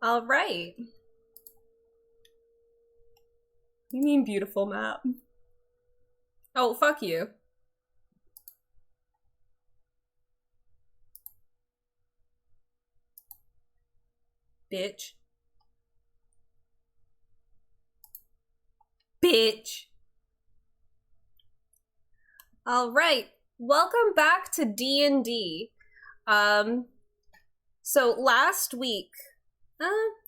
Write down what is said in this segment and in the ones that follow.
All right. You mean beautiful map? Oh, fuck you. Bitch. Bitch. All right. Welcome back to D&D. So last week,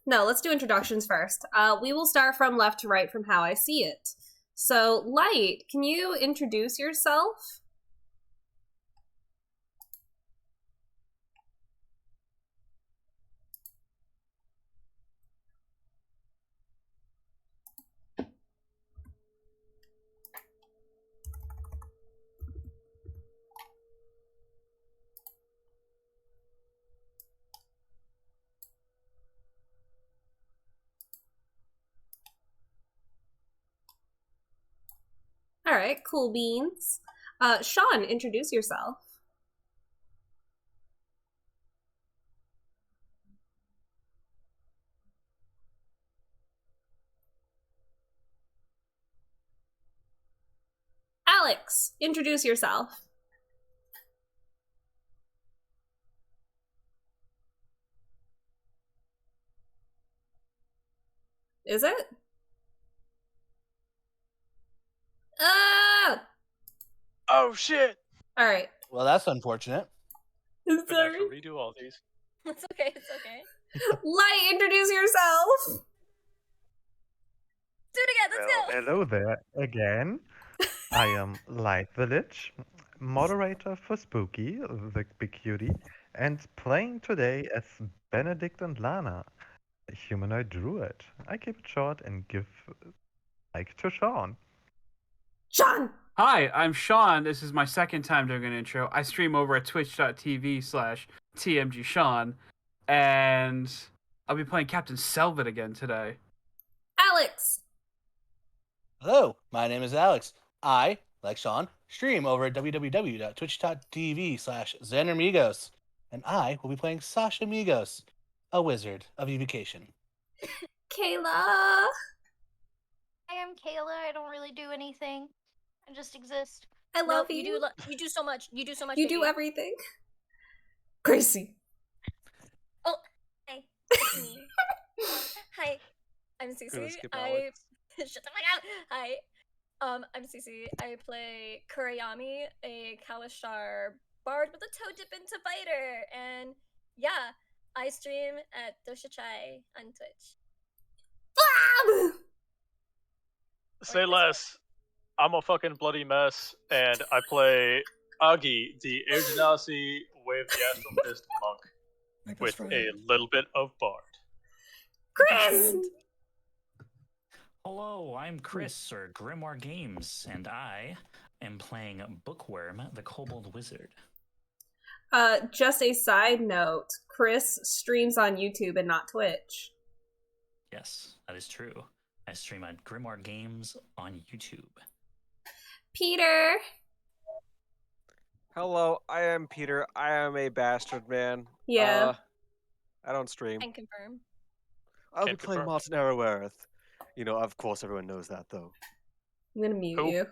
no, let's do introductions first. We will start from left to right from how I see it. So, Light, can you introduce yourself? All right, cool beans. Sean, introduce yourself. Alex, introduce yourself. Is it? Oh shit! All right. Well, that's unfortunate. I'm We're gonna sorry. have to redo all these. It's okay, it's okay. Light, introduce yourself. Do it again, let's go! Hello there again. I am LeitTheLich, moderator for Spooky, the big cutie, and playing today as Benedict and Lana, a humanoid druid. I keep it short and give mic to Sean. Sean. Hi, I'm Sean. This is my second time doing an intro. I stream over at twitch.tv/TMGSean, and I'll be playing Captain Selvot again today. Alex. Hello, my name is Alex. I, like Sean, stream over at www.twitch.tv/XanderMigos, and I will be playing Sasha Migos, a wizard of evocation. Kayla. I am Kayla, I don't really do anything. I just exist. I love You you. You do so much. You do so much. You baby. do everything. Gracie. Oh, hi. It's me. Hi. I'm Gonna Cece. skip I Alex. shut the fuck out. Hi. I'm Cece. I play Kurayami, a Kalashar bard with a toe dip into fighter. And yeah, I stream at Doshachai on Twitch. Say less. I'm a fucking bloody mess, and I play Aggi, the Air Genasi Wave the Astral Fist monk, with a little bit of bard. Chris. Hello, I'm Chris, or Grimoire Games, and I am playing Bookwyrm, the Kobold Wizard. Just a side note, Chris streams on YouTube and not Twitch. Yes, that is true. I stream at Grimoire Games on YouTube. Peter. Hello, I am Peter. I am a bastard man. Yeah. I don't stream. And confirm. I'll be Can't playing confirm. Martin Aerowarith. You know, of course, everyone knows that, though. I'm gonna mute Who? you.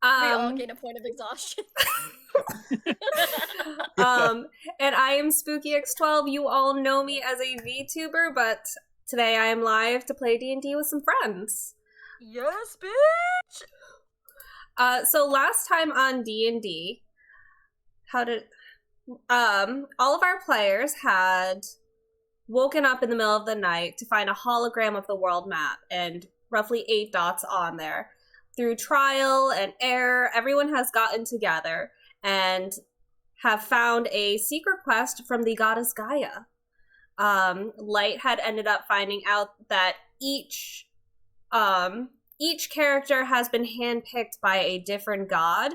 We all gain a point of exhaustion. And I am SpookyX12. You all know me as a VTuber, but today I am live to play D&D with some friends. Yes, bitch! So last time on D&D, all of our players had woken up in the middle of the night to find a hologram of the world map and roughly 8 dots on there. Through trial and error, everyone has gotten together and have found a secret quest from the goddess Gaia. Light had ended up finding out that each character has been handpicked by a different god,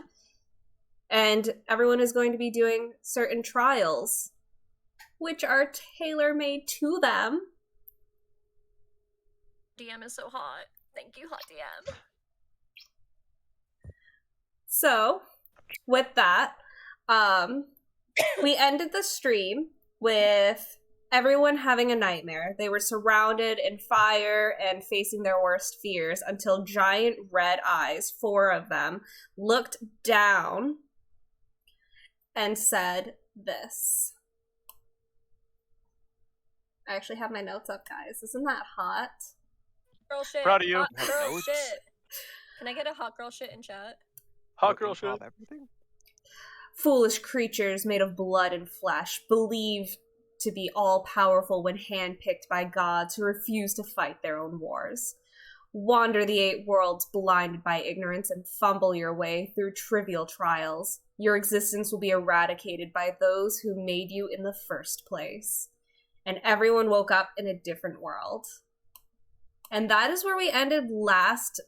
and everyone is going to be doing certain trials, which are tailor-made to them. DM is so hot. Thank you, hot DM. So, with that, we ended the stream with everyone having a nightmare. They were surrounded in fire and facing their worst fears until giant red eyes, 4 of them, looked down and said this. I actually have my notes up, guys. Isn't that hot? Girl shit. Proud of you. Hot girl Notes. shit. Can I get a hot girl shit in chat? Hot girl shit. Everything? Foolish creatures made of blood and flesh, believed to be all-powerful when handpicked by gods who refuse to fight their own wars. Wander the 8 worlds blinded by ignorance and fumble your way through trivial trials. Your existence will be eradicated by those who made you in the first place. And everyone woke up in a different world. And that is where we ended last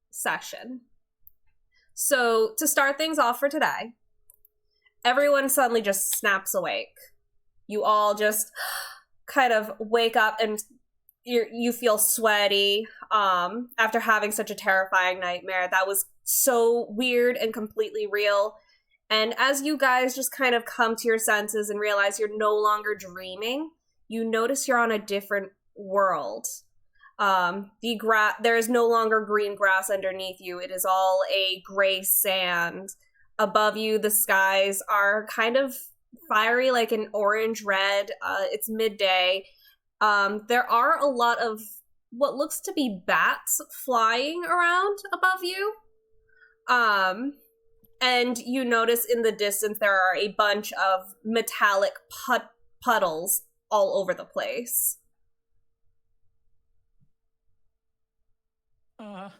session. So, to start things off for today, everyone suddenly just snaps awake. You all just kind of wake up and you feel sweaty after having such a terrifying nightmare. That was so weird and completely real. And as you guys just kind of come to your senses and realize you're no longer dreaming, you notice you're on a different world. There is no longer green grass underneath you. It is all a gray sand. Above you, the skies are kind of fiery, like an orange-red. It's midday. There are a lot of what looks to be bats flying around above you. And you notice in the distance there are a bunch of metallic puddles all over the place. I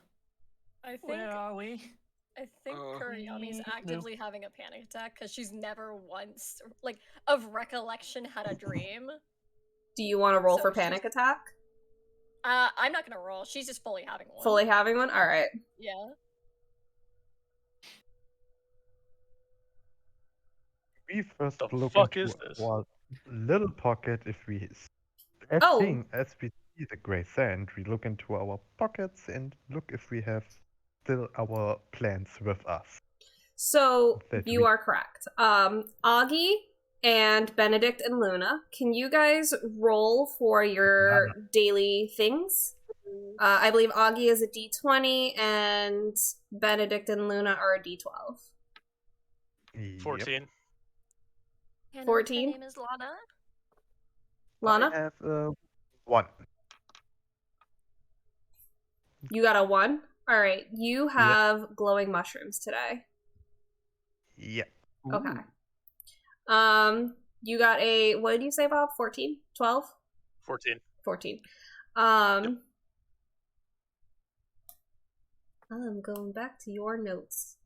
think Where are we? I think Kurayami's actively having a panic attack because she's never once, like, of recollection had a dream. Do you want to roll So for panic attack? I'm not gonna roll. She's just fully having one. Fully having one? Alright. Yeah. We first The look fuck into is this? our little pocket. If we, as we see the gray sand, we look into our pockets and look if we have still our plants with us. So, That you we- are correct. Aggie and Benedict and Luna, can you guys roll for your daily things? I believe Aggie is a D20 and Benedict and Luna are a D12. Yep. 14. Hannah, 14? Her name is Lana. Lana, I have 1. you got a 1? Alright, you have glowing mushrooms today. Yeah. Okay. You got a, what did you say, Bob? 14? 12? 14. 14. I'm going back to your notes.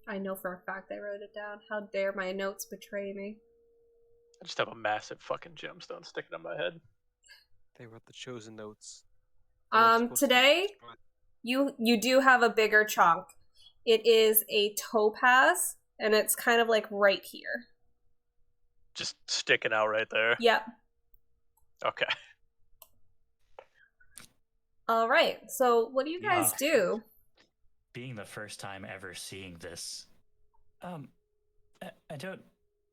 I know for a fact I wrote it down. How dare my notes betray me? I just have a massive fucking gemstone sticking on my head. They wrote the chosen notes. They were supposed to be Today, destroyed. you do have a bigger chunk. It is a topaz, and it's kind of like right here. Just sticking out right there. Yep. Okay. All right. So, what do you guys do? Being the first time ever seeing this, I don't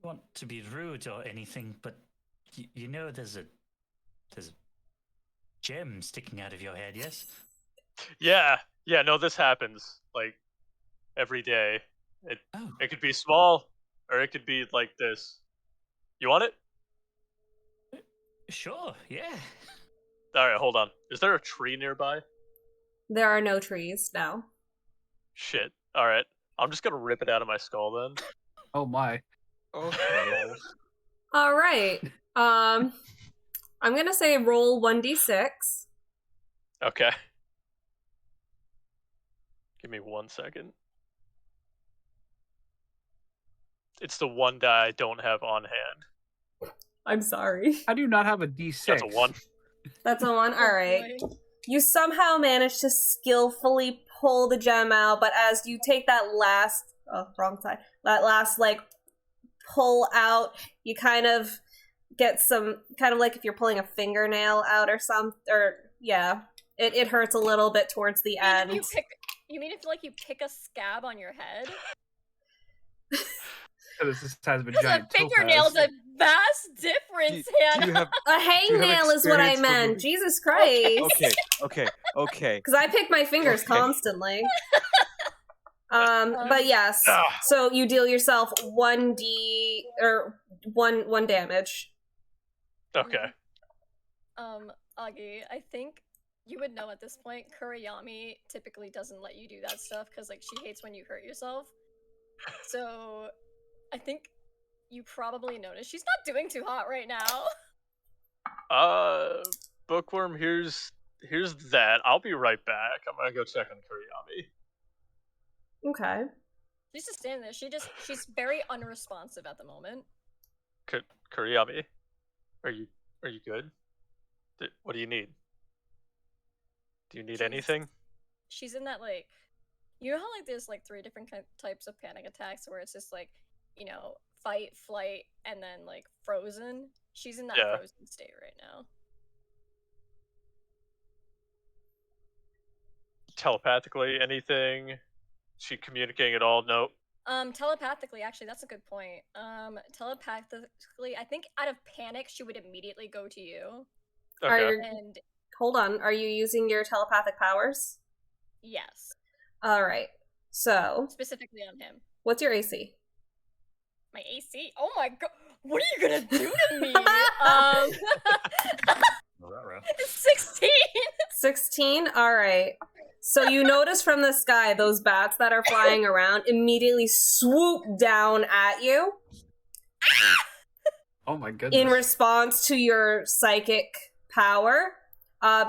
want to be rude or anything, but you know there's a gem sticking out of your head, yes? Yeah. No, this happens like every day. Oh, It could be small, or it could be like this. You want it? sure, yeah. All right, hold on. Is there a tree nearby? There are no trees, no. Shit. All right. I'm just gonna rip it out of my skull then. Oh my. Okay. All right. I'm gonna say roll 1d6. Okay. Give me 1 second. It's the one die I don't have on hand. I'm sorry. I do not have a D6. That's a 1. That's a 1. All right. boy. You somehow manage to skillfully pull the gem out, but as you take that last that last like pull out, you kind of get some kind of like if you're pulling a fingernail out or It hurts a little bit towards the end. You mean if like you pick a scab on your head? It's the size of a Because giant a fingernail's a vast difference, Hannah. A hangnail is what I meant. Jesus Christ. Okay. Because I pick my fingers constantly. But yes. So you deal yourself 1d or one damage. Okay. Aggi, I think you would know at this point, Kurayami typically doesn't let you do that stuff because like she hates when you hurt yourself. So I think you probably noticed she's not doing too hot right now. Bookwyrm, here's that. I'll be right back. I'm gonna go check on Kurayami. Okay. She's just standing there. She's very unresponsive at the moment. Kurayami, are you good? What do you need? Do you need anything? She's in that like, you know how like there's like 3 different types of panic attacks where it's just like, you know, fight, flight, and then like frozen. She's in that frozen state right now. Telepathically, anything? She communicating at all? Nope. Telepathically, actually, that's a good point. Telepathically, I think out of panic, she would immediately go to you. Okay. Hold on, are you using your telepathic powers? Yes. Alright, so... Specifically on him. What's your AC? My AC? Oh my god! What are you gonna do to me? 16! 16? Alright. So you notice from the sky, those bats that are flying around immediately swoop down at you. Oh my goodness. In response to your psychic power.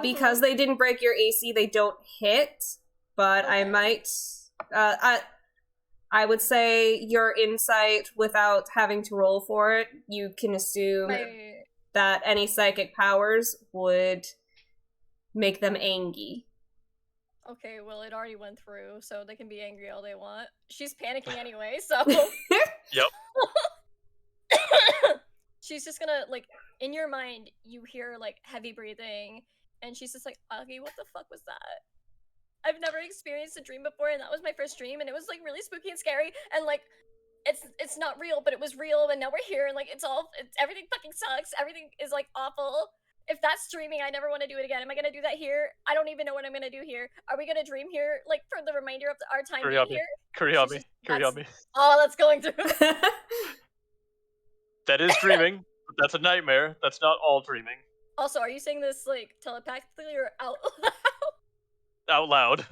Because they didn't break your AC, they don't hit. But I might... I would say your insight, without having to roll for it, you can assume that any psychic powers would make them angry. Okay, well, it already went through, so they can be angry all they want. She's panicking anyway, so... Yep. She's just gonna, like, in your mind, you hear, like, heavy breathing, and she's just like, Aggi, what the fuck was that? I've never experienced a dream before, and that was my first dream, and it was, like, really spooky and scary, and, like, it's not real, but it was real, and now we're here, and, like, everything fucking sucks, everything is, like, awful. If that's dreaming, I never want to do it again. Am I gonna do that here? I don't even know what I'm gonna do here. Are we gonna dream here, like, for the remainder of our time being here? Kurayami. Oh, that's going through. That is dreaming, but that's a nightmare. That's not all dreaming. Also, are you saying this, like, telepathically or out loud? Out loud.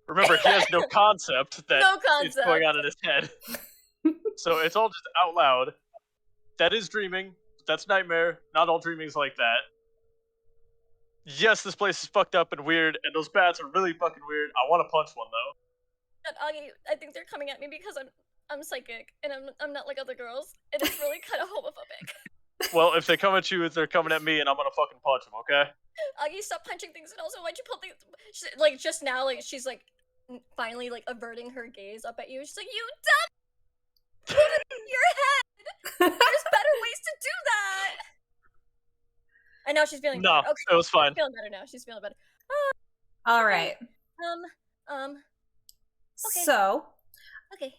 Remember, he has no concept that it's going on in his head. So it's all just out loud. That is dreaming. That's nightmare. Not all dreaming's like that. Yes, this place is fucked up and weird, and those bats are really fucking weird. I want to punch one, though. Aggi, I think they're coming at me because I'm psychic, and I'm not like other girls, and it's really kind of homophobic. Well, if they come at you, they're coming at me, and I'm gonna fucking punch them, okay? Aggi, stop punching things, and also why'd you pull things... Like, just now, like, she's, like, finally, like, averting her gaze up at you. She's like, you dumb... Put it in your head! There's better ways to do that! And now she's feeling better. Okay, it was fine. She's feeling better now. She's feeling better. Alright. Okay. So... Okay.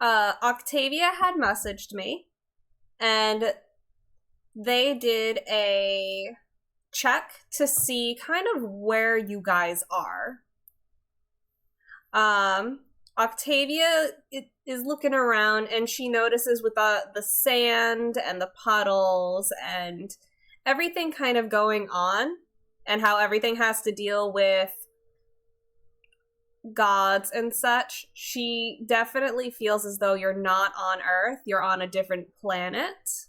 Octavia had messaged me, and they did a check to see kind of where you guys are. Octavia is looking around, and she notices with the sand and the puddles and everything kind of going on, and how everything has to deal with gods and such, she definitely feels as though you're not on Earth, you're on a different planet.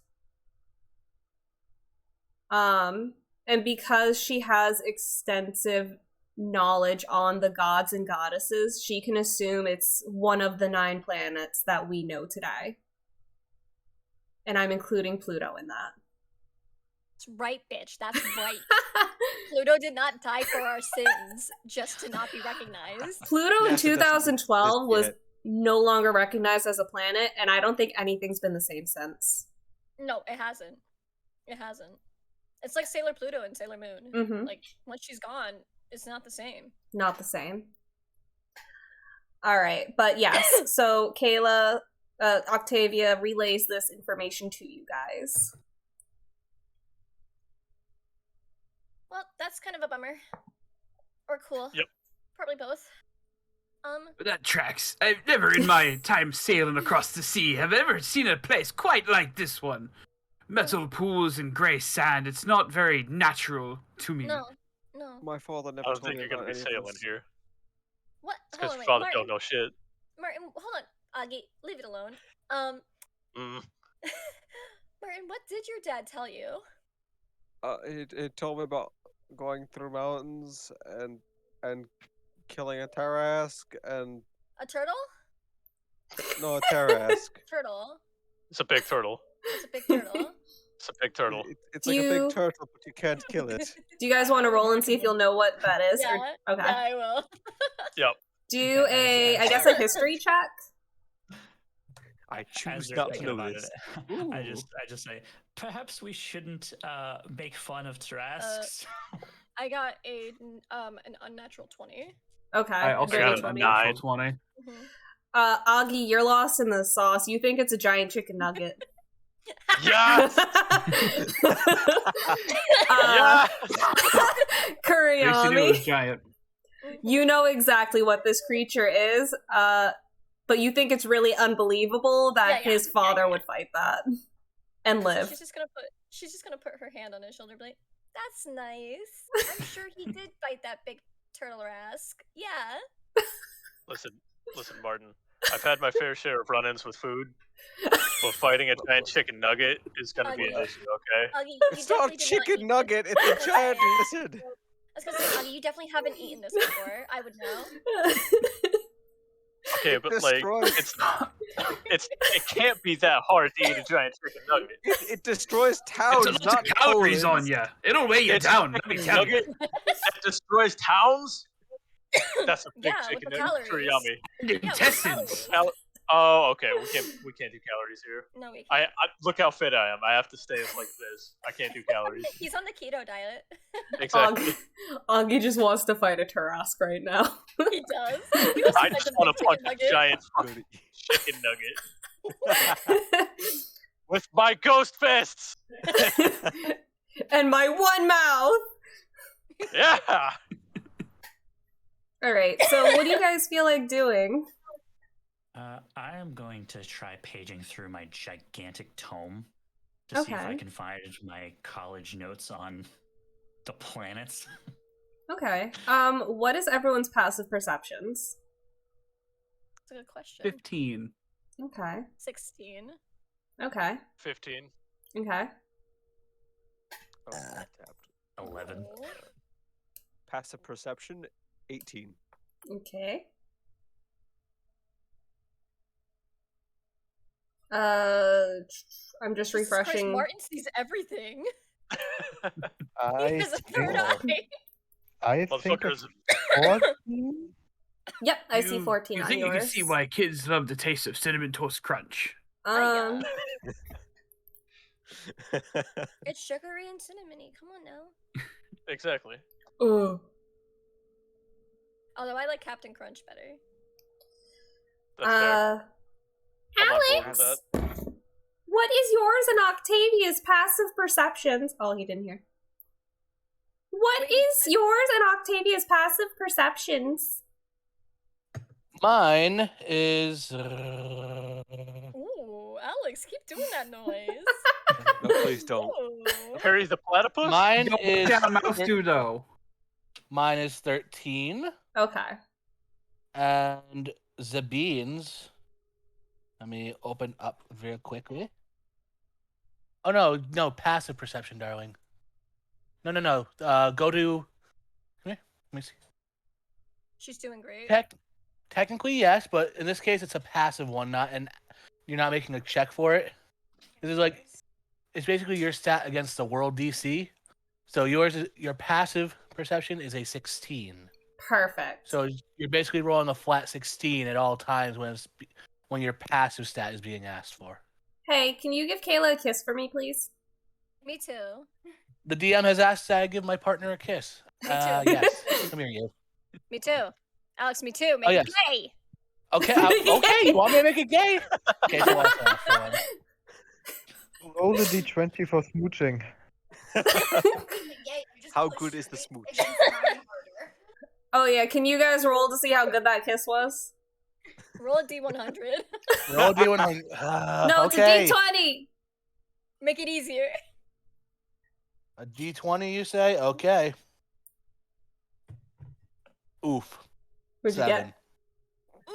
And because she has extensive knowledge on the gods and goddesses, she can assume it's one of the 9 planets that we know today. And I'm including Pluto in that. That's right, bitch. That's right. Pluto did not die for our sins just to not be recognized. Pluto in 2012 was no longer recognized as a planet, and I don't think anything's been the same since. No, it hasn't. It hasn't. It's like Sailor Pluto and Sailor Moon. Mm-hmm. Like, once she's gone, it's not the same. Not the same. All right, but yes. So Kayla, Octavia relays this information to you guys. Well, that's kind of a bummer. Or cool. Yep. Probably both. That tracks. I've never in my time sailing across the sea have ever seen a place quite like this one. Metal pools and grey sand. It's not very natural to me. No. My father never I don't told think me you're gonna about be any of sailing this. here. What? It's because Hold on, your wait, father Martin. don't know shit. Martin, hold on. Aggie, leave it alone. Martin, what did your dad tell you? He told me about going through mountains and killing a Tarask and A turtle? no, a Tarask. Turtle. It's a big turtle. It's a big turtle. It's a big turtle. It's like a big turtle, but you can't kill it. Do you guys want to roll and see if you'll know what that is? Yeah. Or... Okay. Yeah, I will. Yep. Do I guess a history check? I choose they're not to thinking know about this. it, I just say, perhaps we shouldn't make fun of Tarasks. I got an unnatural 20. Okay. I also very got a 20. natural 20. Mm-hmm. Augie, you're lost in the sauce. You think it's a giant chicken nugget. Yes! Yes! Basically, it was Kurayami, giant. you know exactly what this creature is, but you think it's really unbelievable that his father would fight that and live. She's just gonna put her hand on his shoulder, and be like, "That's nice. I'm sure he did fight that big turtle Rask. Yeah." Listen, Martin. I've had my fair share of run-ins with food, but fighting a giant chicken nugget is gonna be an issue, okay? It's not chicken nugget, it's a giant lizard. I was gonna say, Aggie, you definitely haven't eaten this before. I would know. Okay, but like, it can't be that hard to eat a giant chicken nugget. It destroys towns, It's a lot not of calories Poland. on you. It'll weigh you It's down. a Let me chicken tell you. nugget that destroys towns? That's a big Yeah, with chicken the nugget. calories. Kurayami. And the intestines. Oh, okay. We can't do calories here. No, we can't. I look how fit I am. I have to stay like this. I can't do calories. He's on the keto diet. Exactly. Augie just wants to fight a Tarask right now. He does. He wants I to just fight the want big to punch chicken a nugget. giant fucking chicken nugget with my ghost fists. And my one mouth. Yeah. All right. So, what do you guys feel like doing? I am going to try paging through my gigantic tome to see if I can find my college notes on the planets. Okay. What is everyone's passive perceptions? That's a good question. 15. Okay. 16. Okay. 15. Okay. Oh, tapped. 11. Passive perception, 18. Okay. I'm just Jesus Christ, refreshing. Martin sees everything. I He has a third eye. think Motherfuckers. it's 14? Yep, I see 14 You on think yours. you can see why kids love the taste of Cinnamon Toast Crunch? It's sugary and cinnamony. Come on now. Exactly. Ugh. Although I like Captain Crunch better. That's fair. I'm on board with Alex, that. what is yours and Octavia's passive perceptions? Oh, he didn't hear. What is yours and Octavia's passive perceptions? Mine is. Ooh, Alex, keep doing that noise. No, please don't. Ooh. Harry the platypus? Mine What is. that mouse do though? Mine is 13. Okay. And Zabine's. Let me open up very quickly. Oh, no, passive perception, darling. No. Go to. Come here. Let me see. She's doing great. Technically, yes, but in this case, it's a passive one, you're not making a check for it. This is like, it's basically your stat against the world DC. So your passive perception is a 16. Perfect. So you're basically rolling a flat 16 at all times when your passive stat is being asked for. Hey, can you give Kayla a kiss for me, please? Me too. The DM has asked that I give my partner a kiss. Me too. Yes. Come here, you. Me too. Alex, me too. Make it gay. Okay, okay. You want me to make it gay? Okay, so on. Roll a d20 for smooching. How good is the smooch? Oh yeah, can you guys roll to see how good that kiss was? Roll a D100. Roll a D100. No, okay. it's a D20. Make it easier. A D20, you say? Okay. Oof. What'd you 7. get?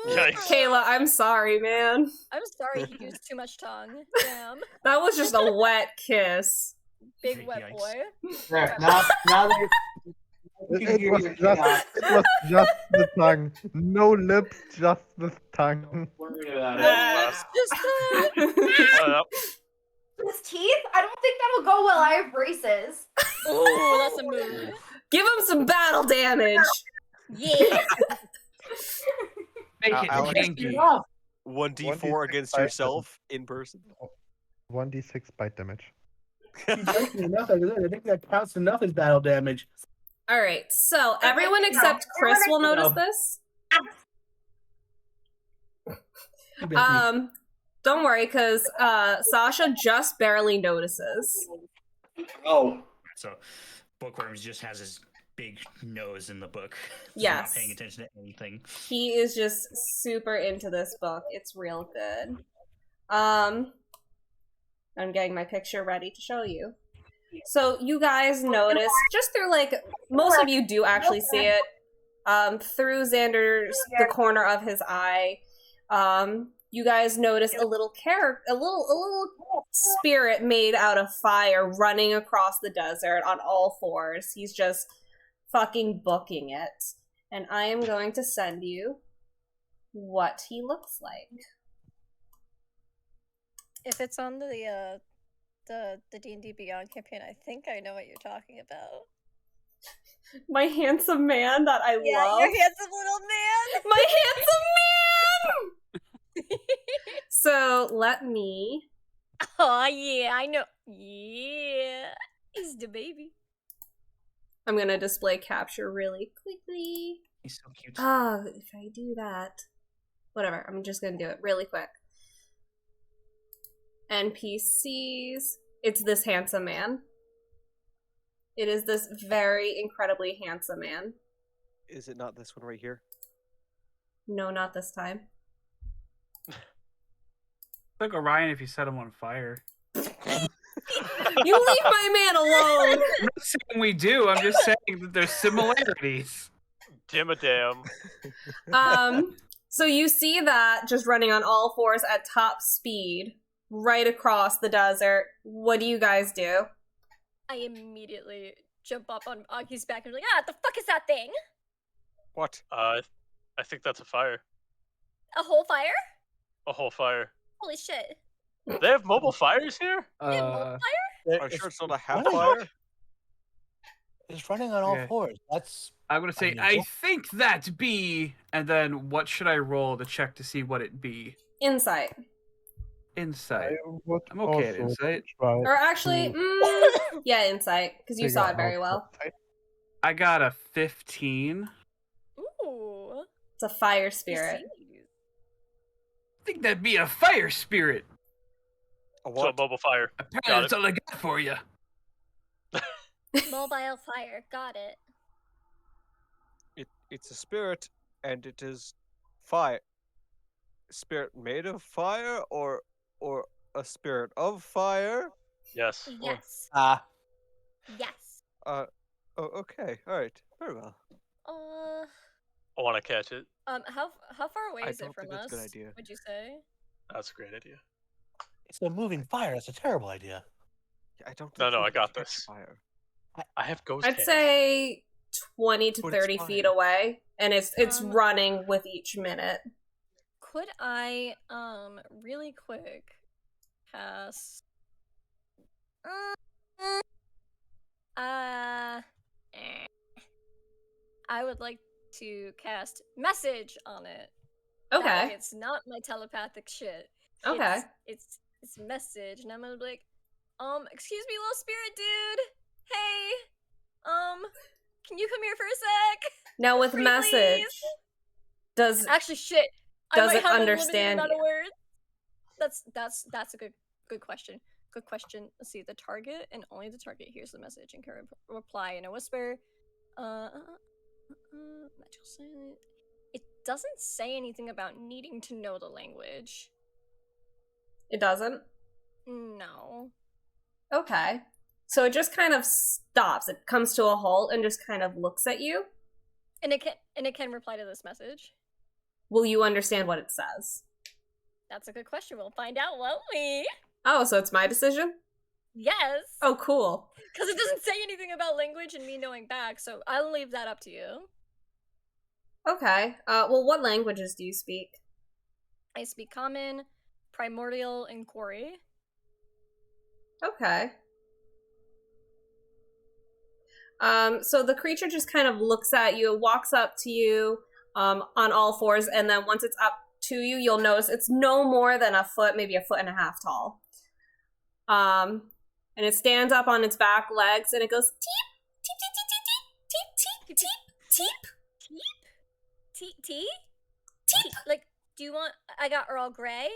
Yikes. Kayla, I'm sorry, man. I'm sorry he used too much tongue. Damn. That was just a wet kiss. Big wet Yikes. boy. There, now that It was just the tongue. No lips, just the tongue. worry about it. Just His teeth? I don't think that'll go well. I have braces. Ooh, that's a move. Give him some battle damage. Yeah. Make it Alex, janky. 1d4 against yourself in person. 1d6 bite damage. I think that counts enough as battle damage. All right, so everyone except Chris will notice this. Don't worry, because Sasha just barely notices. Oh. So, Bookwyrm just has his big nose in the book. Yes. Not paying attention to anything. He is just super into this book. It's real good. I'm getting my picture ready to show you. So you guys notice, just through most of you do actually see it, through the corner of his eye, you guys notice a little spirit made out of fire running across the desert on all fours. He's just fucking booking it. And I am going to send you what he looks like. If it's on the D&D Beyond campaign, I think I know what you're talking about. My handsome man that I Yeah, love. your handsome little man. My handsome man! So let me... Oh yeah, I know. Yeah, he's the baby. I'm gonna display capture really quickly. He's so cute. Ah, if I do that... Whatever, I'm just gonna do it really quick. NPCs. It's this handsome man. It is this very incredibly handsome man. Is it not this one right here? No, not this time. Like Orion if you set him on fire. You leave my man alone! I'm not saying we do, I'm just saying that there's similarities. Damn a damn. So you see that just running on all fours at top speed right across the desert. What do you guys do? I immediately jump up on Aggi's back and be like, the fuck is that thing? What? I think that's a fire. A whole fire? A whole fire. Holy shit. They have mobile fires here? You have mobile fire? Are you sure it's not a half fire? It's running on all Okay. fours. That's... I'm gonna say, I think that be, and then what should I roll to check to see what it be? Insight. Insight. would I'm okay at also insight. try Or actually, to yeah, insight, because you figure saw it out very well. what- I got a 15. Ooh. It's a fire spirit. I think that'd be a fire spirit. A So what? mobile fire. Apparently Got that's it. all I got for you. Mobile fire. Got it. It's a spirit, and it is fire. Spirit made of fire, or a spirit of fire? Yes. Yes. Yes. Oh, okay. All right. Very well. I want to catch it. How far away I is it don't from think that's us? a good idea. Would you say? That's a great idea. It's a moving fire. That's a terrible idea. I don't. No, think no, we I got can catch this. Fire. I have ghost I'd hands. say 20 to But it's 30 feet fire. away, and it's Um, running with each minute. Could I really quick cast I would like to cast message on it. That way Okay. it's not my telepathic shit. Okay. It's message, and I'm gonna be like, excuse me, little spirit dude. Hey, can you come here for a sec? Now with Pretty message, please? does Actually, shit. I does might it have a limited understand amount of you? words. That's a good question. Good question. Let's see. The target and only the target hears the message and can reply in a whisper. Magical silence. It doesn't say anything about needing to know the language. It doesn't? No. Okay. So it just kind of stops. It comes to a halt and just kind of looks at you. And it can reply to this message. Will you understand what it says? That's a good question. We'll find out, won't we? Oh, so it's my decision? Yes. Oh, cool. Because it doesn't say anything about language and me knowing back, so I'll leave that up to you. Okay. Well, what languages do you speak? I speak Common, Primordial, and Quarry. Okay. So the creature just kind of looks at you, walks up to you, on all fours, and then once it's up to you, you'll notice it's no more than a foot, maybe a foot and a half tall. And it stands up on its back legs, and it goes teep, teep, teep, teep, teep, teep, teep, teep, Tea? Tea? Tea? Like, do you want... I got Earl Grey.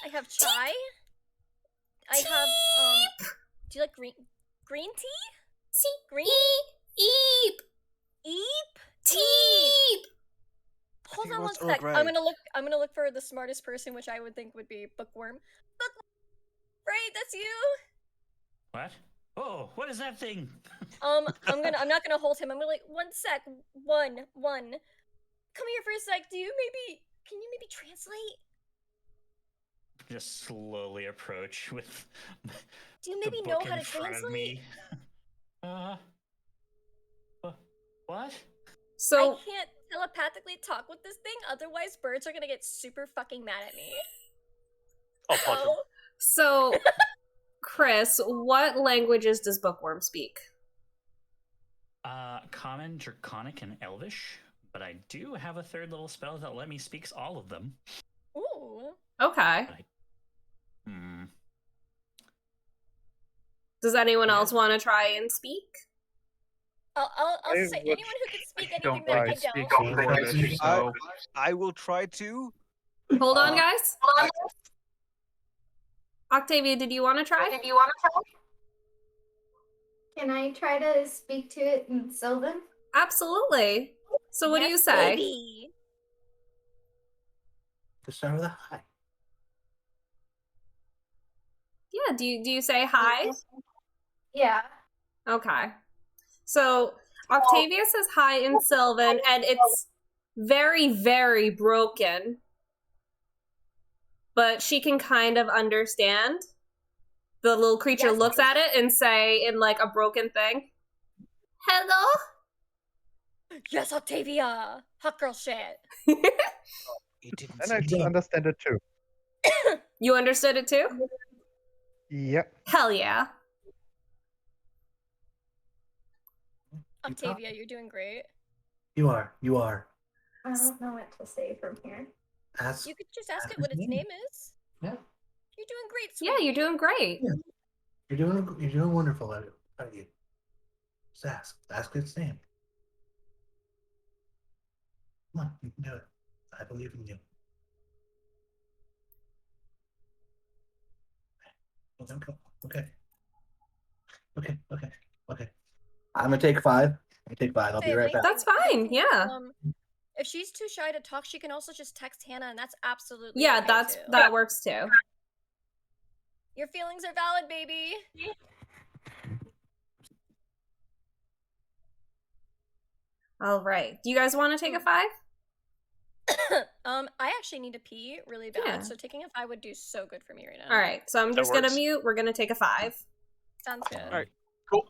I have chai. I have, do you like green tea? See, green? Eep, Eep? teep. Hold he on one wants Earl sec. Grey. I'm gonna look for the smartest person, which I would think would be Bookwyrm. Right, that's you. What? Oh, what is that thing? I'm not gonna hold him. I'm gonna like one sec. One. Come here for a sec. Can you maybe translate? Just slowly approach with. Do you maybe the know book how in to front of translate? me. What? So I can't telepathically talk with this thing, otherwise birds are gonna get super fucking mad at me. I'll punch him. So, Chris, what languages does Bookwyrm speak? Common, Draconic, and Elvish. But I do have a third little spell that let me speak all of them. Ooh. Okay. Hmm. Does anyone else want to try and speak? I'll I say would anyone who can speak I don't anything that I like speak don't. English, so I will try to. Hold on, guys. Octavia, did you want to try? Can I try to speak to it in Sylvan? Absolutely. So what do you Yes, say? baby. To start with a hi. Yeah, do you say hi? Yeah. Okay. So Octavia says hi in Sylvan, and it's very, very broken. But she can kind of understand. The little creature Yes. looks at it and say in like a broken thing, "Hello?" Yes, Octavia. Hot girl shit. And I understand it too. You understood it too? Yep. Hell yeah. Octavia, you're doing great. You are. I don't know what to say from here. Ask. You could just ask Ask it what his its name. name is. Yeah. You're doing great, sweetie. Yeah, you're doing great. Yeah. You're doing wonderful at it. At you. Just ask. Ask its name. Come on, you can do it. I believe in you. Okay. Okay. I'm gonna take 5. I'll be Hey, right back. That's fine, yeah. If she's too shy to talk, she can also just text Hannah, and that's absolutely Yeah, okay too. that works too. Your feelings are valid, baby. All right. Do you guys want to take a 5? I actually need to pee really bad, Yeah. so taking a 5 would do so good for me right now. All right. So I'm That just going to works. mute. We're going to take a 5. Sounds good. All right. Cool.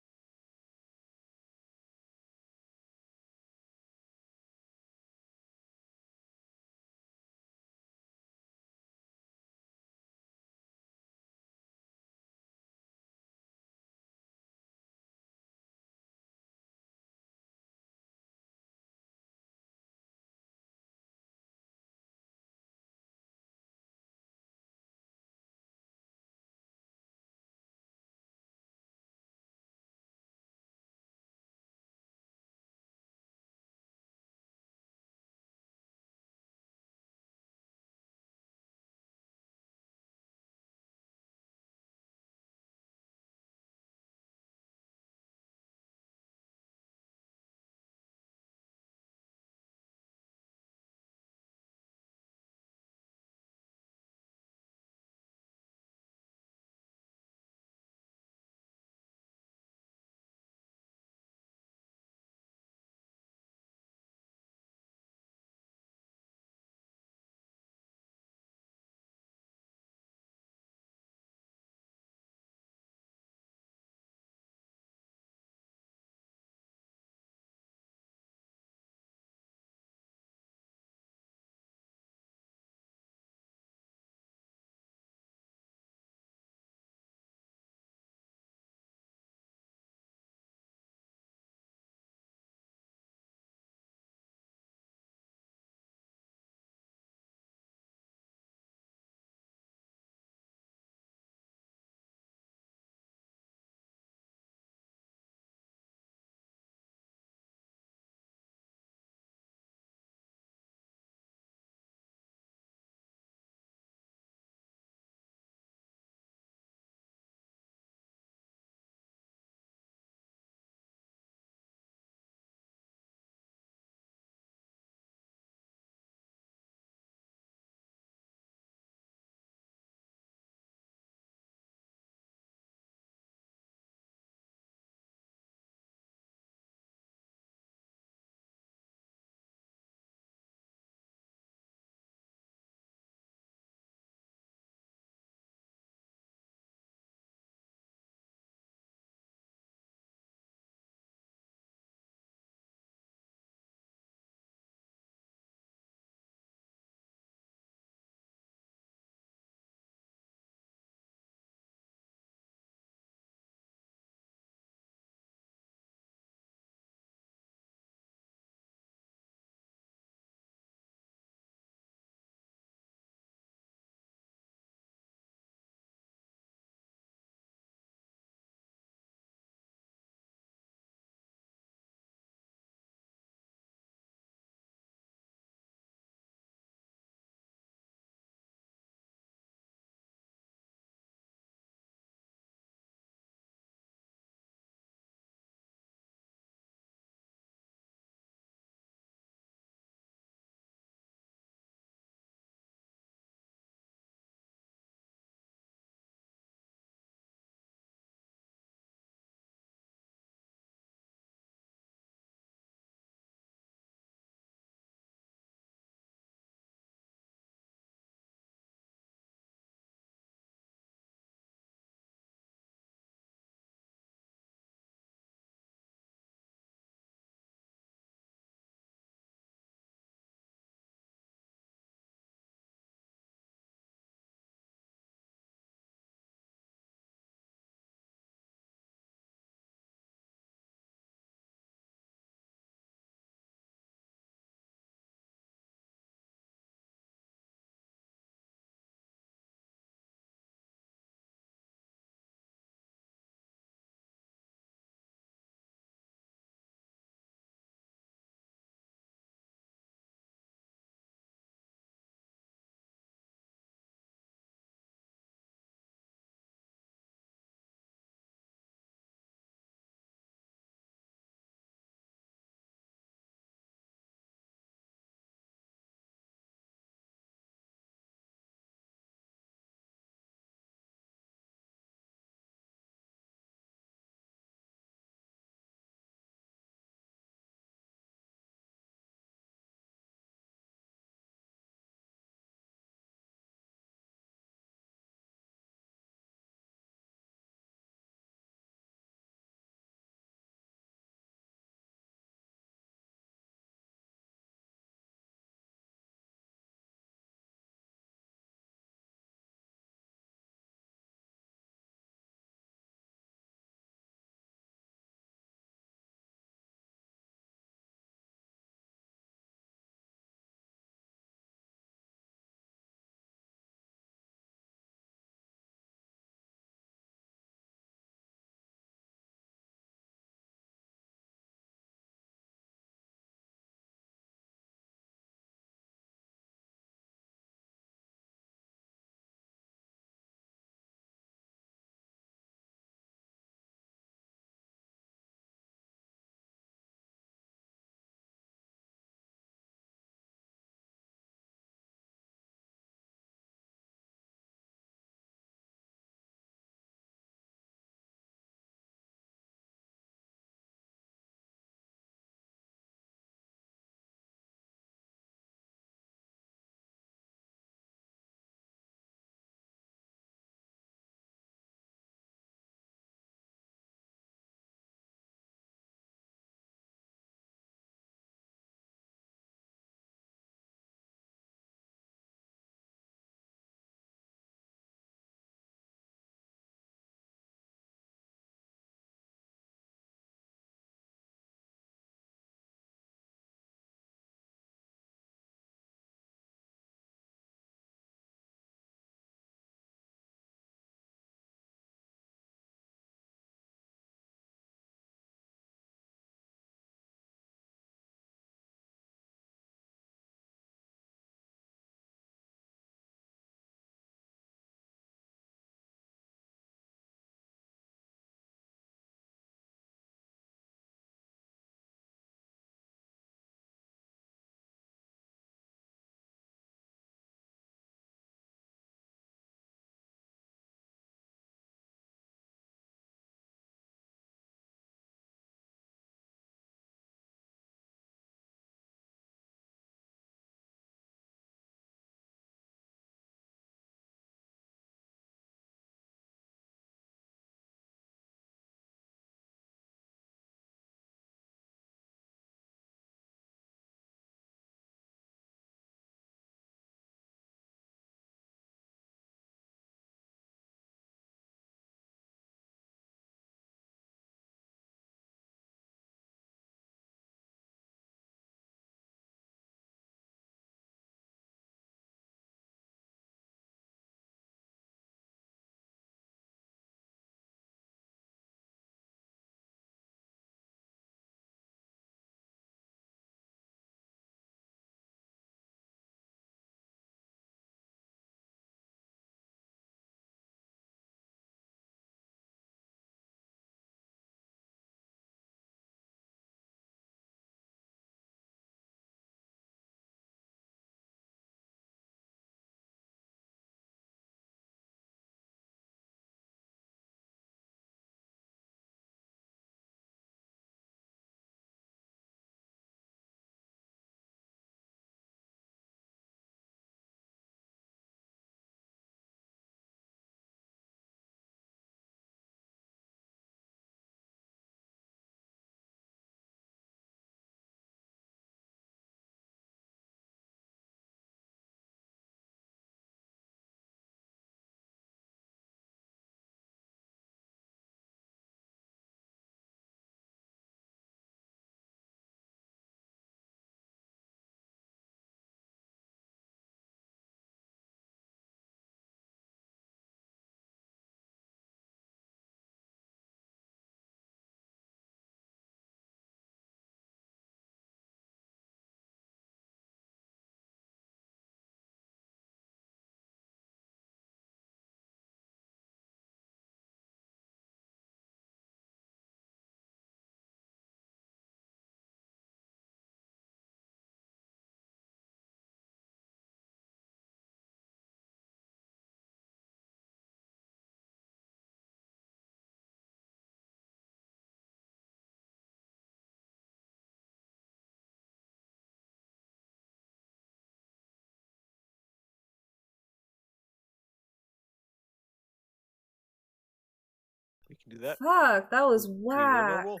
can do that. Fuck, that was 3-1 whack. normal.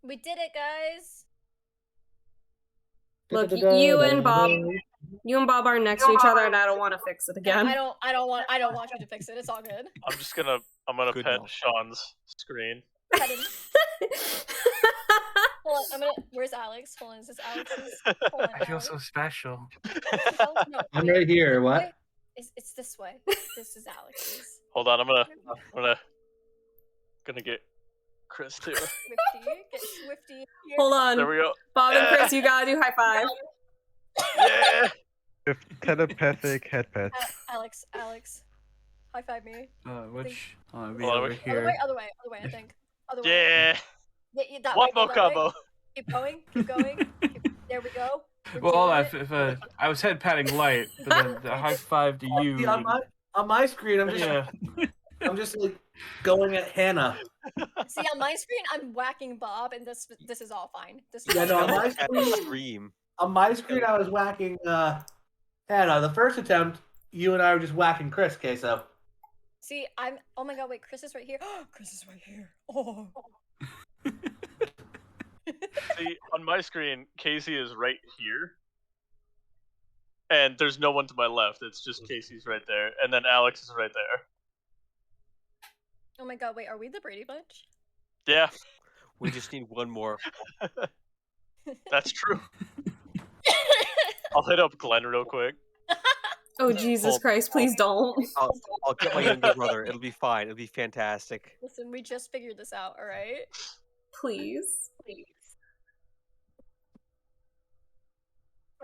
We did it, guys. Look, you and Bob are next to each other, and I don't want to fix it again. I don't want you to fix it. It's all good. I'm gonna Good pet enough. Sean's screen. Pet him. Hold on, where's Alex? Hold on, is this Alex's? Hold on, I feel Alex. so special. No, I'm wait, right here. What? wait. It's this way. This is Alex's. Hold on, I'm gonna get Chris too. Swifty, get Swifty here. Hold on. There we go. Bob and Chris, you gotta do high five. Yeah. With telepathic head pets. Alex, high five me. Which? I'll be Well, over we- here. Other way, I think. Other way. Yeah. Yeah, that One way, go more that way. combo. Keep going. There we go. We're Well, hold on. doing it. If I was head patting Light, but then the high five to you. See, on my screen, I'm just Yeah. I'm just like going at Hannah. See, on my screen, I'm whacking Bob, and this is all fine. This is Yeah, no, all on fine. my At the screen, stream. on my screen, I was whacking Hannah. The first attempt, you and I were just whacking Chris. Okay, so See, oh my god, wait, Chris is right here. Chris is right here. Oh. See, on my screen, Casey is right here. And there's no one to my left. It's just Casey's right there. And then Alex is right there. Oh my god, wait, are we the Brady Bunch? Yeah, We just need one more. that's true. I'll hit up Glenn real quick. Oh, Jesus Christ, please don't. I'll get my younger brother. It'll be fine. It'll be fantastic. Listen, we just figured this out, alright? Please.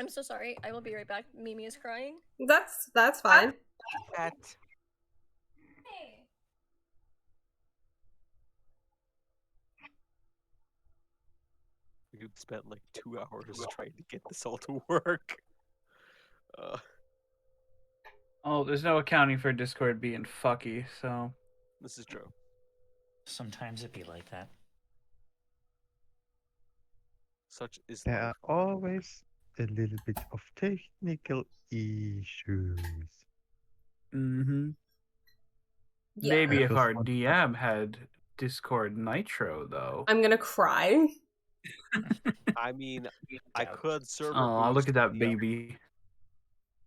I'm so sorry. I will be right back. Mimi is crying. That's fine. Cat. Hey. We spent like 2 hours trying to get this all to work. Oh, there's no accounting for Discord being fucky, so. This is true. Sometimes it be like that. Such is There life. are always a little bit of technical issues. Mm-hmm. Yeah. Maybe if Just our one- DM had Discord Nitro, though. I'm gonna cry. I mean, I could serve. Oh, look at that baby.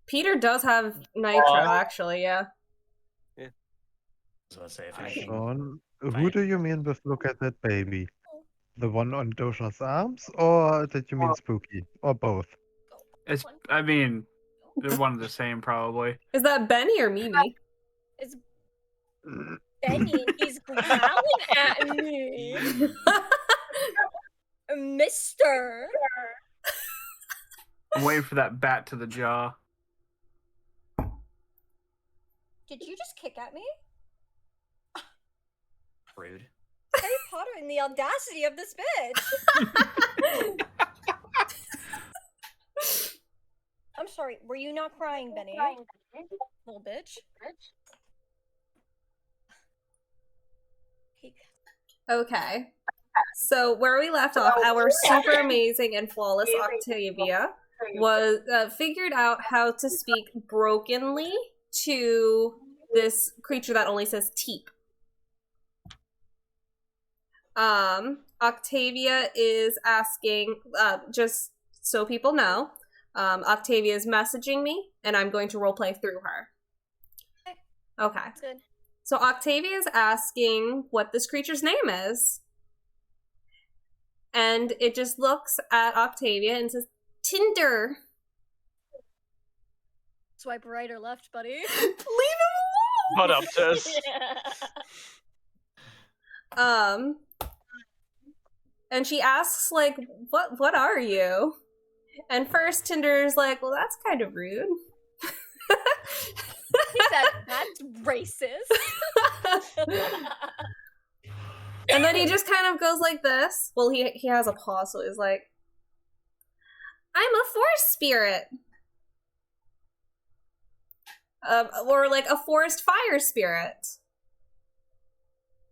Peter does have Nitro, actually, yeah. So let's say if anything, Sean, Fine. who do you mean with look at that baby? The one on Dosha's arms, or did you mean Spooky? Or both? It's. I mean, they're one and the same, probably. Is that Benny or Mimi? It's Benny, and he's growling at me. Mister. I'm waiting for that bat to the jaw. Did you just kick at me? rude. Harry Potter and the audacity of this bitch. I'm sorry, were you not crying, Benny? Little bitch. Okay. So where we left off, our super amazing and flawless Octavia was figured out how to speak brokenly to this creature that only says teep. Octavia is asking, just so people know, Octavia is messaging me, and I'm going to roleplay through her. Okay. That's good. So Octavia is asking what this creature's name is. And it just looks at Octavia and says, Tinder. Swipe right or left, buddy. Leave him What up, Tess? alone! And she asks, like, what are you? And first Tinder's like, well, that's kind of rude. He said, that's racist. And then he just kind of goes like this. Well, he has a paw, so he's like, I'm a forest spirit. Or like a forest fire spirit.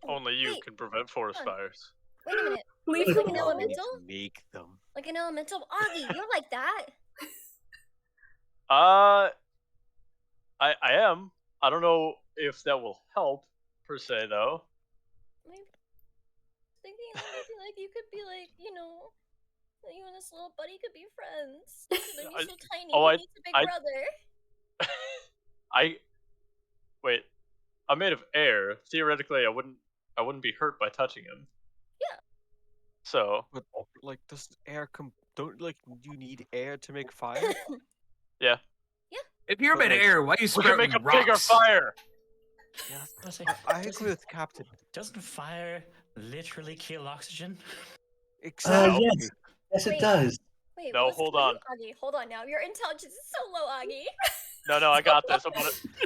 Only you can prevent forest fires. Wait a minute. Leave Like him an alone. elemental? Make them. Like an elemental? Augie, you're like that. I am. I don't know if that will help, per se, though. Maybe. thinking that maybe like you could be like, you and this little buddy could be friends. Then you're so tiny. Oh, he needs a big brother. Wait. I'm made of air. Theoretically, I wouldn't be hurt by touching him. Yeah. So. But like, does air don't like you need air to make fire? Yeah. Yeah. If you're made of air, why are you We can make sprouting a rocks? bigger fire. Yeah, I agree with Captain. Doesn't fire literally kill oxygen? Exactly. Yes, it does. Wait, No, hold on. Aggie, hold on now. Your intelligence is so low, Aggie. No, I got this.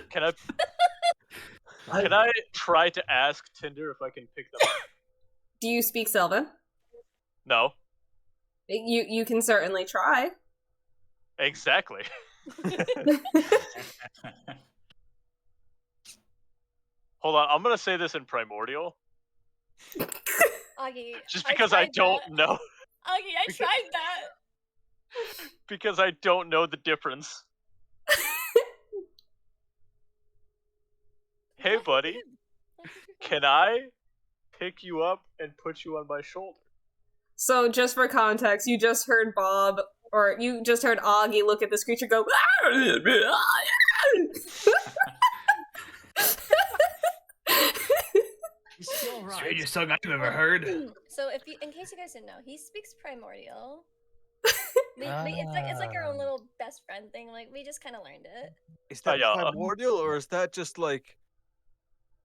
Can I try to ask Tinder if I can pick them up? Do you speak Sylvan? No. You can certainly try. Exactly. Hold on, I'm gonna say this in Primordial. Aggie. Just because I don't know. Aggie, I tried that. Because I don't know the difference. Hey, buddy. Can I pick you up and put you on my shoulder? So, just for context, you just heard you just heard Augie look at this creature go. Strangest song I've ever heard. So, in case you guys didn't know, he speaks Primordial. It's like our own little best friend thing. Like we just kind of learned it. Is that Primordial or is that just like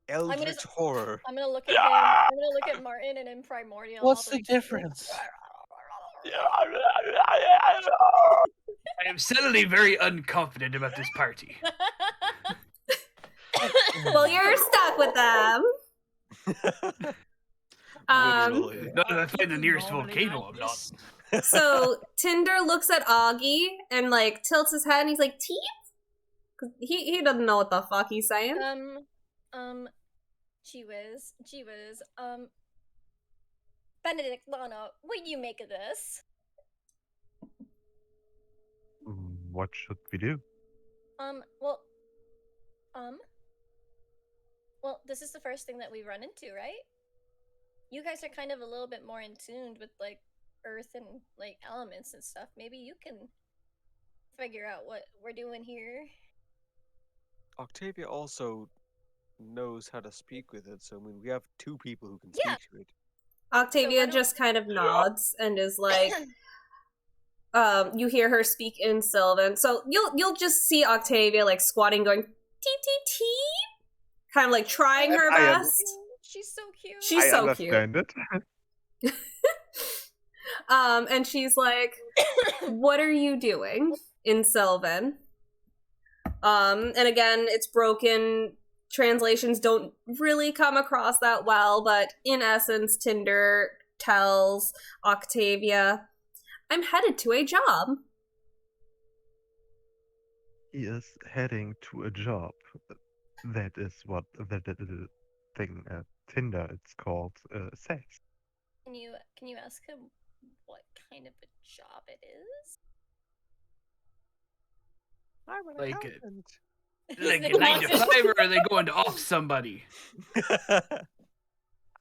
Eldritch horror? I'm gonna look at him. I'm gonna look at Martin and in Primordial. What's the difference? I am suddenly very unconfident about this party. Well, you're stuck with them. Not that I find the nearest volcano, I'm not. So Tinder looks at Augie and like tilts his head and he's like, "Teeth?" He doesn't know what the fuck he's saying. Gee whiz. Benedict, Lana, what do you make of this? What should we do? Well, this is the first thing that we run into, right? You guys are kind of a little bit more in tune with like earth and like elements and stuff. Maybe you can figure out what we're doing here. Octavia also knows how to speak with it, so I mean we have two people who can speak to it. Octavia just kind of nods and is like, you hear her speak in Sylvan. So you'll just see Octavia like squatting, going tee tee tee, kind of like trying her best. She's so cute. She's so cute. I understand it. And she's like, "What are you doing in Sylvan?" And again, it's broken. Translations don't really come across that well, but in essence, Tinder tells Octavia, "I'm headed to a job." He is heading to a job. That is what the thing Tinder it's called says. Can you ask him what kind of a job it is? I'm an Like accountant. Like a 9 to 5, or are they going to off somebody?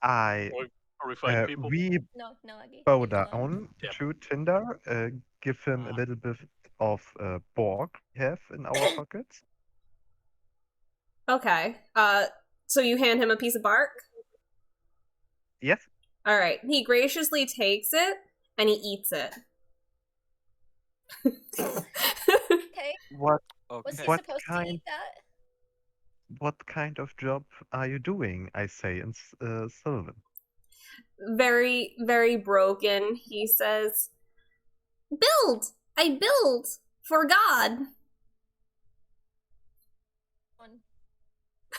Are we fighting people? We No, Aggie. bow down to Tinder, give him a little bit of Borg we have in our pockets. Okay. So you hand him a piece of bark? Yes. All right. He graciously takes it and he eats it. Okay. What? Was he What supposed to kind? eat that? What kind of job are you doing? I say in Sylvan. Very, very broken. He says, "Build! I build for God."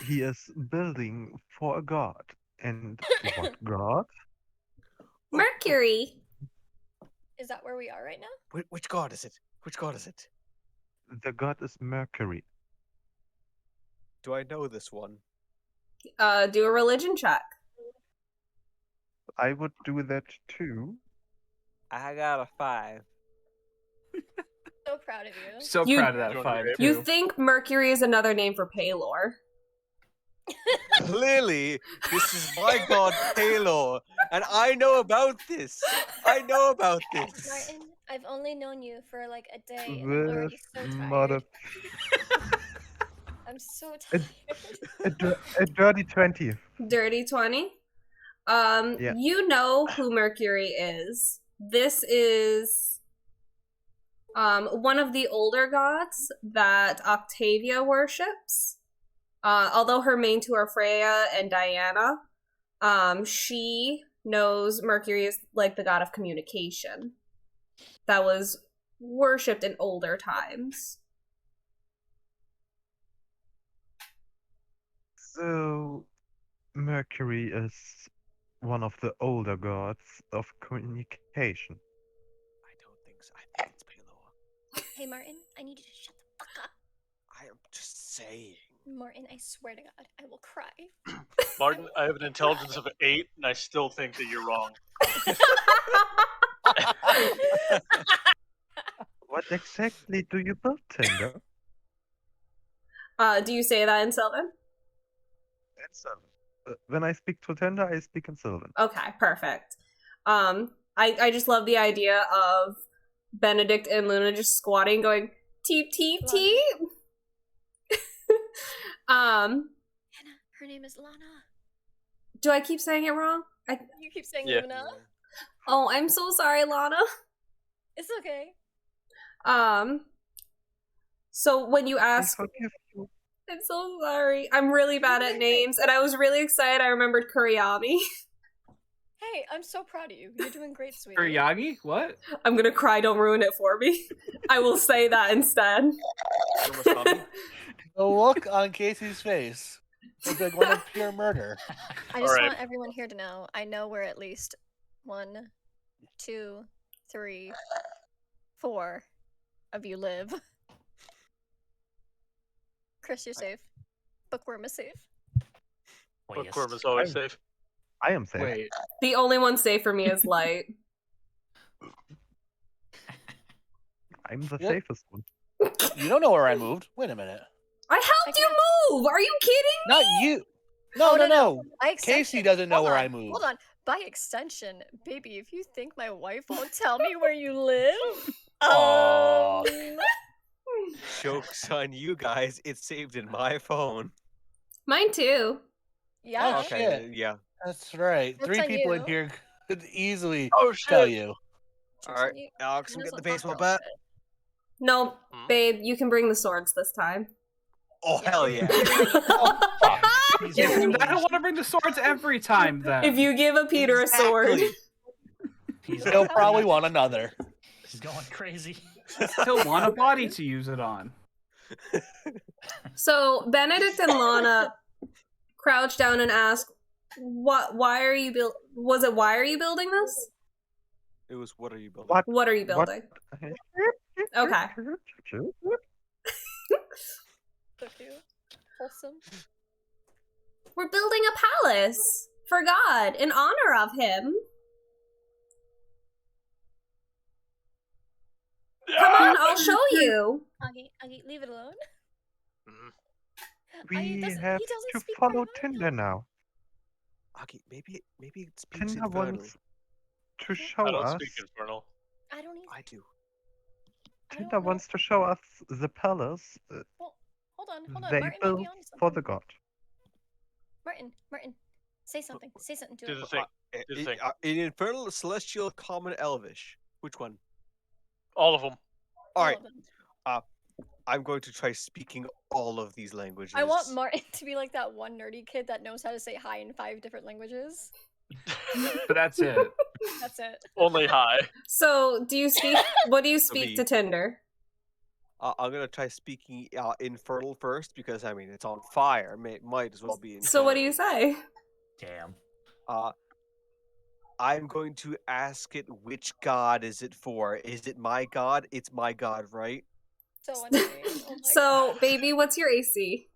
He is building for a god. And what god? Mercury. Is that where we are right now? Which god is it? Which god is it? The god is Mercury. Do I know this one? Do a religion check. I would do that too. I got a 5. So proud of you. So proud of that 5 too. You think Mercury is another name for Paylor. Clearly, this is my god Taylor, And I know about this. I know about this. Martin, I've only known you for like a day, and I'm This already so mother... tired. I'm so tired. A dirty 20. Dirty 20. Yeah. You know who Mercury is. This is one of the older gods that Octavia worships. Although her main two are Freya and Diana, she knows Mercury is like the god of communication that was worshipped in older times. So, Mercury is one of the older gods of communication. I don't think so. I think it's Pelor. Hey, Martin, I need you to shut the fuck up. I am just saying. Martin, I swear to God, I will cry. Martin, I have an intelligence of 8, and I still think that you're wrong. What exactly do you build, Tinder? Do you say that in Sylvan? In Sylvan. When I speak to Tinder, I speak in Sylvan. Okay, perfect. I just love the idea of Benedict and Luna just squatting, going teep teep teep. Hannah, her name is Lana. Do I keep saying it wrong? You keep saying Yeah. Luna. Oh, I'm so sorry, Lana. It's okay. So when you I ask, forgive you. I'm so sorry. I'm really bad at names, and I was really excited. I remembered Kurayami. Hey, I'm so proud of you. You're doing great, sweetie. Kurayami? What? I'm gonna cry. Don't ruin it for me. I will say that instead. The look on Casey's face is like one of pure murder. I just Alright. want everyone here to know. I know where at least 1, 2, 3, 4 of you live. Chris, you're safe. Bookwyrm is safe. Bookwyrm is always safe. I am safe. Wait. The only one safe for me is Light. I'm the Yep. safest one. You don't know where I moved. Wait a minute. I helped you move. Are you kidding? Not you. No, Oh, no. By Casey extension- doesn't know hold where on, I moved. Hold on. By extension, baby, if you think my wife won't tell me where you live, Aw. Joke's on you guys. It's saved in my phone. Mine too. yeah. Oh, Okay, shit. yeah. That's right. That's 3 on people in you. here could easily Oh tell shit! you. Alright, You- Alex, you I'm know getting the some baseball hot girl bat. shit. No, Hmm? babe, you can bring the swords this time. Oh, hell yeah. Yeah, I don't want to bring the swords every time, then. If you give a Peter a sword. Exactly. He'll probably want another. He's going crazy. He'll want a body to use it on. So Benedict and Lana crouch down and ask, why are you why are you building this? It was, what are you building? What are you building? Okay. So cute. Wholesome. We're building a palace for God in honor of him. Come on, I'll show you. Aggie, leave it alone. Mhm. We Aggie doesn't- have he doesn't to speak follow Kurayami. Tinder now. Aki, maybe it speaks Tinder infernally. wants to show I don't us. speak infernal. I don't even. I do. I Tinder don't know. wants to show us the palace Well, hold on. they Martin might built be on for something. the god. Martin, say something. Say something to Do him. the thing. Do the thing. In infernal, celestial, common, elvish. Which one? All of them. All Alright, of them. I'm going to try speaking all of these languages. I want Martin to be like that one nerdy kid that knows how to say hi in 5 different languages. But that's it. That's it. Only high. So, do you speak? What do you speak me. to Tinder? I'm gonna try speaking infernal first because I mean it's on fire. Might as well be. Infernal. So, what do you say? Damn. I'm going to ask it which god is it for. Is it my god? It's my god, right? So annoying. Oh my So, God. baby, what's your AC?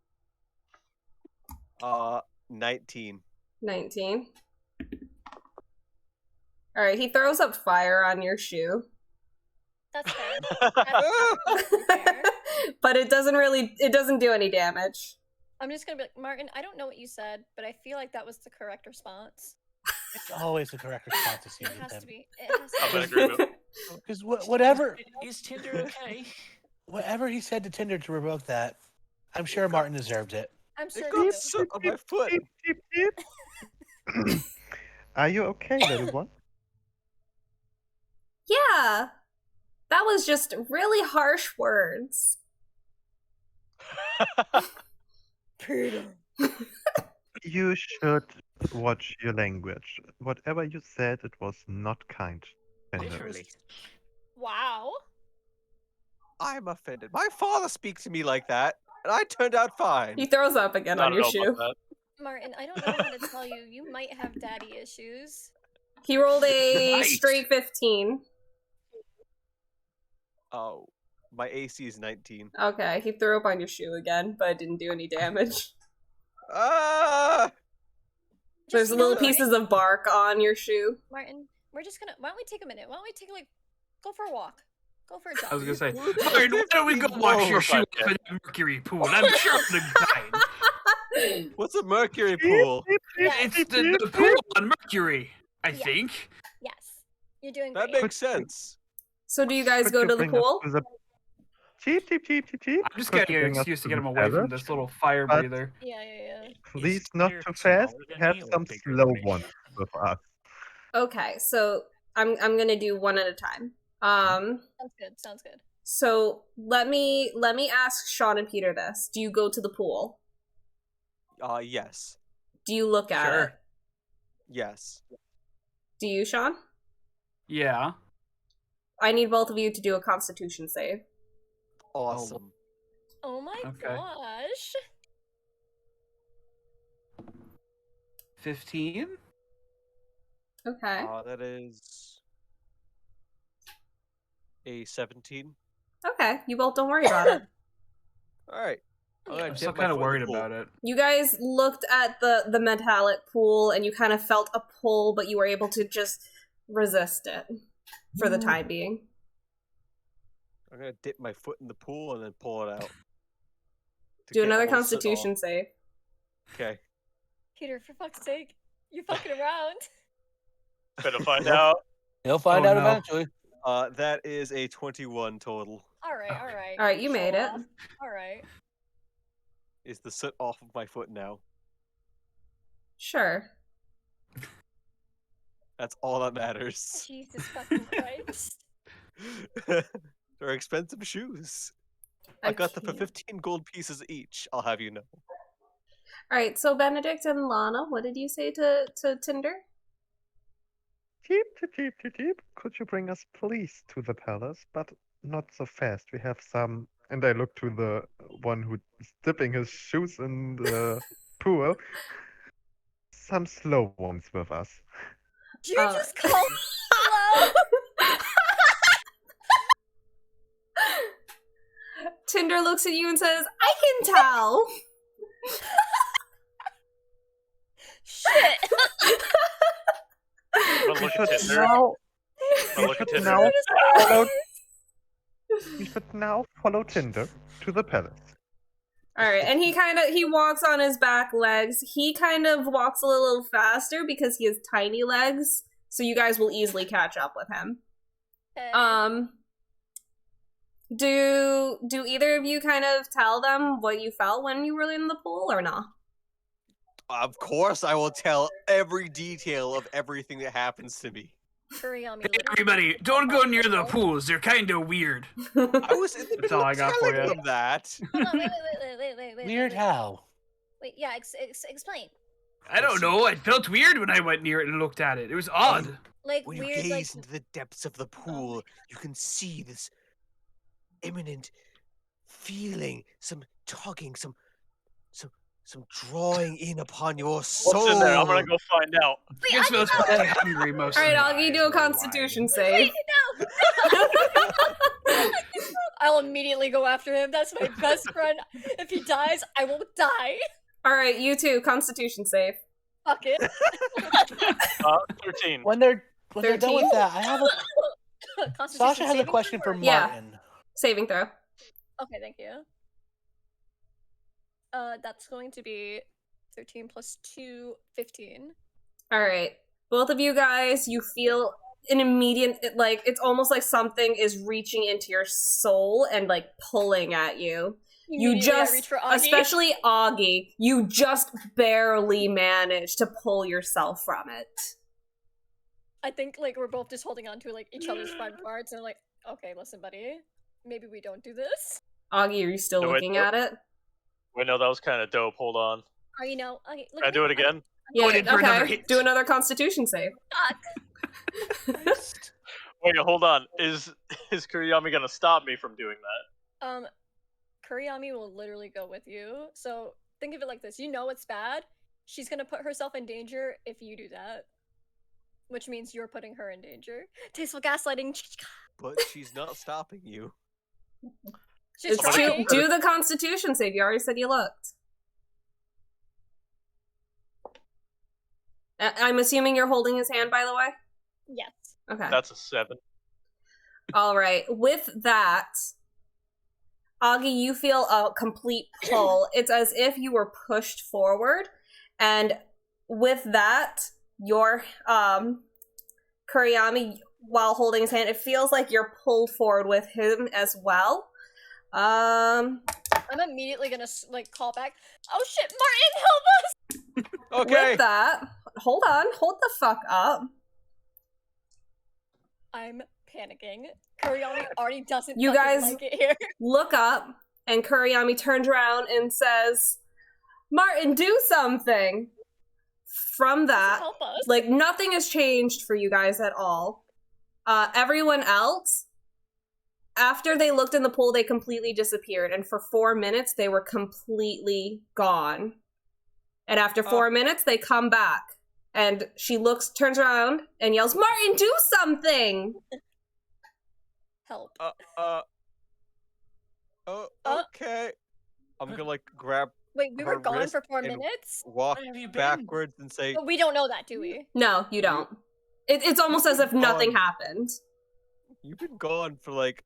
19. 19. All right, he throws up fire on your shoe. That's fair. That's fair. But it doesn't do any damage. I'm just gonna be like, Martin, I don't know what you said, but I feel like that was the correct response. It's always the correct response to see It with has him. to be. It has to I'm be. in agreement. Because whatever Is Tinder okay? whatever he said to Tinder to revoke that, I'm sure Martin deserved it. I'm sure It got too. soot on my foot. Cheep, cheep, cheep. Are you okay, little one? Yeah. That was just really harsh words. Peter. You should watch your language. Whatever you said, it was not kind. Bender. Literally. Wow. I'm offended. My father speaks to me like that, and I turned out fine. He throws up again I on don't your know shoe. about Martin, I don't know how to tell you. You might have daddy issues. He rolled a Nice. straight 15. Oh, my AC is 19. Okay, he threw up on your shoe again, but it didn't do any damage. Ah! There's Just little know, pieces of bark on your shoe. Martin, we're just gonna. Why don't we take a minute? Why don't we take go for a walk? Go for a jog. I was gonna say, We're Martin, why don't we go 15 wash your below. shoe up in the mercury pool? I'm sure it'll be fine. What's a mercury pool? It's the pool on Mercury, I Yeah. think. Yes, you're doing That great. makes sense. So do you guys Could go you to the bring us pool? to the- Cheep, cheep, cheep, cheep, cheep. I'm just Could getting you an bring us excuse to get the him away from palace? this little fire But- breather. Yeah. Please Is not there too fast. smaller than Have me or some bigger slow than me? ones with us. Okay, so I'm gonna do one at a time. Sounds good. So let me ask Sean and Peter this. Do you go to the pool? Yes. Do you look at Sure. it? Yes. Do you, Sean? Yeah. I need both of you to do a constitution save. Awesome. Oh my Okay. gosh. 15? Okay. That is a 17. Okay, you both don't worry about it. Alright. I'm still kind of worried about it. You guys looked at the metallic pool and you kind of felt a pull, but you were able to just resist it for the time being. I'm gonna dip my foot in the pool and then pull it out. to Do get another all the soot constitution off. save. Okay. Peter, for fuck's sake, you're fucking around. Gonna find out. He'll find Oh, out no. eventually. That is a 21 total. All right. All right, you made it. All right. Is the soot off of my foot now? Sure. That's all that matters. Jesus fucking Christ. They're expensive shoes. I got them for can't. 15 gold pieces each, I'll have you know. All right, so Benedict and Lana, what did you say to Tinder? Cheep, cheep, cheep, cheep, cheep. Could you bring us, please, to the palace? But not so fast. We have some. And I look to the one who's dipping his shoes in the pool. Some slow ones with us. You just called slow. Tinder looks at you and says, "I can tell." Shit. I'm gonna look at Tinder. Now, I'm gonna look at Tinder. now follow. We should now follow Tinder to the palace. All right, and he walks on his back legs. He kind of walks a little faster because he has tiny legs, so you guys will easily catch up with him. Okay. Do either of you kind of tell them what you felt when you were in the pool or not? Of course, I will tell every detail of everything that happens to me. Kurayami, Hey, everybody, don't go near the pools. They're kind of weird. I was in the That's all I got for telling you. them that. Hold on, wait. Weird how? Wait, yeah, explain. I don't know. I felt weird when I went near it and looked at it. It was odd. Like When you weird, gaze like into the depths of the pool, you can see this imminent feeling, some tugging, some drawing in upon your soul. What's in there? I'm gonna go find out. I guess I was quite hungry most All right, of the Augie, do a Constitution save. no. I'll immediately go after him. That's my best friend. If he dies, I won't die. All right, you too, Constitution save. Fuck it. 13. When they're done 13? with that, I have a Constitution Sasha has a saving question throw for or- Yeah. Martin. Saving throw. Okay, thank you. That's going to be 13 plus 2, 15. All right. Both of you guys, you feel an immediate, like, it's almost like something is reaching into your soul and, like, pulling at you. You just, reach for Aggi. especially Aggi, you just barely manage to pull yourself from it. I think, like, we're both just holding on to, like, each other's front parts and, like, okay, listen, buddy. Maybe we don't do this. Aggi, are you still looking at it? Wait, no, that was kind of dope. Hold on. Are you know? Okay, look Can I at do me. it again? Yeah, Going in for another okay. hit. Do another Constitution save. Wait, hold on. Is Kurayami gonna stop me from doing that? Kurayami will literally go with you. So think of it like this: you know it's bad. She's gonna put herself in danger if you do that, which means you're putting her in danger. Tasteful gaslighting. But she's not stopping you. She's trying. Do the Constitution save. You already said you looked. I'm assuming you're holding his hand, by the way? Yes. Okay. That's a 7. All right. With that, Aggi, you feel a complete pull. It's as if you were pushed forward. And with that, your Kurayami, while holding his hand, it feels like you're pulled forward with him as well. I'm immediately gonna like call back. Oh shit, Martin, help us! Okay. With that, hold the fuck up. I'm panicking. Kurayami already doesn't You fucking guys like it here. look up, and Kurayami turns around and says, "Martin, do something." From that, Help us. like, nothing has changed for you guys at all. Everyone else, after they looked in the pool, they completely disappeared, and for 4 minutes, they were completely gone. And after 4 minutes, they come back, and she turns around, and yells, "Martin, do something!" Help. Okay. I'm gonna, like, grab Wait, we her were gone wrist for 4 and minutes? walk Where have you been? backwards and say, But we don't know that, do we? No, you don't. It's almost as if nothing happened. "You've been gone for, like,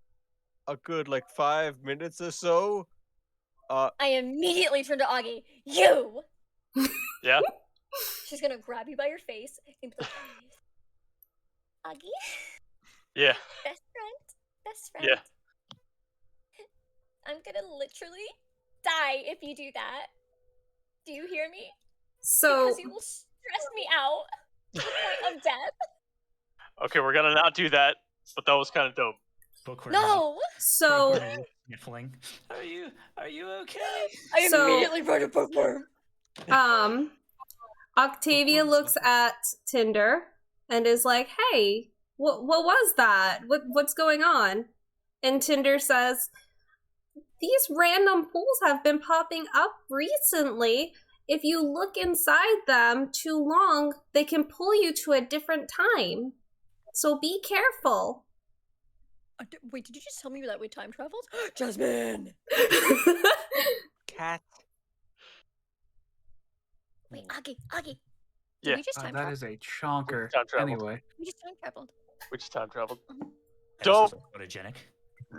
a good, like, 5 minutes or so." I immediately turn to Aggi. You! Yeah? She's gonna grab you by your face and be like, Aggi? Yeah. Best friend? Yeah. I'm gonna literally die if you do that. Do you hear me? So, Because you will stress me out to the point of death. Okay, we're gonna not do that, but that was kind of dope. Bookwyrm. No! so, Bookwyrm is sniffling. Are you okay? I So- immediately wrote a bookworm. Octavia looks at Tinder and is like, "Hey, what was that? What's going on?" And Tinder says, "These random pools have been popping up recently. If you look inside them too long, they can pull you to a different time. So be careful." Wait, did you just tell me that we time traveled? Jasmine! Cat. Wait, Aggi! Did Yeah. we just time That travel? is a chonker. Time traveled. Anyway. We just time traveled. We just time traveled. That is Don't- photogenic.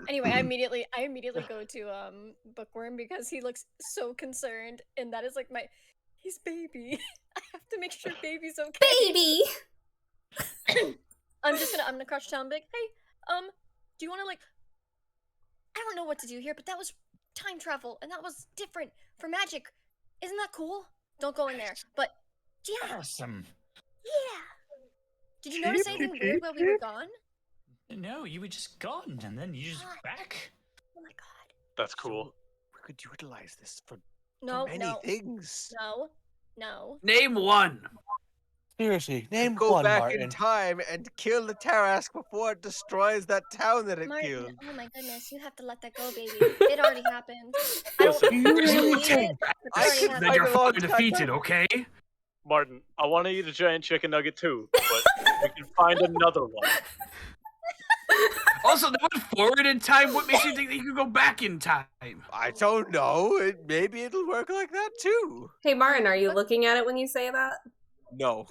Anyway, I immediately go to Bookwyrm because he looks so concerned, and that is like his baby. I have to make sure baby's okay. Baby! I'm gonna crouch down, big. Hey, do you want to like? I don't know what to do here, but that was time travel, and that was different for magic. Isn't that cool? Don't go in there. But yeah, Awesome. yeah. Did you notice anything weird while we were gone? No, you were just gone, and then you just back. Oh my god. That's cool. We could utilize this for No, many no, things. no. Name one. Seriously, name Go one, back Martin. in time and kill the Tarask before it destroys that town that it Martin, killed. oh my goodness, you have to let that go, baby. It already happened. I don't Listen, really listen. need it, but it I already could happened. Then you're a long fucking time defeated, ago. okay? Martin, I want to eat a giant chicken nugget too, but we can find another one. Also, that went forward in time. What makes you think that you could go back in time? I don't know. Maybe it'll work like that too. Hey, Martin, are you looking at it when you say that? No,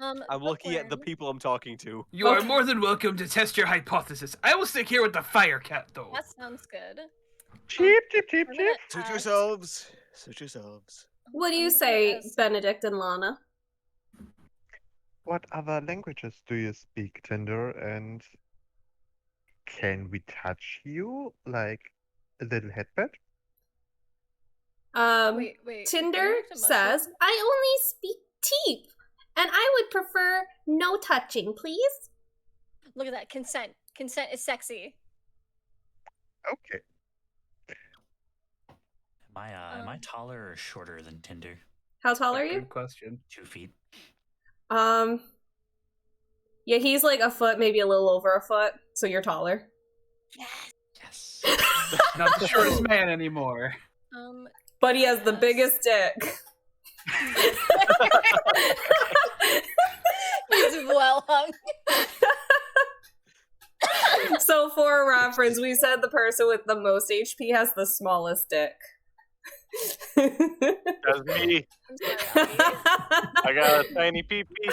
I'm looking at the Bookwyrm. people I'm talking to. You are more than welcome to test your hypothesis. I will stick here with the fire cat, though. That sounds good. Cheep, cheep, cheep, I'm cheep. gonna Suit ask- yourselves. Suit yourselves. What do you I'm gonna say, ask- Benedict and Lana? What other languages do you speak, Tinder? And can we touch you like a little headband? Wait. Tinder says, I only speak teep, and I would prefer no touching, please. Look at that. Consent. Consent is sexy. Okay. Am I taller or shorter than Tinder? How tall are you? Good question. 2 feet. Yeah, he's like a foot, maybe a little over a foot, so you're taller. Yes. Not the shortest man anymore. But he has the biggest dick. He's well hung. So for reference, we said the person with the most HP has the smallest dick. That's me. I'm sorry, I got a tiny pee-pee.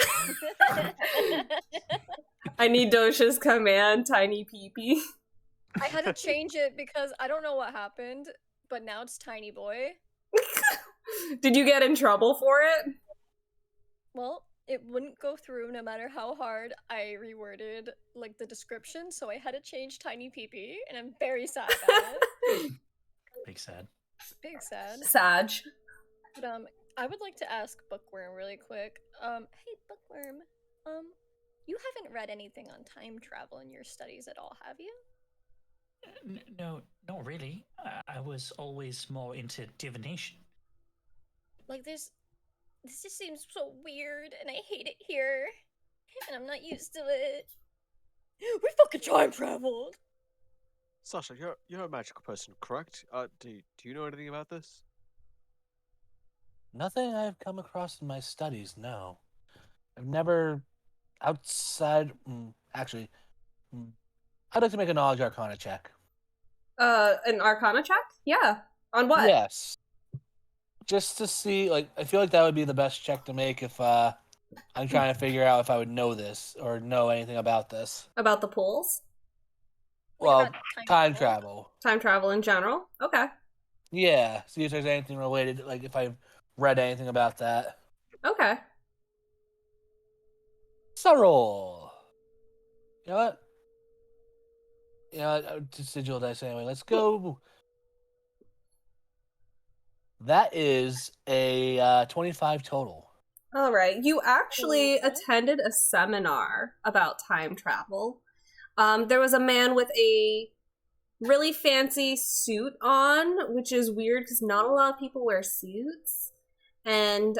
I need Dosha's command, tiny peepee. I had to change it because I don't know what happened, but now it's Tiny Boy. Did you get in trouble for it? Well, it wouldn't go through no matter how hard I reworded like the description, so I had to change Tiny Peepee, and I'm very sad about it. Big sad. Big sad. Sag. But I would like to ask Bookwyrm really quick. Hey Bookwyrm, you haven't read anything on time travel in your studies at all, have you? No, not really. I was always more into divination. Like this just seems so weird, and I hate it here, and I'm not used to it. We fucking time traveled. Sasha, you're a magical person, correct? Do you know anything about this? Nothing I've come across in my studies, no. I've never outside. Actually, I'd like to make a knowledge arcana check. An arcana check? Yeah. On what? Yes. Just to see, like, I feel like that would be the best check to make if I'm trying to figure out if I would know this or know anything about this. About the pools? Well, about time travel. Time travel in general? Okay. Yeah. See if there's anything related, like if I've read anything about that. Okay. Sorrow. You know what? Just digital dice anyway. Let's go. That is a 25 total. All right. You actually attended a seminar about time travel. There was a man with a really fancy suit on, which is weird because not a lot of people wear suits. And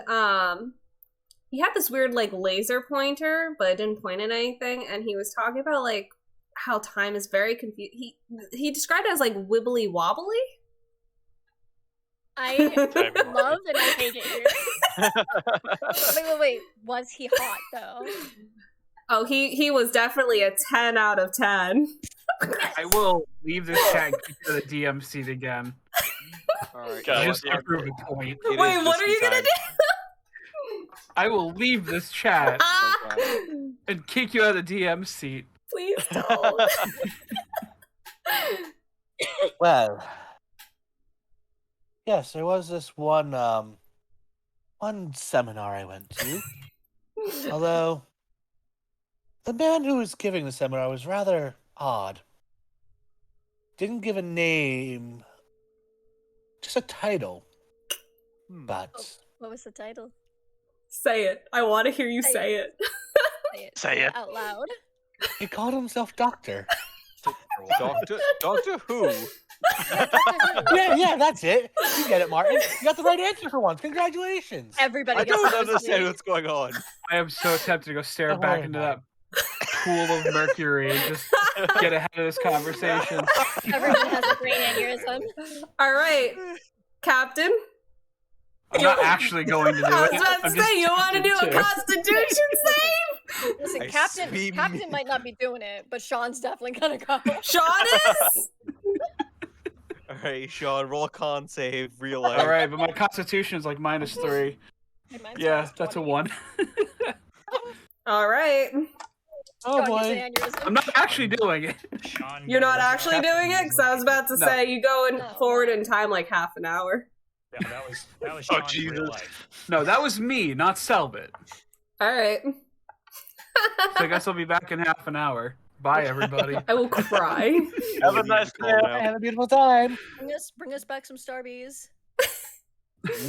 he had this weird like laser pointer, but it didn't point at anything. And he was talking about like how time is very confused. He described it as like wibbly wobbly. I love and I hate it here. Wait. Was he hot though? Oh, he was definitely a 10 out of 10. I will leave this chat and get to the DM seat again. Alright. Just to prove a point. Wait, what are you gonna do? I will leave this chat and kick you out of the DM seat. Please don't. Well, yes, there was this one seminar I went to. Although the man who was giving the seminar was rather odd. Didn't give a name, just a title. But What was the title? Say it. I want to hear you say it. Say it. Out loud. he called himself Doctor. Doctor Who? Yeah, that's it. You get it, Martin. You got the right answer for once. Congratulations. Everybody I gets don't this understand week. what's going on. I am so tempted to go stare Oh back my into God. that pool of mercury and just get ahead of this conversation. Everyone has a brain aneurysm. All right, Captain. I'm not actually going to do it. I was about I'm to just say, you want to do a tempted to. Constitution save? Listen, I Captain scream. Captain might not be doing it, but Sean's definitely gonna go. Sean is? Alright, Sean, roll a con save, real life. Alright, but my constitution is like -3. Mine's Yeah, minus that's a 20. 1. All right. Oh Sean gets boy. an aneurysm. I'm not actually doing it. Sean You're not goes- actually doing it? Because I was about to No. say, you go No. forward in time like half an hour. Yeah, that was Oh, Sean's real Jesus. life. No, that was me, not Selvot. All right. So I guess I'll be back in half an hour. Bye, everybody. I will cry. Have a nice day. Have a beautiful time. Bring us back some Starbies.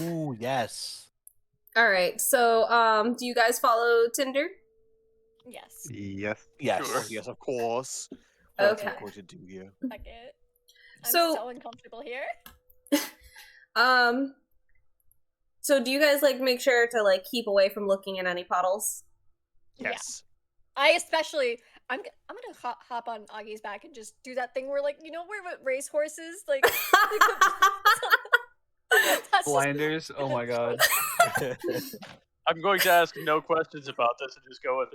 Ooh, yes. All right. So, do you guys follow Tinder? Yes. Yes. Yes. Sure. Yes, of course. Okay. What are you going to do here? Fuck it. I'm So- so uncomfortable here. So do you guys like make sure to like keep away from looking in any puddles? Yes. I especially. I'm gonna hop on Augie's back and just do that thing where, like, you know, where race horses like. That's Blinders. Oh my god. I'm going to ask no questions about this and just go with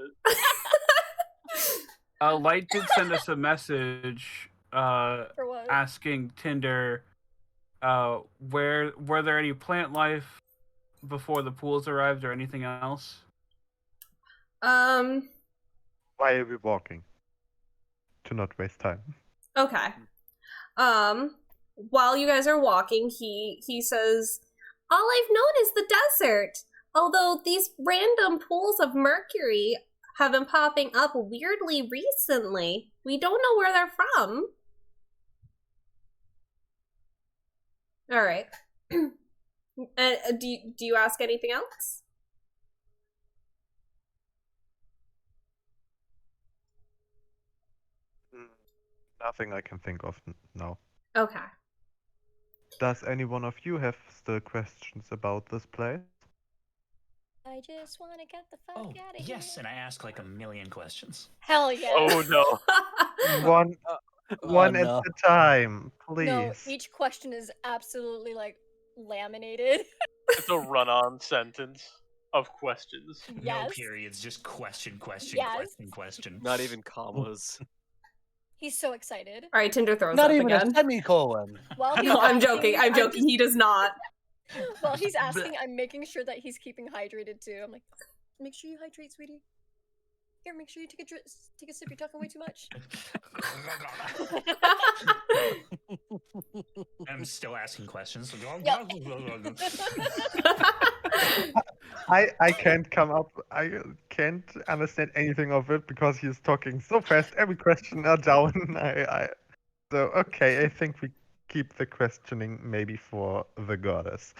it. Light did send us a message For what? asking Tinder were there any plant life before the pools arrived or anything else? Why are we walking? To not waste time. Okay. While you guys are walking, he says, "All I've known is the desert. Although these random pools of mercury have been popping up weirdly recently. We don't know where they're from." All right. Do you ask anything else? Nothing I can think of now. Okay. Does any one of you have still questions about this place? I just want to get the fuck Oh, out of here. yes, and I ask like a million questions. Hell yeah. Oh no. One at no. a time, please. No, each question is absolutely like laminated. It's a run-on sentence of questions. No Yes. periods, just question, Yes. question. Not even commas. He's so excited. All right, Tinder throws Not up even again. a semicolon. While he's No, I'm asking, joking. I'm joking. He does not. While he's asking, I'm making sure that he's keeping hydrated too. I'm like, make sure you hydrate, sweetie. Here, make sure you take a sip. You're talking way too much. I'm still asking questions. I can't come up. I can't understand anything of it because he's talking so fast. Every question are down. So okay, I think we keep the questioning maybe for the goddess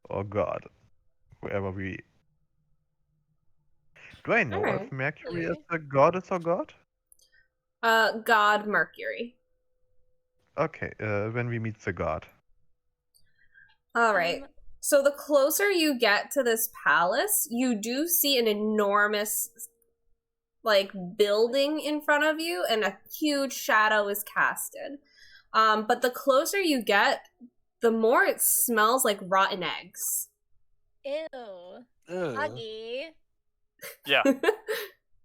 or god, whoever we. Do I know Alright. if Mercury is a goddess or god? God Mercury. Okay, when we meet the god. All right. So the closer you get to this palace, you do see an enormous like building in front of you and a huge shadow is casted. But the closer you get, the more it smells like rotten eggs. Ew. Ugh. Augie. Yeah,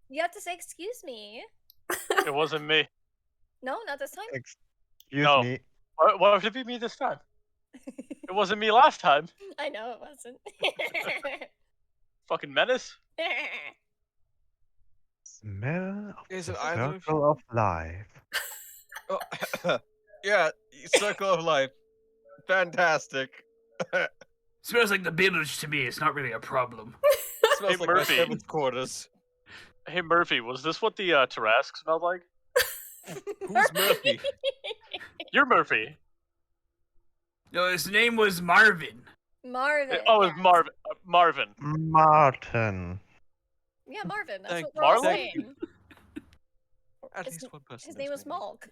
You have to say excuse me. it wasn't me. No, not this time. Excuse No. me. Why would it be me this time? It wasn't me last time. I know it wasn't. Fucking menace. Smell of Is the it either of circle of life. Oh, yeah, circle of life. Fantastic. Smells like the village to me. It's not really a problem. Smells Hey, like my Murphy. seventh quarters. Hey Murphy, was this what the Tarask smelled like? Who's Murphy? You're Murphy. No, his name was Marvin. Marvin. Oh, it's yeah. Marvin. Marvin. Martin. Yeah, Marvin. That's Thank what we're all Marlon? saying. At His- least one person. His knows name was my Malk.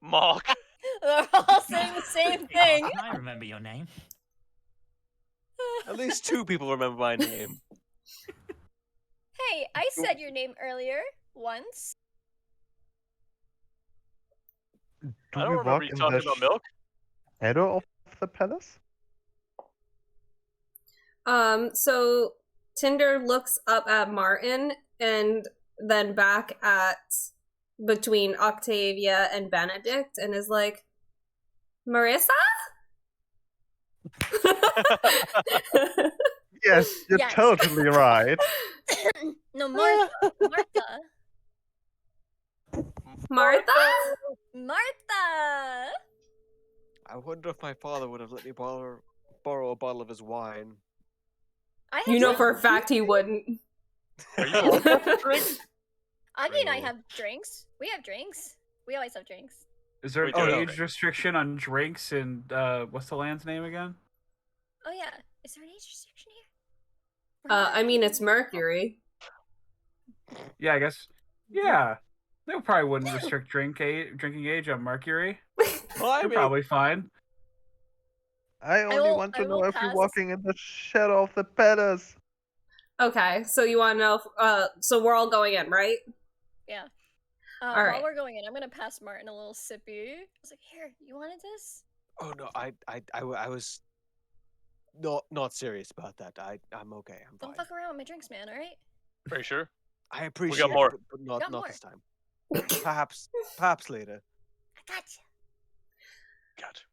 Malk. They're all saying the same thing. I remember your name. At least two people remember my name. Hey, I said your name earlier once. Do I don't we remember walk you in talking the about milk. shadow of the palace? So Tinder looks up at Martin and then back at between Octavia and Benedict and is like, Marissa? Yes, you're Yes. totally right. No, Martha. Martha. Martha? Martha. I wonder if my father would have let me borrow a bottle of his wine. I You had know to- for a fact he wouldn't. Are you old enough to drink? Aggie and I have drinks. We have drinks. We always have drinks. Is there We an do. age restriction on drinks and what's the land's name again? Oh yeah. Is there an age restriction here? I mean, it's Mercury. Yeah, I guess. Yeah, they probably wouldn't restrict drinking age on Mercury. You're probably fine. I only want to know if you're walking in the shadow of the palace. Okay, so you want to know if, so we're all going in, right? Yeah. All While right. we're going in, I'm gonna pass Martin a little sippy. I was like, "Here, you wanted this?" Oh no, I was not serious about that. I'm okay. I'm Don't fine. fuck around with my drinks, man. All right? Are you sure? I appreciate got more. it, but not Got more. this time. Perhaps later. I got you. Gotcha.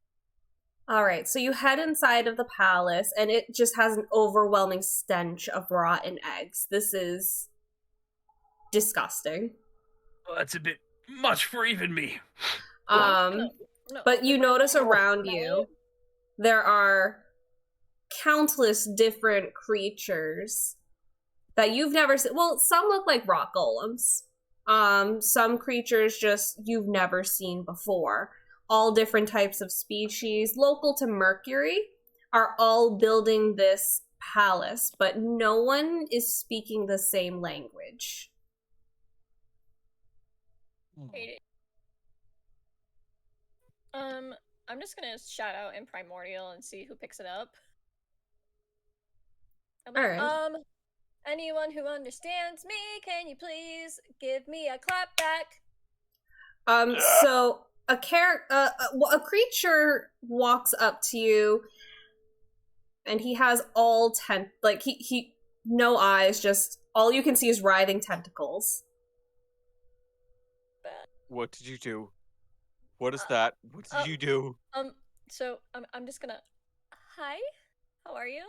All right, so you head inside of the palace, and it just has an overwhelming stench of rotten eggs. This is disgusting. Well, that's a bit much for even me. No, But you notice around you, there are countless different creatures that you've never seen. Well, some look like rock golems. Some creatures just you've never seen before. All different types of species, local to Mercury, are all building this palace, but no one is speaking the same language. Hate it. I'm just gonna shout out in Primordial and see who picks it up. I'm like, Alright. Anyone who understands me, can you please give me a clap back? So a creature walks up to you, and he has all he no eyes, just all you can see is writhing tentacles. What did you do? What is that? What did you do? So I'm just gonna. Hi, how are you?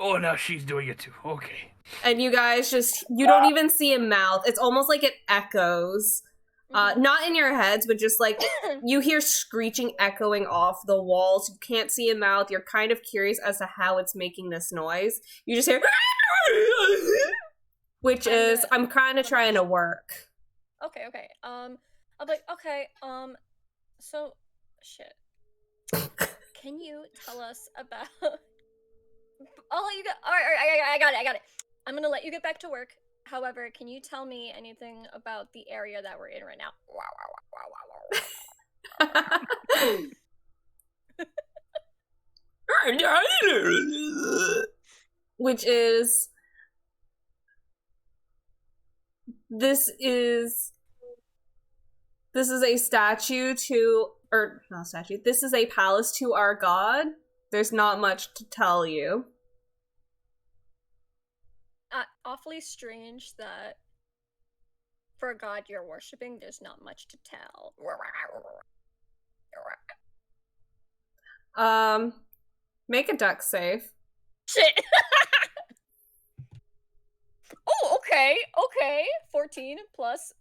Oh, now she's doing it too. Okay. And you guys you don't even see a mouth. It's almost like it echoes. Not in your heads, but just like you hear screeching echoing off the walls. You can't see a mouth. You're kind of curious as to how it's making this noise. You just hear, which is, I'm kind of trying to work. Okay. I'm like, okay, so, shit. Can you tell us about... I'll let you go. Alright, I got it. I'm gonna let you get back to work. However, can you tell me anything about the area that we're in right now? Which is... This is a statue to... Or, not a statue. This is a palace to our god. There's not much to tell you. Awfully strange that for a god you're worshipping, there's not much to tell. Make a dex save. Shit! Oh, okay. 14 plus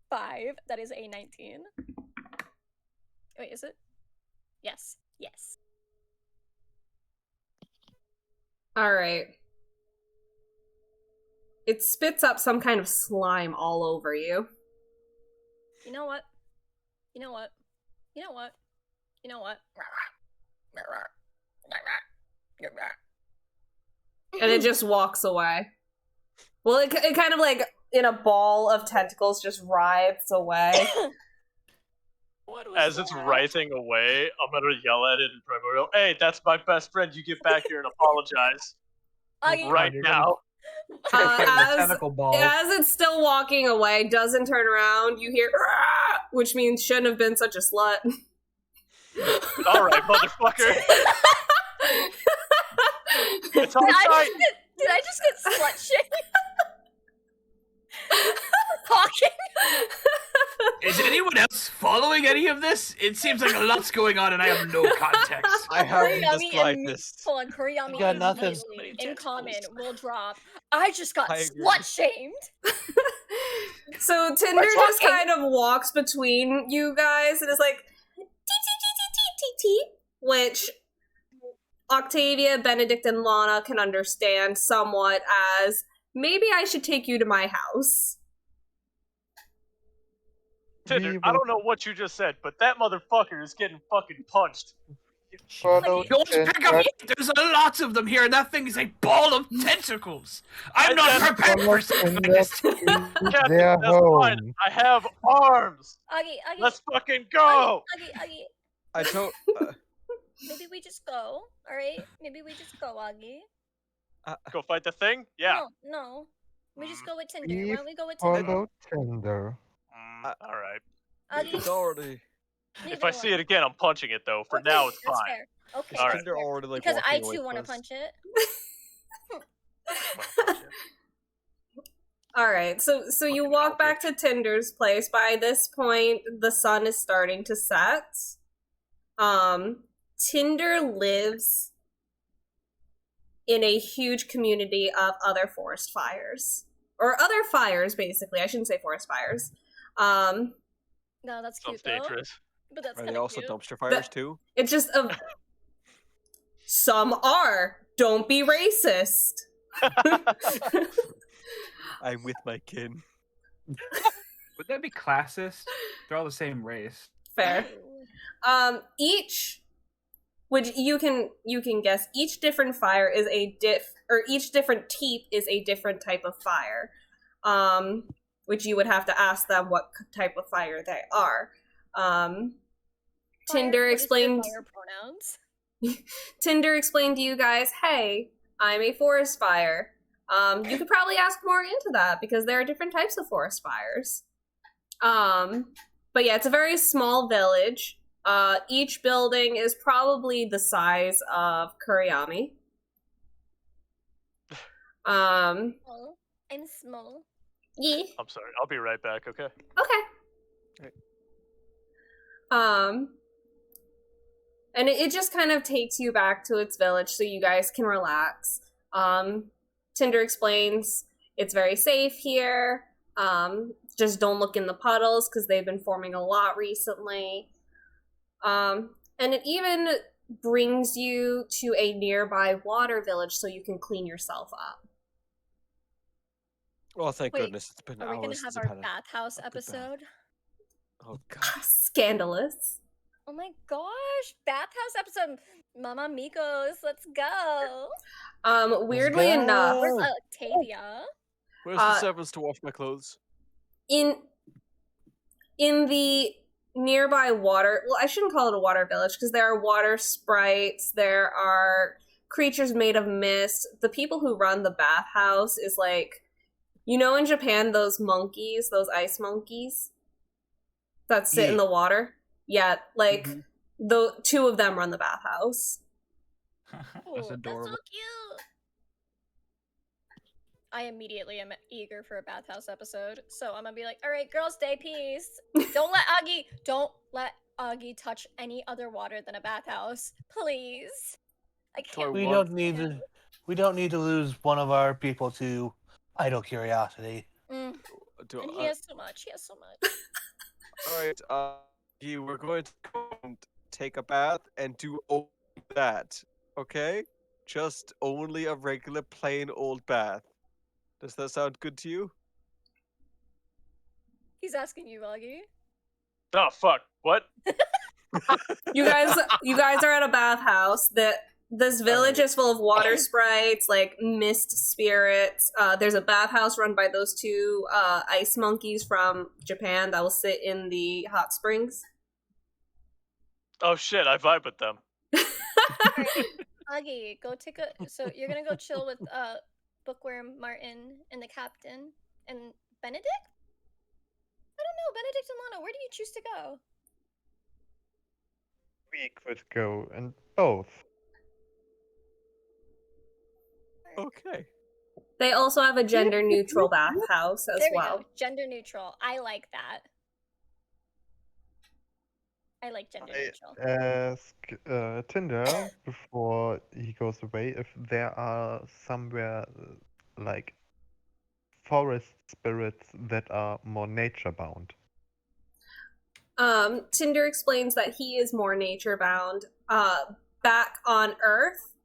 5. That is a 19. Wait, is it? Yes. Alright. It spits up some kind of slime all over you. You know what? And it just walks away. Well, it kind of like in a ball of tentacles just writhes away. As it's writhing away, I'm gonna yell at it in Primordial. Hey, that's my best friend. You get back here and apologize. Right now. As it's still walking away, doesn't turn around, you hear, "Rah!" Which means shouldn't have been such a slut. Alright, motherfucker. It's all right. Did I just get slut shamed? Talking? Is anyone else following any of this? It seems like a lot's going on and I have no context. I have the slightest. Hold on, Kurayami got nothing. in common will drop. I just got I agree. slut shamed. So Tinder just kind of walks between you guys and is like, tee, which Octavia, Benedict, and Lana can understand somewhat as, maybe I should take you to my house. Tinder, I don't know what you just said, but that motherfucker is getting fucking punched. Don't pick up. There's a lot of them here, and that thing is a ball of tentacles. I'm not prepared for something like this. Captain, that's fine. I have arms. Aggie. Let's fucking go. Aggie. I don't. Maybe we just go. All right. Maybe we just go, Aggie. Go fight the thing? Yeah. No. We just go with Tinder. Why don't we go with Follow Tinder? Tinder. All right. Aggie. It's already. If I see it again, I'm punching it though. For now, it's that's fine. Fair. Okay. All right. Tinder already like Because I walking too away want to from us. punch it. All right, so you walk back to Tinder's place. By this point, the sun is starting to set. Tinder lives in a huge community of other forest fires. Or other fires, basically. I shouldn't say forest fires. No, that's cute Sounds dangerous. But that's Are kind they of also cute. dumpster fires too? It's just some are. Don't be racist. I'm with my kin. Would that be classist? They're all the same race. Fair. Which you can guess, each different fire is each different teep is a different type of fire. Which you would have to ask them what type of fire they are. Tinder explained Fire pronouns. Tinder explained to you guys, hey, I'm a forest fire. You could probably ask more into that because there are different types of forest fires. But yeah, it's a very small village. Each building is probably the size of Kurayami. Oh, I'm small. Yeah. I'm sorry. I'll be right back. Okay. Okay. And it just kind of takes you back to its village so you guys can relax. Tinder explains it's very safe here. Just don't look in the puddles because they've been forming a lot recently. And it even brings you to a nearby water village so you can clean yourself up. Well, thank Wait, goodness it's been Are we hours gonna since have I've our had bathhouse a good bath. episode? Oh god. Scandalous. Oh my gosh, bathhouse episode. Mama Migos, let's go. Weirdly enough, Where's Octavia? Where's the servants to wash my clothes? in the nearby water, well, I shouldn't call it a water village because there are water sprites, there are creatures made of mist. The people who run the bathhouse is like, you know, in Japan, those monkeys, those ice monkeys that sit in the water. Yeah, like the two of them run the bathhouse. That's adorable. That's so cute. I immediately am eager for a bathhouse episode, so I'm gonna be like, all right, girls, stay peace. Don't let Aggie touch any other water than a bathhouse, please. I can't. We don't need to lose one of our people to idle curiosity. And he has so much. Alright, we're going to go and take a bath and do only that, okay? Just only a regular plain old bath. Does that sound good to you? He's asking you, Aggie. Oh fuck! What? You guys are at a bathhouse. This village is full of water sprites, like mist spirits. There's a bathhouse run by those two ice monkeys from Japan that will sit in the hot springs. Oh shit! I vibe with them. Aggie, go take a. So you're gonna go chill with Bookwyrm, Martin, and the captain, and Benedict. I don't know, Benedict and Lana. Where do you choose to go? We could go in both. Okay. They also have a gender-neutral bathhouse as There we well. go. Gender neutral. I like that. I like gender neutral. Ask Tinder before he goes away if there are somewhere like forest spirits that are more nature bound. Tinder explains that he is more nature bound. Back on Earth,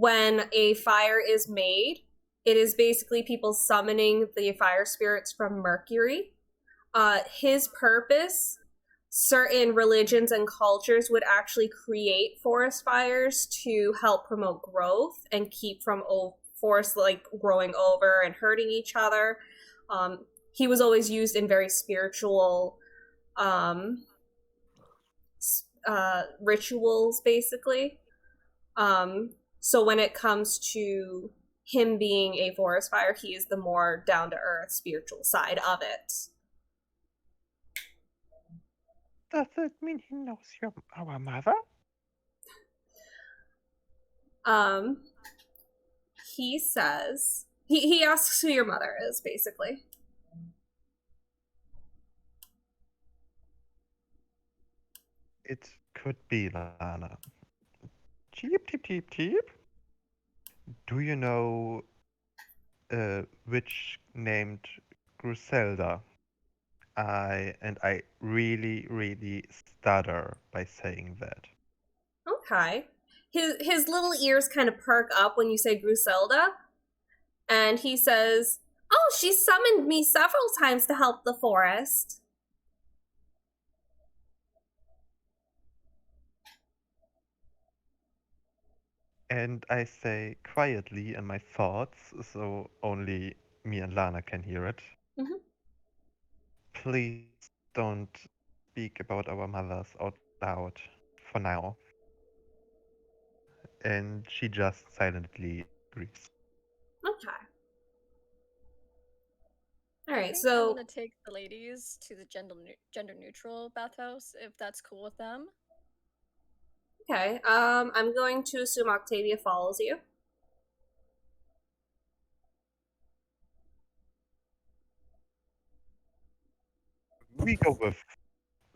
when a fire is made, it is basically people summoning the fire spirits from Mercury. His purpose, certain religions and cultures would actually create forest fires to help promote growth and keep from forests like growing over and hurting each other. He was always used in very spiritual rituals, basically. So when it comes to him being a forest fire, he is the more down-to-earth spiritual side of it. Does it mean he knows our mother? He says he asks who your mother is, basically. It could be Lana. Cheep, cheep, cheep, cheep. Do you know which named Griselda? I really, really stutter by saying that. Okay. His little ears kind of perk up when you say Griselda, and he says, "Oh, she summoned me several times to help the forest." And I say quietly in my thoughts, so only me and Lana can hear it. Mhm. Please don't speak about our mothers out loud for now. And she just silently agrees. Okay. All I right, think so I'm gonna take the ladies to the gender neutral bathhouse if that's cool with them. okay. I'm going to assume Octavia follows you. We go with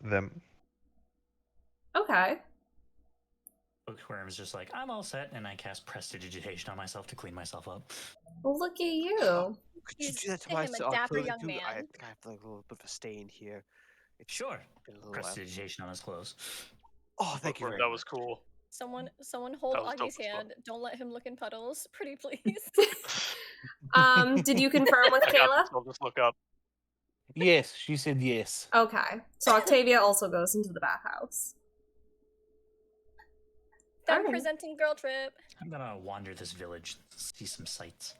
them. Okay. Bookwyrm is just like, I'm all set, and I cast Prestidigitation on myself to clean myself up. Well, look at you. Could you He's do that to him twice? a dapper young I man. think I have like a little bit of a stain here. It's Sure. been a little while. Prestidigitation on his clothes. Oh, thank you very That much. was cool. Someone hold That was dope Augie's as fuck. hand. Don't let him look in puddles. Pretty please. Did you confirm with I got Kayla? this. I'll just look up. Yes, she said yes. Okay. So Octavia also goes into the bathhouse. Them Alright. presenting girl trip. I'm gonna wander this village, see some sights.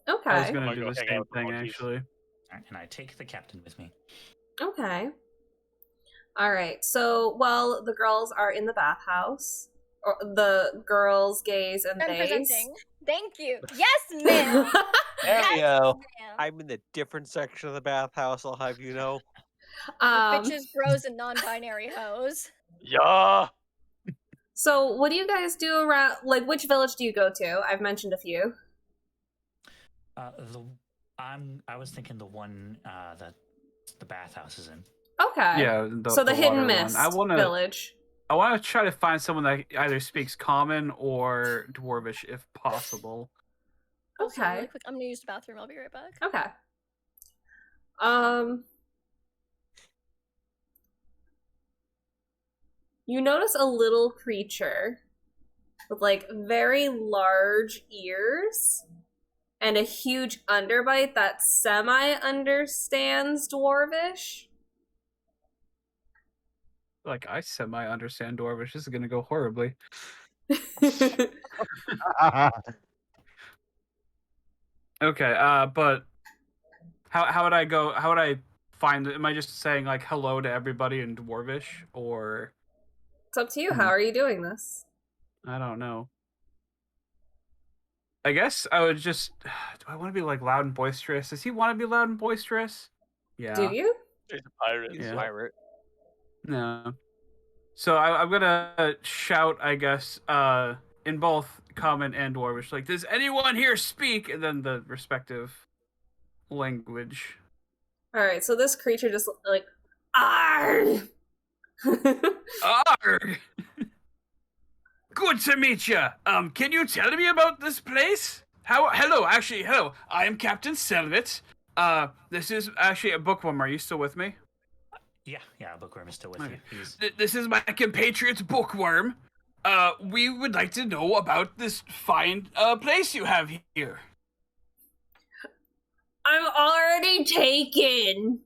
I was Okay. gonna I'll do go the hang out same with the thing monkeys. actually. Alright, and I take the captain with me. Okay. All right. So while the girls are in the bathhouse, or the girls, gays, and Them theys. presenting. Thank you. Yes, ma'am. There we Yes, go. ma'am. I'm in the different section of the bathhouse, I'll have you know. Bitches, bros, and non-binary hoes. Yeah. So what do you guys do around? Like, which village do you go to? I've mentioned a few. I was thinking the one that the bathhouse is in. Okay. Yeah, So the Hidden water Mist village. I want to try to find someone that either speaks Common or Dwarvish, if possible. Also, Okay. really quick, I'm gonna use the bathroom. I'll be right back. Okay. You notice a little creature with like very large ears and a huge underbite that semi-understands Dwarvish. Like, I semi-understand Dwarvish. This is gonna go horribly. Okay, but how would I go? How would I find it? Am I just saying like hello to everybody in Dwarvish, or It's up to you. How are you doing this? I don't know. I guess I would just. Do I want to be like loud and boisterous? Does he want to be loud and boisterous? Yeah. Do you? He's a pirate. He's a Yeah. pirate. No. So I'm gonna shout, I guess, in both Common and Dwarvish, like, does anyone here speak? And then the respective language. Alright, so this creature just like, argh! Arg! Good to meet you. Can you tell me about this place? Hello. I am Captain Selvot. This is actually a Bookwyrm. Are you still with me? Yeah, Bookwyrm is still with Okay. you. He's This is my compatriot Bookwyrm. We would like to know about this fine place you have here. I'm already taken.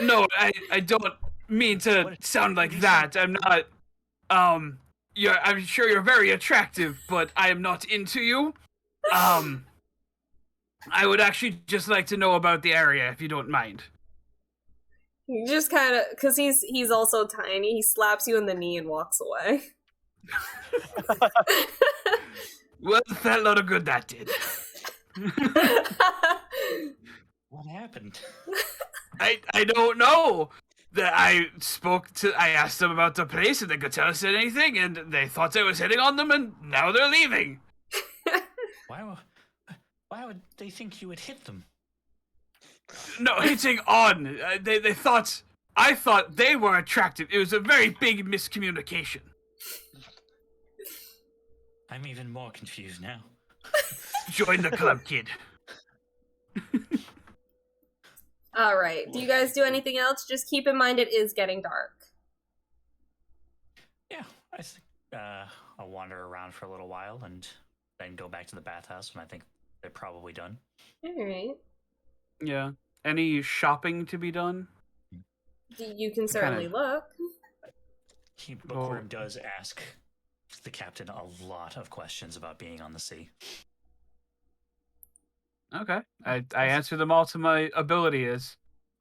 No, I don't mean to sound like that. I'm not. I'm sure you're very attractive, but I am not into you. I would actually just like to know about the area, if you don't mind. He just kind of, because he's also tiny, he slaps you in the knee and walks away. Well, that lot of good that did. What happened? I don't know. I asked them about the place and they could tell us anything, and they thought I was hitting on them, and now they're leaving. Why would they think you would hit them? No, hitting on. They thought I thought they were attractive. It was a very big miscommunication. I'm even more confused now. Join the club, kid. All right. Do you guys do anything else? Just keep in mind it is getting dark. Yeah, I think I'll wander around for a little while and then go back to the bathhouse when I think they're probably done. All right. Yeah. Any shopping to be done? You can certainly look. Bookwyrm does ask the captain a lot of questions about being on the sea. Okay. I answer them all to my ability as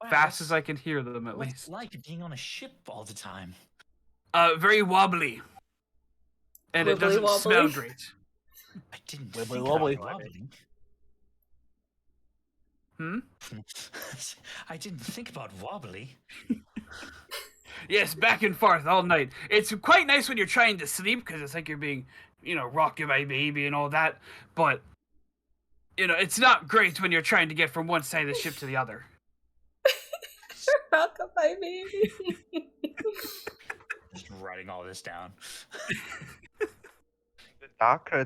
fast as I can hear them, at What's least. it like being on a ship all the time? Very wobbly. And it doesn't smell great. I didn't Wibbly think wobbly. about wobbling. I didn't think about wobbly. Yes, back and forth all night. It's quite nice when you're trying to sleep, because it's like you're being, rocked by baby and all that. But, it's not great when you're trying to get from one side of the ship to the other. Rocked by baby. Just writing all this down. The darker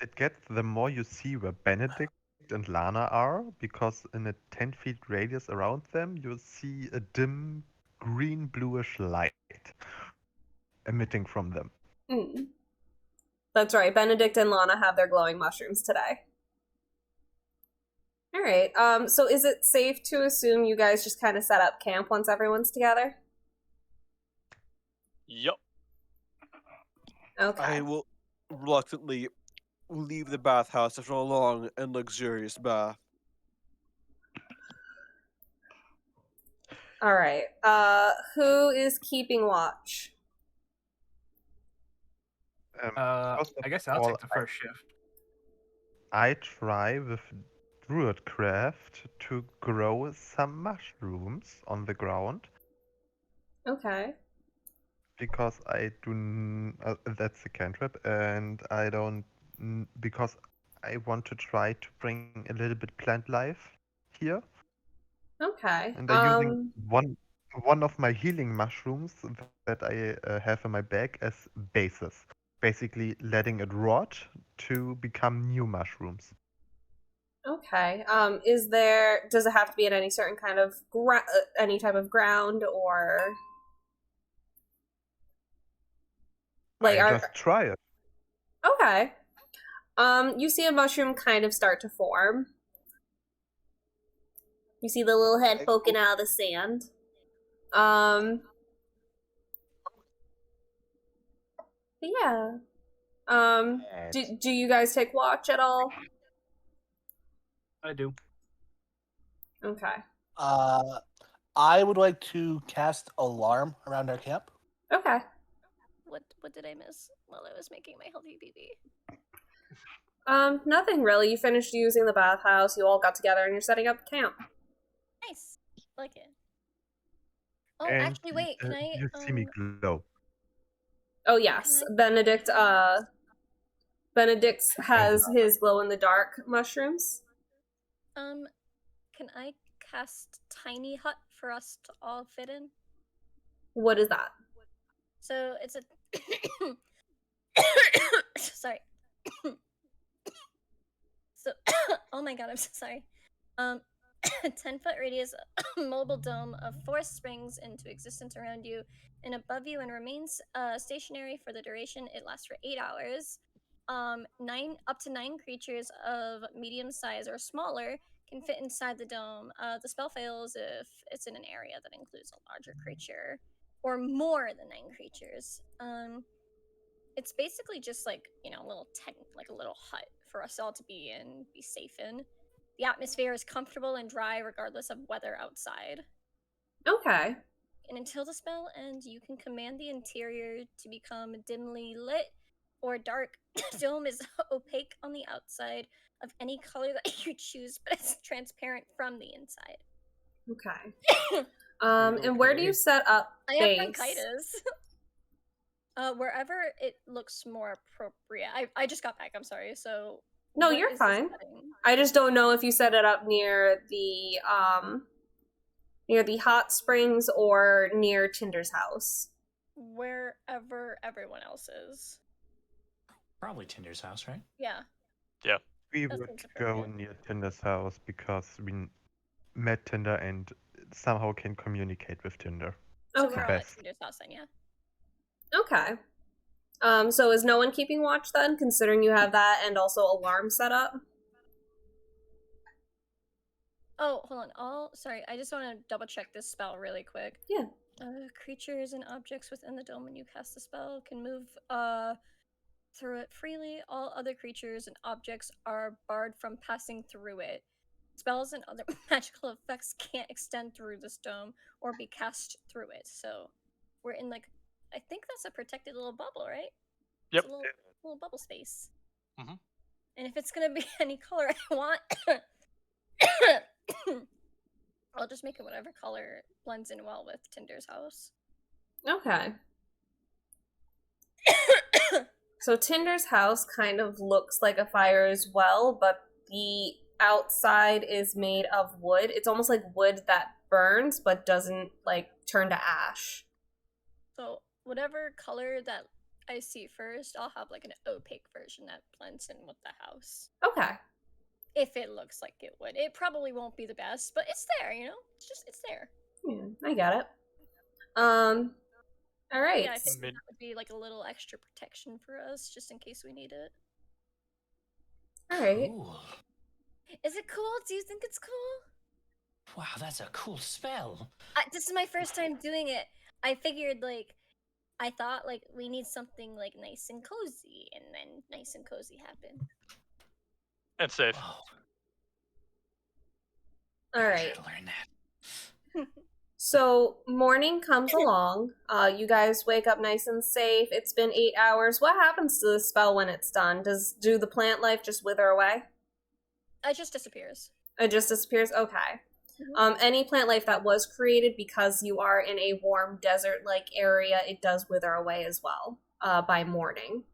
it gets, the more you see where Benedict and Lana are, because in a 10-feet radius around them, you'll see a dim green-bluish light emitting from them. Mm. That's right. Benedict and Lana have their glowing mushrooms today. All right. So is it safe to assume you guys just kind of set up camp once everyone's together? Yup. Okay. I will reluctantly leave the bathhouse after a long and luxurious bath. All right. Who is keeping watch? I guess I'll take the first shift. I try with Druidcraft to grow some mushrooms on the ground. Okay. Because I do... that's a cantrip, and I don't... because I want to try to bring a little bit plant life here. Okay. And I'm using one of my healing mushrooms that I have in my bag as basis. Basically letting it rot to become new mushrooms. Okay. Does it have to be in any certain kind of any type of ground, or just try it. Okay. You see a mushroom kind of start to form. You see the little head poking out of the sand. But yeah. Do you guys take watch at all? I do. Okay. I would like to cast alarm around our camp. Okay. What did I miss while I was making my healthy BB? Nothing really. You finished using the bathhouse, you all got together, and you're setting up camp. Nice. Like it. Oh, And, actually, wait, can I... You see me glow. Oh, yes. Benedict has his glow-in-the-dark mushrooms. Can I cast Tiny Hut for us to all fit in? What is that? So, it's a... Sorry. So, oh my god, I'm so sorry. 10-foot radius mobile dome of force springs into existence around you and above you and remains stationary for the duration. It lasts for 8 hours. Up to 9 creatures of medium size or smaller can fit inside the dome. The spell fails if it's in an area that includes a larger creature or more than 9 creatures. It's basically just like, a little tent, like a little hut for us all to be in, be safe in. The atmosphere is comfortable and dry regardless of weather outside. Okay. And until the spell ends, you can command the interior to become dimly lit or dark. The dome is opaque on the outside of any color that you choose, but it's transparent from the inside. Okay. And where do you set up I have base? bronchitis. Wherever it looks more appropriate. I just got back, I'm sorry, so... No, what you're is the fine. setting? I just don't know if you set it up near the hot springs or near Tinder's house. Wherever everyone else is. Probably Tinder's house, right? Yeah. Yeah. We That would seems go appropriate. near Tinder's house because we met Tinder and somehow can communicate with Tinder. So Okay. we're all at Best. Tinder's house then, yeah. Okay. So is no one keeping watch then, considering you have that and also alarm set up? Oh, hold on. Sorry, I just want to double check this spell really quick. Yeah. Creatures and objects within the dome when you cast the spell can move through it freely. All other creatures and objects are barred from passing through it. Spells and other magical effects can't extend through this dome or be cast through it. So we're in I think that's a protected little bubble, right? Yep. It's a little bubble space. Mhm. And if it's gonna be any color I want, I'll just make it whatever color blends in well with Tinder's house. Okay. So Tinder's house kind of looks like a fire as well, but the outside is made of wood. It's almost like wood that burns but doesn't turn to ash. So whatever color that I see first, I'll have an opaque version that blends in with the house. Okay. If it looks like it would. It probably won't be the best, but it's there, it's there. Yeah, I get it. All right. Yeah, I think that would be a little extra protection for us, just in case we need it. All right. Cool. Is it cool? Do you think it's cool? Wow, that's a cool spell. This is my first time doing it. I figured, I thought, we need something, nice and cozy, and then nice and cozy happened. And safe. Whoa. All I right. should learn that. So morning comes along. You guys wake up nice and safe. It's been 8 hours. What happens to the spell when it's done? Do the plant life just wither away? It just disappears. It just disappears? Okay. Any plant life that was created because you are in a warm desert-like area, it does wither away as well by morning.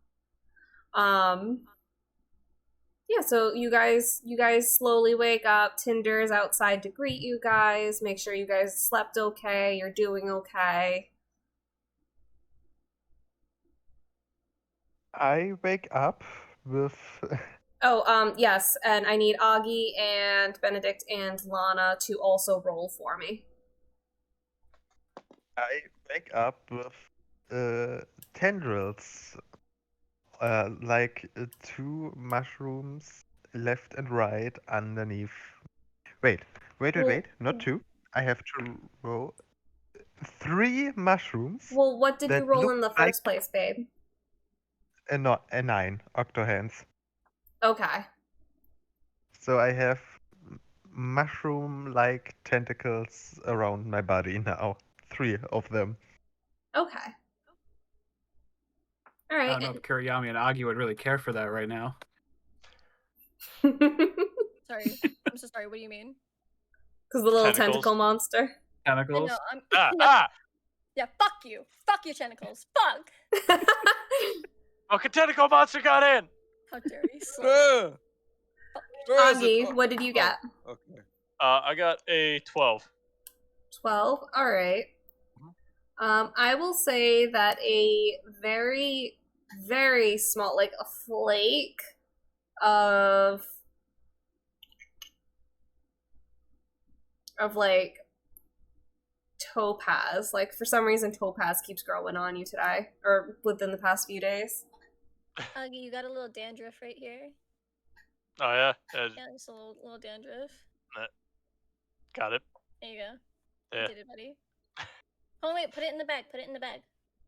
Yeah, so you guys slowly wake up. Tinder's outside to greet you guys, make sure you guys slept okay, you're doing okay. I wake up with Oh, yes, and I need Aggie and Benedict and Lana to also roll for me. I wake up with tendrils, two mushrooms left and right underneath. Wait, not two. I have to roll 3 mushrooms. Well, what did you that roll look in the first place, babe? A 9 octohands. Okay. So I have mushroom-like tentacles around my body now. 3 of them. Okay. All I right. don't know if Kurayami and Aggie would really care for that right now. Sorry. I'm so sorry. What do you mean? Because the little Tentacles. tentacle monster. Tentacles? No, I'm... Ah! Yeah, fuck you. Fuck you, tentacles. Fuck! Fucking tentacle monster got in! How dare you? Slut. Where is it? Aggie, Oh, what did you get? okay. I got a 12. 12. All right. I will say that a very, very small, a flake of of like topaz. Like for some reason topaz keeps growing on you today, or within the past few days. Aggie, you got a little dandruff right here. Oh yeah. Yeah, just a little dandruff. Got it. There you go. Yeah. You did it, buddy. Oh wait, put it in the bag. Put it in the bag.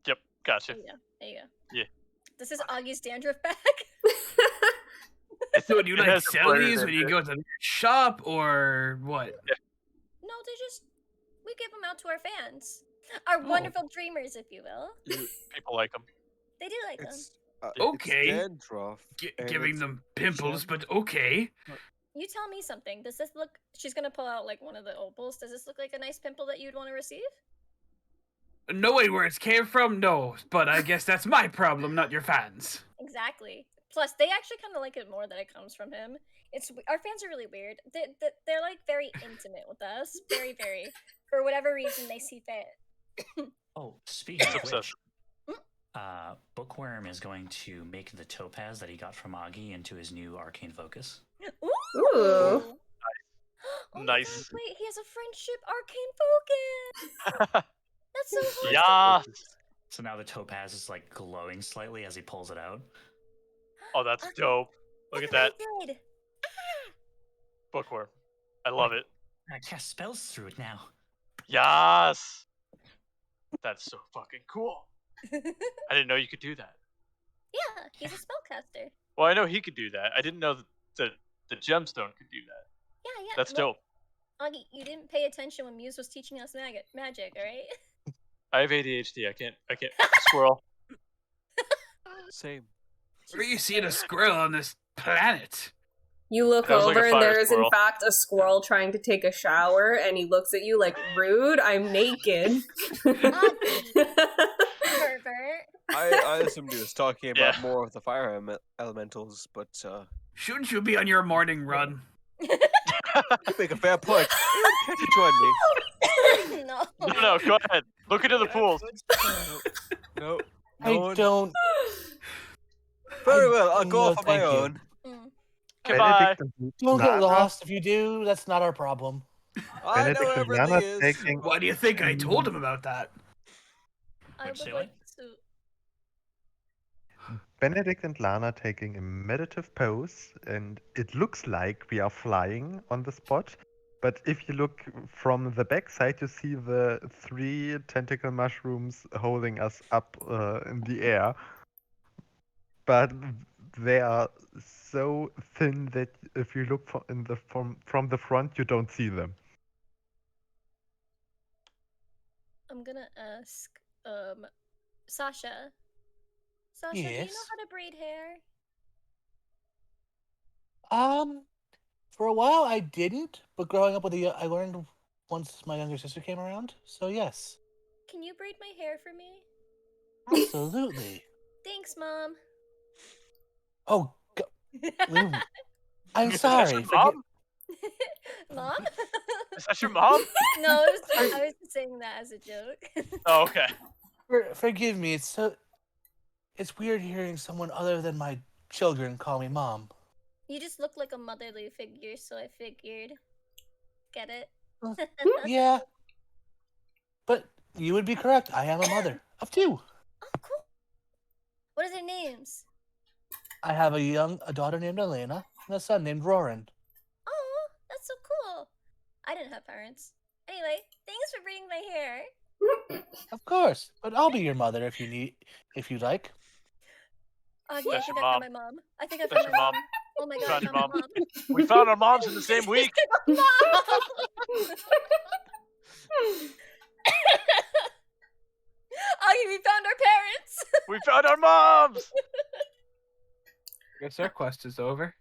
Yep. Gotcha. There you go. There you go. Yeah. This is Augie's dandruff bag. So do you It like has the sell flavor these that when you it- go to the shop or what? No, we give them out to our fans. Our wonderful dreamers, if you will. People like them. They do like them. It's Okay. dandruff. and Giving it's them pimples, gem- but okay. You tell me something. Does this look... She's gonna pull out, like, one of the opals. Does this look like a nice pimple that you'd want to receive? Knowing where it came from, no. But I guess that's my problem, not your fans. Exactly. Plus, they actually kind of like it more that it comes from him. Our fans are really weird. They're like very intimate with us. Very, very. For whatever reason they see fit. Oh, speaking of Success. which, Bookwyrm is going to make the topaz that he got from Aggie into his new arcane focus. Ooh! Ooh. Oh my Nice. God, wait, he has a friendship arcane focus! That's so hard. Yeah. So now the topaz is like glowing slightly as he pulls it out. Oh, that's dope. Look at that. I did. Bookworm. I love it. I cast spells through it now. Yes. That's so fucking cool. I didn't know you could do that. Yeah, he's a spellcaster. Well, I know he could do that. I didn't know that the gemstone could do that. Yeah, yeah. That's look, dope. Augie, you didn't pay attention when Muse was teaching us magic, alright? I have ADHD. I can't squirrel. Same. Where are you seeing a squirrel on this planet? You look That was like over a and fire there is in squirrel. fact a squirrel trying to take a shower, and he looks at you like, rude, I'm naked. Pervert. I assumed he was talking about Yeah. more of the fire elementals, but Shouldn't you be on your morning run? you make a fair point. Can't you join me? No. No, go ahead. Look into the pools. No. I don't. Very well, I'll go No, off on my thank you. own. Mm. Goodbye. Benedict and Don't get Lana- lost. If you do, that's not our problem. I know Benedict and everything Lana is. taking Why do you think I told him about that? I What'd would you like to... Benedict and Lana taking a meditative pose, and it looks like we are flying on the spot. But if you look from the backside, you see the 3 tentacle mushrooms holding us up in the air. But they are so thin that if you look from the front, you don't see them. I'm gonna ask, Sasha. Sasha, do you know Yes? how to braid hair? For a while I didn't, but growing up with I learned once my younger sister came around. So yes, Can you braid my hair for me? absolutely. Thanks, Mom. Oh, Lou, I'm sorry. Is that your Forgive- mom? Mom? Is that your mom? No, I was just saying that as a joke. Oh, okay. Forgive me. It's weird hearing someone other than my children call me mom. You just look like a motherly figure, so I figured. Get it? Yeah, but you would be correct. I am a mother of 2. Oh, cool. What are their names? I have a daughter named Elena and a son named Roran. Oh, that's so cool. I didn't have parents. Anyway, thanks for braiding my hair. Of course, but I'll be your mother if you'd like. Augie, I That's think your I found mom. my mom. I think I That's found your my mom. mom. Oh my god, Found I your found my mom. mom. We found our moms in the same week. Mom! Augie, we found our parents. We found our moms. Guess our quest is over.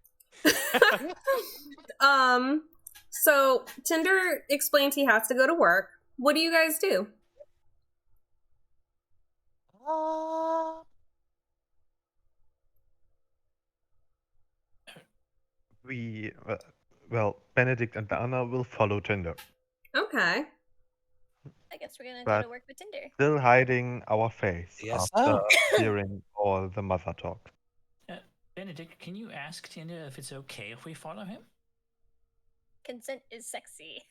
So Tinder explains he has to go to work. What do you guys do? Benedict and Lana will follow Tinder, Okay. I guess we're gonna go But- to work with Tinder. still hiding our face Yes, after hearing all the mother talk. Benedict, can you ask Tinder if it's okay if we follow him? Consent is sexy.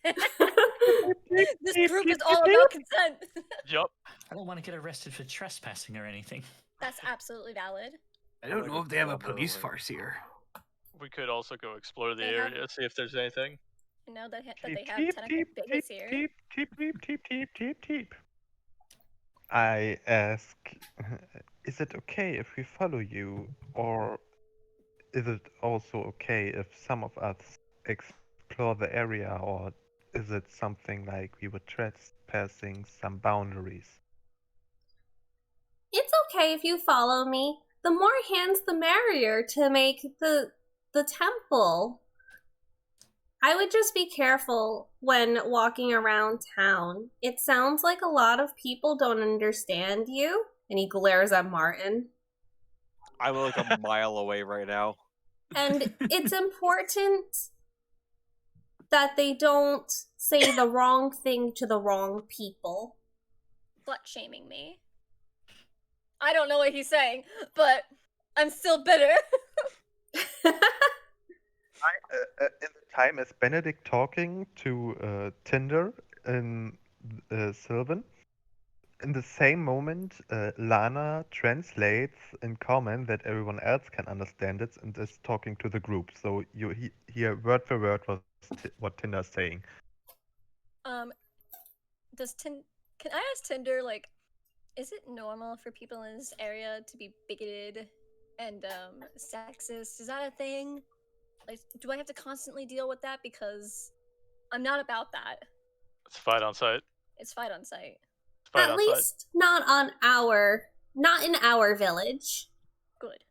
This group is all about consent. Yup. I don't want to get arrested for trespassing or anything. That's absolutely valid. I don't know if they have a police force here. We could also go explore the They have- area, see if there's anything. I know that they have tentacle bigots here. Teep. I ask, is it okay if we follow you, or is it also okay if some of us explore the area, or is it something like we were trespassing some boundaries? It's okay if you follow me. The more hands, the merrier to make the temple. I would just be careful when walking around town. It sounds like a lot of people don't understand you. And he glares at Martin. I'm like a mile away right now. And it's important that they don't say the wrong thing to the wrong people. Slut shaming me. I don't know what he's saying, but I'm still bitter. In the time as Benedict talking to Tinder in Sylvan, in the same moment, Lana translates in common that everyone else can understand it and is talking to the group. So you hear word for word what Tinder's saying. Can I ask Tinder, like, is it normal for people in this area to be bigoted and sexist? Is that a thing? Like, do I have to constantly deal with that? Because I'm not about that. It's fight on site. It's fight on site. At least not in our village. Good.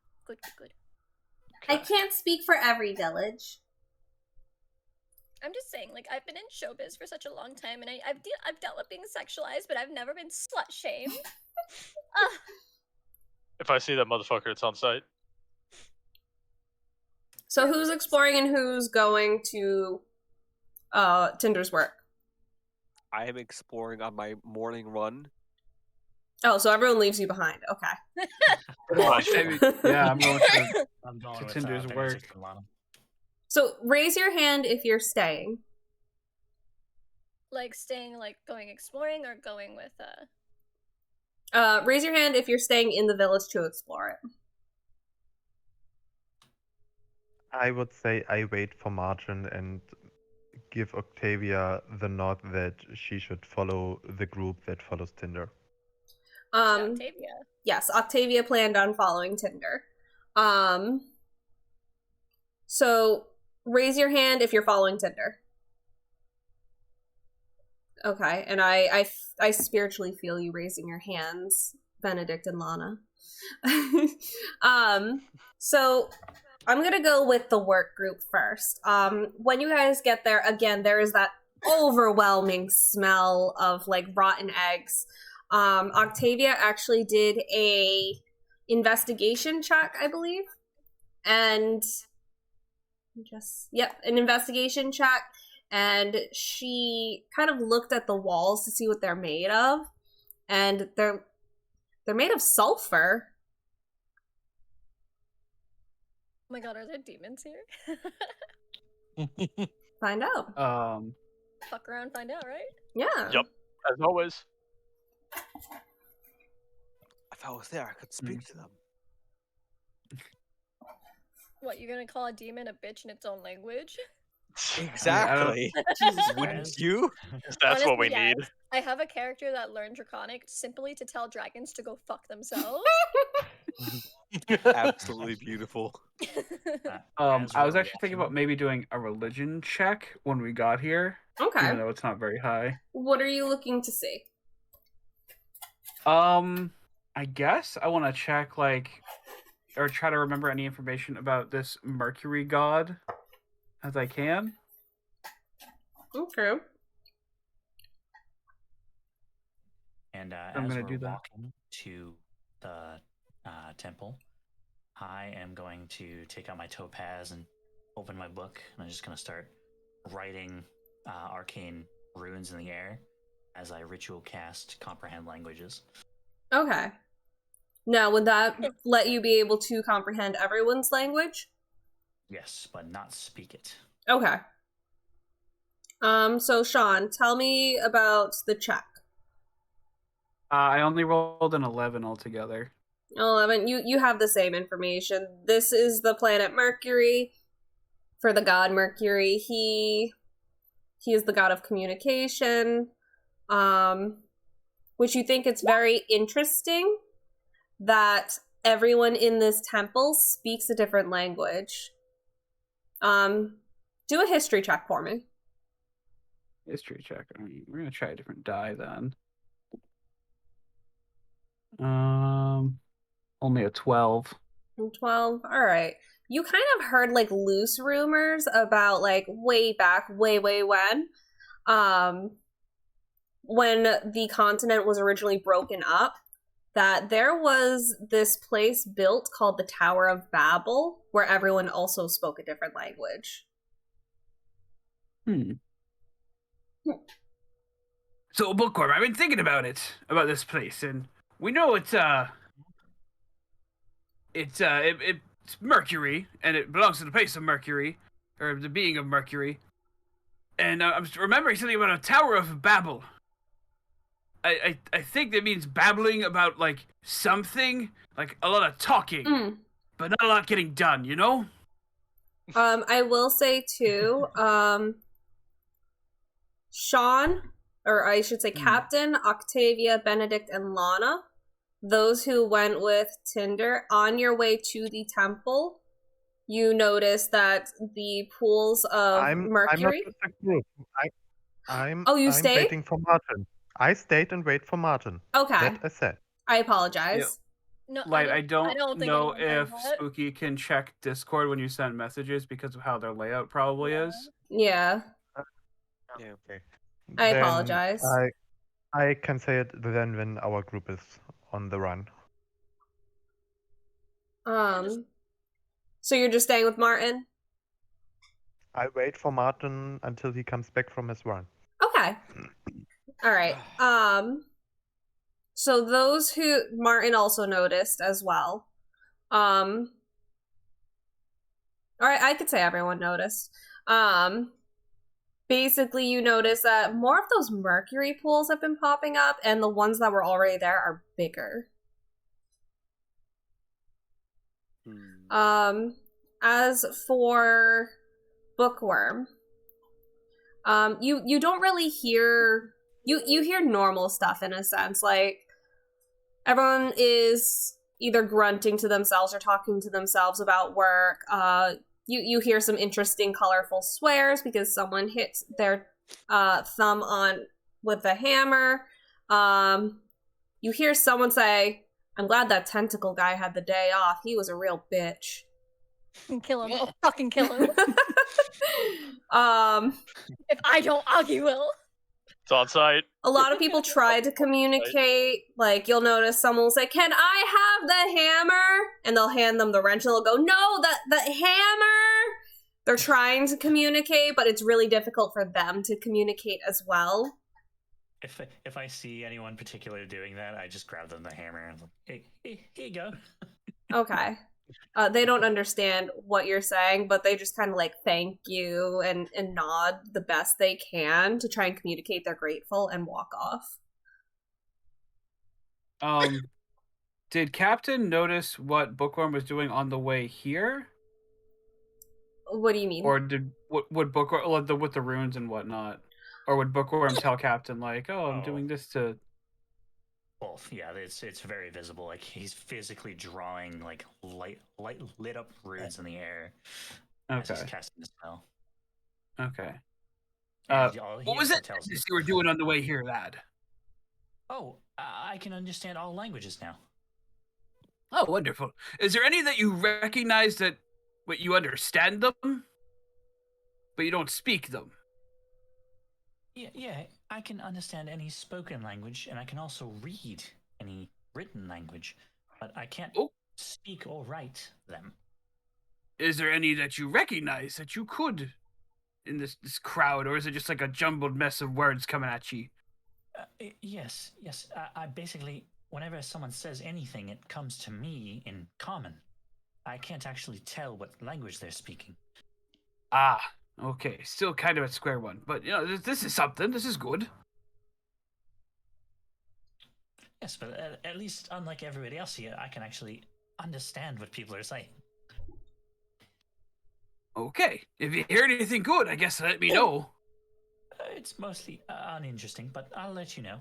I can't speak for every village. I'm just saying, like, I've been in showbiz for such a long time, and I've dealt with being sexualized, but I've never been slut shamed. If I see that motherfucker, it's on site. So who's exploring and who's going to Tinder's work? I am exploring on my morning run. Oh, so everyone leaves you behind. Okay. Yeah, I'm going I'm going to with Tinder's work. Benedict and Lana. So raise your hand if you're staying. Like, staying, like, going exploring, or going with, Raise your hand if you're staying in the village to explore it. I would say I wait for Margin and give Octavia the nod that she should follow the group that follows Tinder. Octavia. Yes, Octavia planned on following Tinder. So raise your hand if you're following Tinder. Okay, and I spiritually feel you raising your hands, Benedict and Lana. So I'm gonna go with the work group first. When you guys get there, again, there is that overwhelming smell of like rotten eggs. Octavia actually did a investigation check, I believe, and an investigation check, and she kind of looked at the walls to see what they're made of, and they're made of sulfur. Oh my god, are there demons here? Find out. Fuck around, find out, right? Yeah. Yep. As always. If I was there, I could speak to them. What, you're gonna call a demon a bitch in its own language? Exactly. Wouldn't you? That's what we Honestly, yes. need. I have a character that learned Draconic simply to tell dragons to go fuck themselves. Absolutely beautiful. I was actually thinking about maybe doing a religion check when we got here. Okay. Even though it's not very high. What are you looking to see? I guess I want to check, like, or try to remember any information about this Mercury god as I can. Okay. And I'm as gonna we're do that. walking to the temple, I am going to take out my topaz and open my book, and I'm just going to start writing arcane runes in the air as I ritual cast comprehend languages. Okay. Now, would that let you be able to comprehend everyone's language? Yes, but not speak it. Okay. So Sean, tell me about the check. I only rolled an 11 altogether. 11. You have the same information. This is the planet Mercury. For the god Mercury, he is the god of communication. Which you think it's very interesting that everyone in this temple speaks a different language. Do a history check for me. History check. We're gonna try a different die then. Only a 12. 12. All right. You kind of heard like loose rumors about like way back, way when the continent was originally broken up, that there was this place built called the Tower of Babel, where everyone also spoke a different language. So, Bookwyrm, I've been thinking about this place, and we know it's Mercury, and it belongs to the place of Mercury, or the being of Mercury. And I'm remembering something about a Tower of Babel. I think that means babbling about, like, something, like a lot of talking, but not a lot getting done, you know? I will say, too, Sean, or I should say Captain, Octavia, Benedict, and Lana, those who went with Tinder, on your way to the temple, you notice that the pools of Mercury... I'm not with the group. I'm stayed? waiting for Martin. I stayed and wait for Martin. Okay. That I said. I apologize. No, I don't know if Spooky can check Discord when you send messages because of how their layout probably is. Yeah. Yeah, okay. I apologize. I can say it then when our group is on the run. So you're just staying with Martin? I wait for Martin until he comes back from his run. Okay. All right. So those who Martin also noticed as well. All right, I could say everyone noticed. Basically, you notice that more of those Mercury pools have been popping up, and the ones that were already there are bigger. As for Bookwyrm, you don't really hear you hear normal stuff in a sense, like everyone is either grunting to themselves or talking to themselves about work. You hear some interesting, colorful swears because someone hit their thumb on with a hammer. You hear someone say, "I'm glad that tentacle guy had the day off. He was a real bitch." Kill him. I'll fucking kill him. If I don't, Aggie will. It's on site. A lot of people try to communicate. Like, you'll notice someone will say, "Can I have the hammer?" And they'll hand them the wrench and they'll go, "No, the hammer!" They're trying to communicate, but it's really difficult for them to communicate as well. If I see anyone particularly doing that, I just grab them the hammer and hey, here you go. Okay. They don't understand what you're saying, but they just kind of like thank you and nod the best they can to try and communicate they're grateful and walk off. Did Captain notice what Bookwyrm was doing on the way here? What do you mean? Or would Bookwyrm with the runes and whatnot? Or would Bookwyrm tell Captain like, "Oh, I'm doing this to..." Both, yeah. It's very visible. Like he's physically drawing like lit up runes in the air. Okay. As he's casting the spell. Okay. What was it you were doing on the way here, lad? Oh, I can understand all languages now. Oh, wonderful. Is there any that you recognize that you understand them, but you don't speak them? Yeah, I can understand any spoken language, and I can also read any written language, but I can't speak or write them. Is there any that you recognize that you could in this crowd, or is it just like a jumbled mess of words coming at you? Yes. I basically, whenever someone says anything, it comes to me in common. I can't actually tell what language they're speaking. Ah, Okay, still kind of at square one, but you know, this is something. This is good. Yes, but at least, unlike everybody else here, I can actually understand what people are saying. Okay, if you hear anything good, I guess let me know. It's mostly uninteresting, but I'll let you know.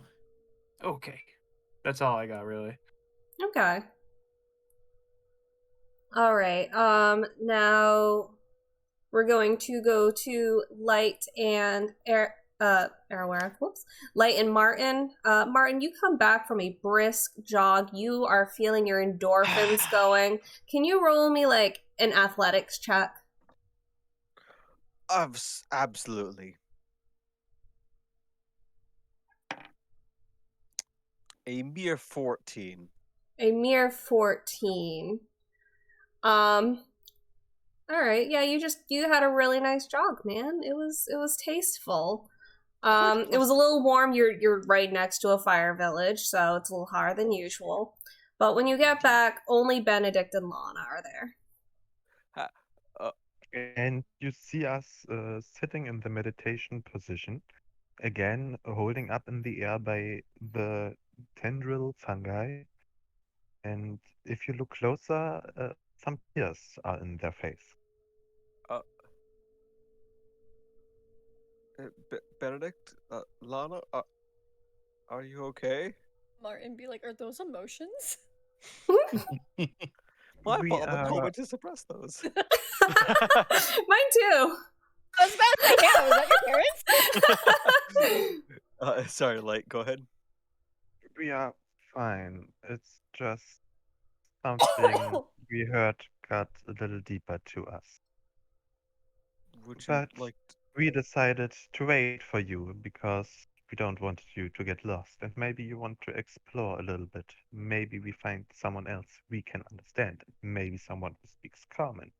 Okay, that's all I got really. Okay. All right. Now we're going to go to Light and Aerowarith. Whoops. Light and Martin. Martin, you come back from a brisk jog. You are feeling your endorphins going. Can you roll me like an athletics check? Absolutely. A mere 14. A mere 14. All right. Yeah, you had a really nice jog, man. It was tasteful. It was a little warm. You're right next to a fire village, so it's a little higher than usual. But when you get back, only Benedict and Lana are there. And you see us sitting in the meditation position, again holding up in the air by the tendril fungi. And if you look closer, some tears are in their face. Benedict? Lana? Are you okay? Martin be like, are those emotions? My We fault. I'm are- hoping to suppress those. Mine too. I was about to say, yeah, was that your parents? Sorry, Light. Go ahead. We are fine. It's just something we heard got a little deeper to us. Would you But like? we decided to wait for you because we don't want you to get lost. And maybe you want to explore a little bit. Maybe we find someone else we can understand. Maybe someone who speaks common.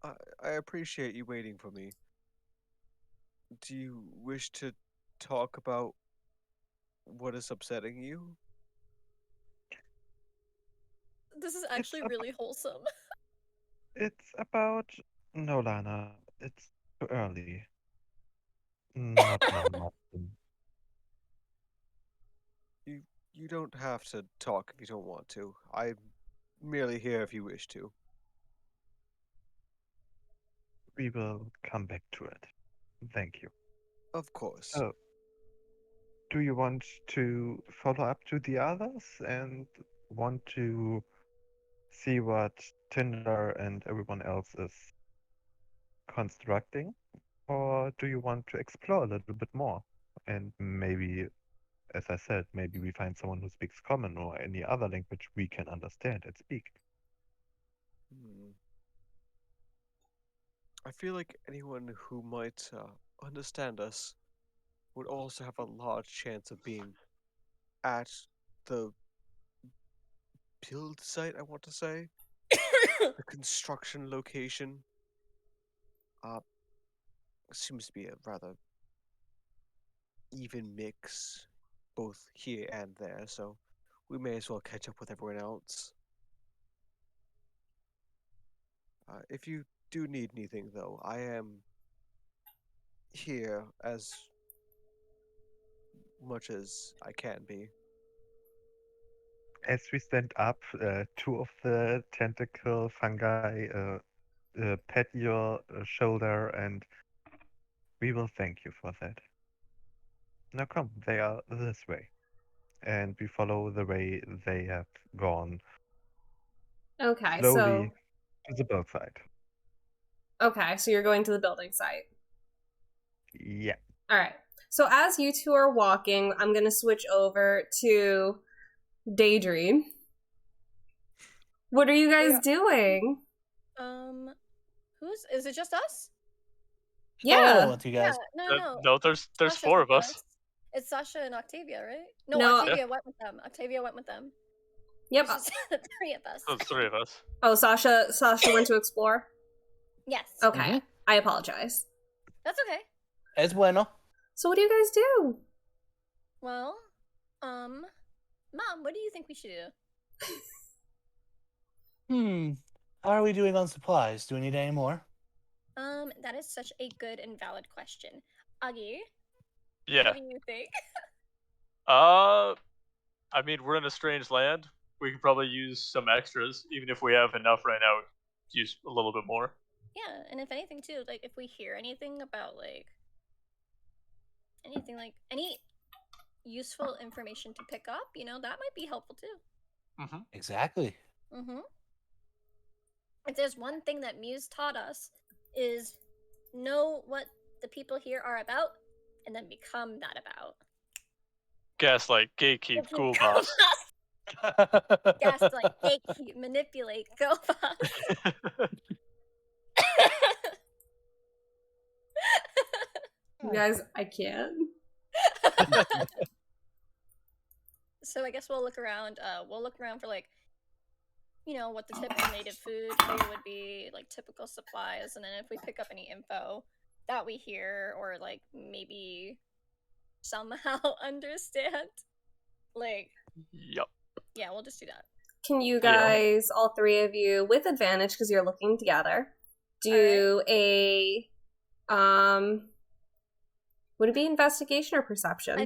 I appreciate you waiting for me. Do you wish to talk about what is upsetting you? This is actually really wholesome. It's about... No, Lana. It's too early. Not now, Martin. You don't have to talk if you don't want to. I'm merely here if you wish to. We will come back to it. Thank you. Of course. So, do you want to follow up to the others and want to see what Tinder and everyone else is constructing? Or do you want to explore a little bit more? And maybe, as I said, maybe we find someone who speaks common or any other language we can understand and speak. I feel like anyone who might understand us would also have a large chance of being at the build site, I want to say. The construction location. Seems to be a rather even mix, both here and there, so we may as well catch up with everyone else. If you do need anything, though, I am here as much as I can be. As we stand up, two of the tentacle fungi pat your shoulder, and we will thank you for that. Now come, they are this way. And we follow the way they have gone Okay, slowly to the boat side. so you're going to the building site. Yeah. All right. So as you two are walking, I'm going to switch over to Daydream. What are you guys doing? Is it just us? Yeah. Oh, you guys. No. There's Sasha's four of with us. It's Sasha and Octavia, right? No. Octavia went with them. Yep. It's just the three of us. There's three of us. Oh, Sasha went to explore? Yes. Okay. I apologize. That's okay. Es bueno. So what do you guys do? Well, Mom, what do you think we should do? How are we doing on supplies? Do we need any more? That is such a good and valid question. Aggie, Yeah. what do you think? I mean, we're in a strange land. We could probably use some extras, even if we have enough right now. Use a little bit more. Yeah, and if anything too, like if we hear anything about any useful information to pick up, that might be helpful too. Mm-hmm. Exactly. Mm-hmm. If there's one thing that Muse taught us, is know what the people here are about, and then become that about. Gaslight, gatekeep, ghoul boss. Gaslight, gatekeep, manipulate, go boss. You guys, I can't. So I guess we'll look around. We'll look around for what the typical native food here would be, like typical supplies, and then if we pick up any info that we hear or maybe somehow understand, Yep. Yeah, we'll just do that. Can you guys, all three of you, with advantage because you're looking together, do a would it be investigation or perception?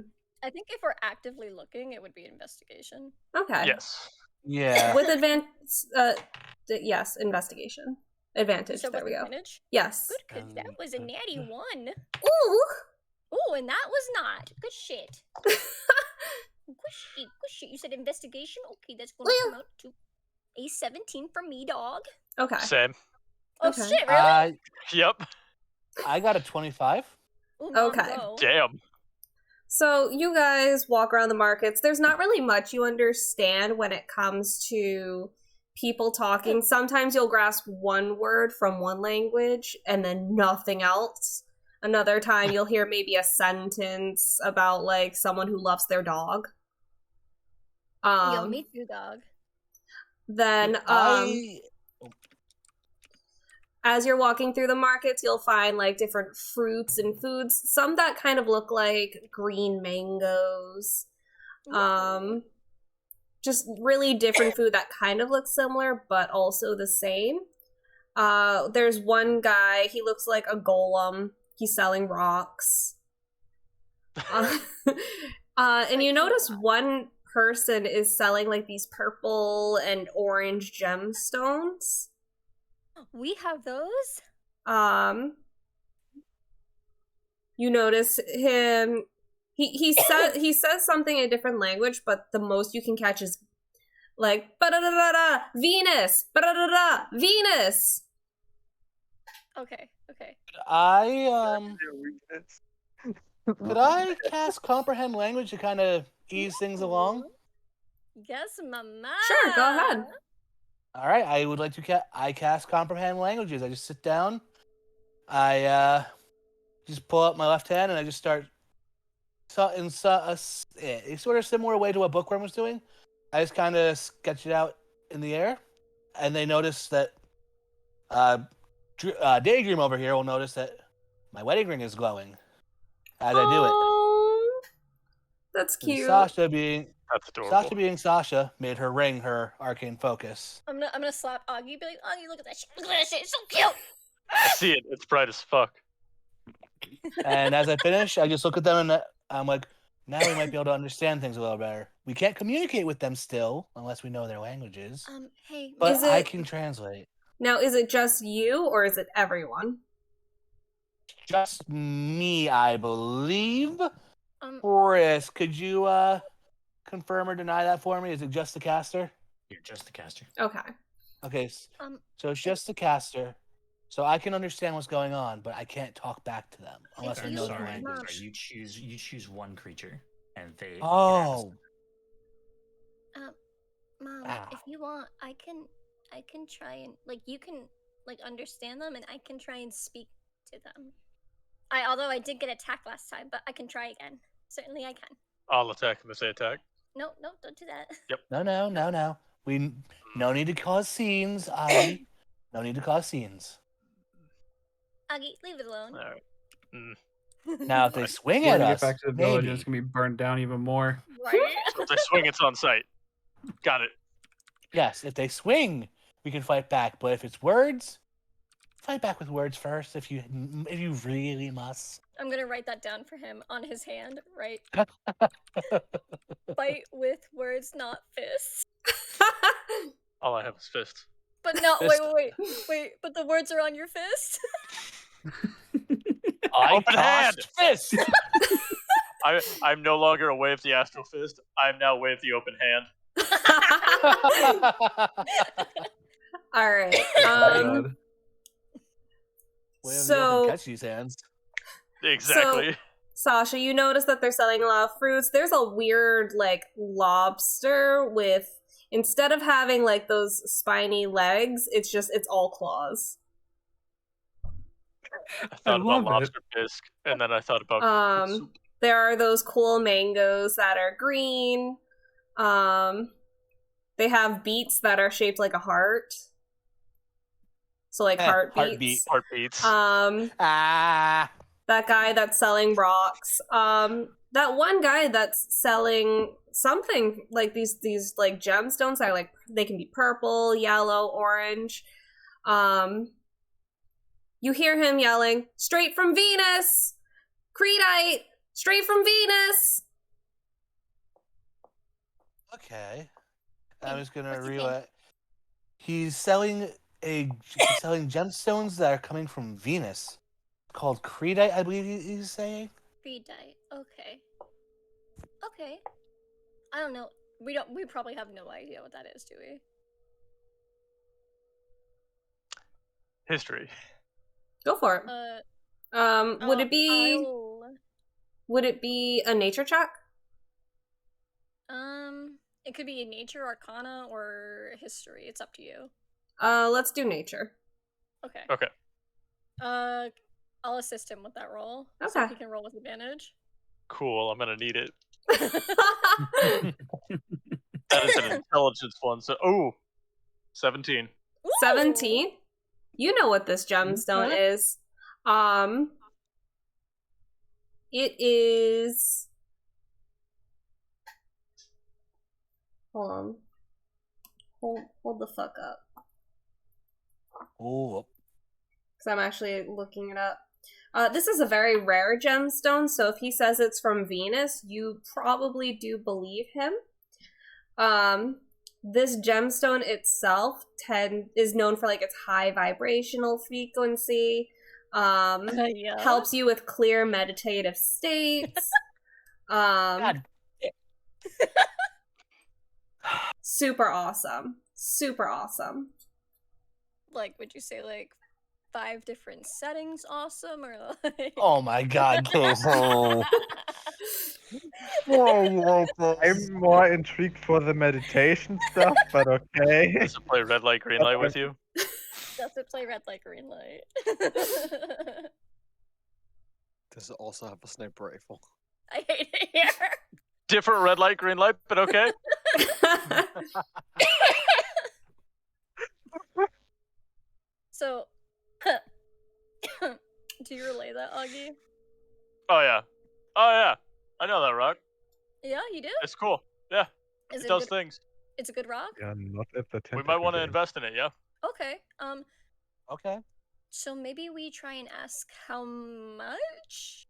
I think if we're actively looking, it would be investigation. Okay. Yes. Yeah. With advantage, yes, investigation. Advantage. So there with we go. advantage? Yes. Good, because that was a natty 1. Ooh. Ooh, and that was not. Good shit. Good shit. You said investigation? Okay, that's going to come out to a 17 for me, dog. Okay. Same. Oh, Okay. shit, really? Yep. I got a 25. Ooh, Mom, Okay. go. Damn. So you guys walk around the markets. There's not really much you understand when it comes to people talking. Sometimes you'll grasp one word from one language and then nothing else. Another time you'll hear maybe a sentence about someone who loves their dog. Yo, me too, dog. Then as you're walking through the markets, you'll find different fruits and foods, some that kind of look like green mangoes. Just really different food that kind of looks similar but also the same. There's one guy, he looks like a golem. He's selling rocks. And you notice one person is selling these purple and orange gemstones. We have those? You notice him. He says something in a different language, but the most you can catch is ba-da-da-da-da, Venus, ba-da-da-da, Venus. Okay. Could I cast comprehend language to kind of ease things along? Yes, mama. Sure, go ahead. All right, I would like to I cast comprehend languages. I just sit down. I just pull up my left hand and I just start. In a sort of similar way to what Bookwyrm was doing, I just kind of sketch it out in the air, and they notice that Daydream over here will notice that my wedding ring is glowing as I do it. That's cute. And Sasha being That's adorable. Sasha being Sasha made her ring her arcane focus. I'm gonna slap Aggie, be like, Aggie, look at that shit. Look at that shit. It's so cute. I see it. It's bright as fuck. And as I finish, I just look at them and I'm like, now we might be able to understand things a little better. We can't communicate with them still unless we know their languages. Hey, but I can translate. Now, is it just you or is it everyone? Just me, I believe. Chris, could you confirm or deny that for me? Is it just the caster? You're just the caster. Okay. So it's just the caster. So I can understand what's going on, but I can't talk back to them unless I know their language. You choose one creature, and they. Oh. Mom, if you want, I can try and you can understand them, and I can try and speak to them. Although I did get attacked last time, but I can try again. Certainly, I can. I'll attack him if they attack. No, don't do that. Yep. No. We no need to cause scenes. No need to cause scenes. Aggie, leave it alone. All right. Now, if they swing at us, get back to the village, maybe. it's gonna be burned down even more. Right? So if they swing, it's on sight. Got it. Yes, if they swing, we can fight back. But if it's words, fight back with words first if you really must. I'm gonna write that down for him on his hand, right? Fight with words, not fists. All I have is fist. But no, Fist. wait. But the words are on your fist. I Open hand! tossed fist. I'm no longer a wave the astral fist. I'm now wave the open hand. All right. So catch these hands. Exactly. Sasha, you notice that they're selling a lot of fruits. There's a weird, like, lobster with, instead of having, like, those spiny legs, it's all claws. I thought about lobster bisque, and then I thought about soup. There are those cool mangoes that are green. They have beets that are shaped like a heart. So, like, heartbeats. Heartbeats. That guy that's selling rocks. That one guy that's selling something like these like gemstones that are like, they can be purple, yellow, orange. You hear him yelling, "Straight from Venus! Creedite! Straight from Venus!" Okay. I was gonna realize he's selling gemstones that are coming from Venus, called Creedite, I believe he's saying. Creedite. Okay. I don't know. We probably have no idea what that is, do we? History. Go for it. Would it be a nature check? It could be a nature, arcana, or history. It's up to you. Let's do nature. Okay. Okay. I'll assist him with that roll. Okay. So he can roll with advantage. Cool, I'm gonna need it. That is an intelligence one, so 17. 17? You know what this gemstone is. It is... Hold on. Hold the fuck up. Oh. Because I'm actually looking it up. This is a very rare gemstone, so if he says it's from Venus, you probably do believe him. This gemstone itself is known for like its high vibrational frequency. Helps you with clear meditative states. God. Super awesome. Super awesome. Like, would you say like 5 different settings awesome, or like... Oh my god. I'm more intrigued for the meditation stuff, but okay. Does it play red light, green light with you? Does it play red light, green light? Does it also have a sniper rifle? I hate it here. Different red light, green light, but okay. So, do you relay that, Aggie? Oh yeah. I know that rock. Yeah, you do? It's cool. Yeah. Is it does good? things. It's a good rock? Yeah, not at the We might want to tentacle invest in it, yeah? Okay. Okay. So maybe we try and ask how much?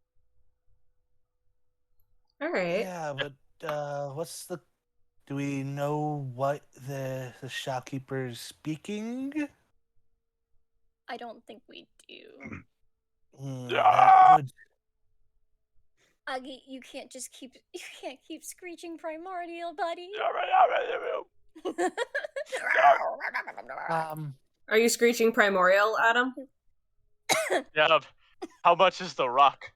Alright. Yeah, but what's the... Do we know what the shopkeeper's speaking? I don't think we do. That would... Aggie, you can't keep screeching primordial, buddy. Are you screeching primordial, Adam? Yeah. How much is the rock?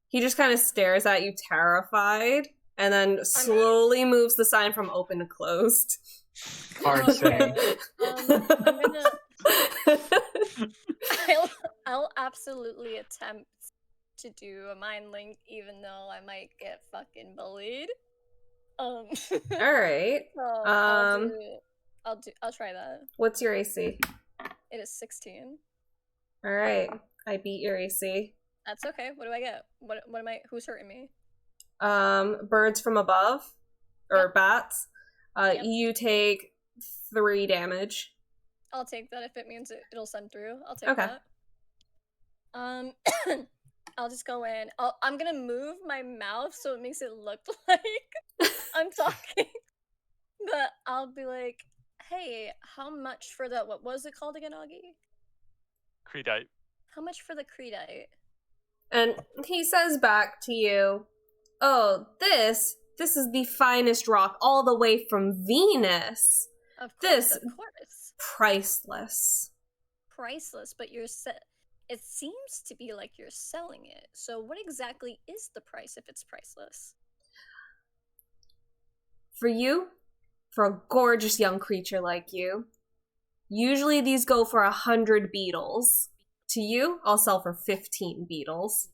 He just kind of stares at you terrified, and then slowly moves the sign from open to closed. Hard saying. I'll absolutely attempt to do a mind link, even though I might get fucking bullied. All right. So I'll try that. What's your AC? It is 16. All right, I beat your AC. That's okay. What do I get? What am I? Who's hurting me? Birds from above, or Yep. bats. Yep. You take 3 damage. I'll take that if it means it'll send through. I'll take Okay. that. I'll just go in. I'm gonna move my mouth so it makes it look like I'm talking. But I'll be like, hey, how much for the, what was it called again, Augie? Creedite. How much for the Creedite? And he says back to you, oh, this is the finest rock all the way from Venus. Of course, This, of course. priceless. Priceless, but it seems to be like you're selling it. So what exactly is the price if it's priceless? For you, for a gorgeous young creature like you, usually these go for 100 beetles. To you, I'll sell for 15 beetles.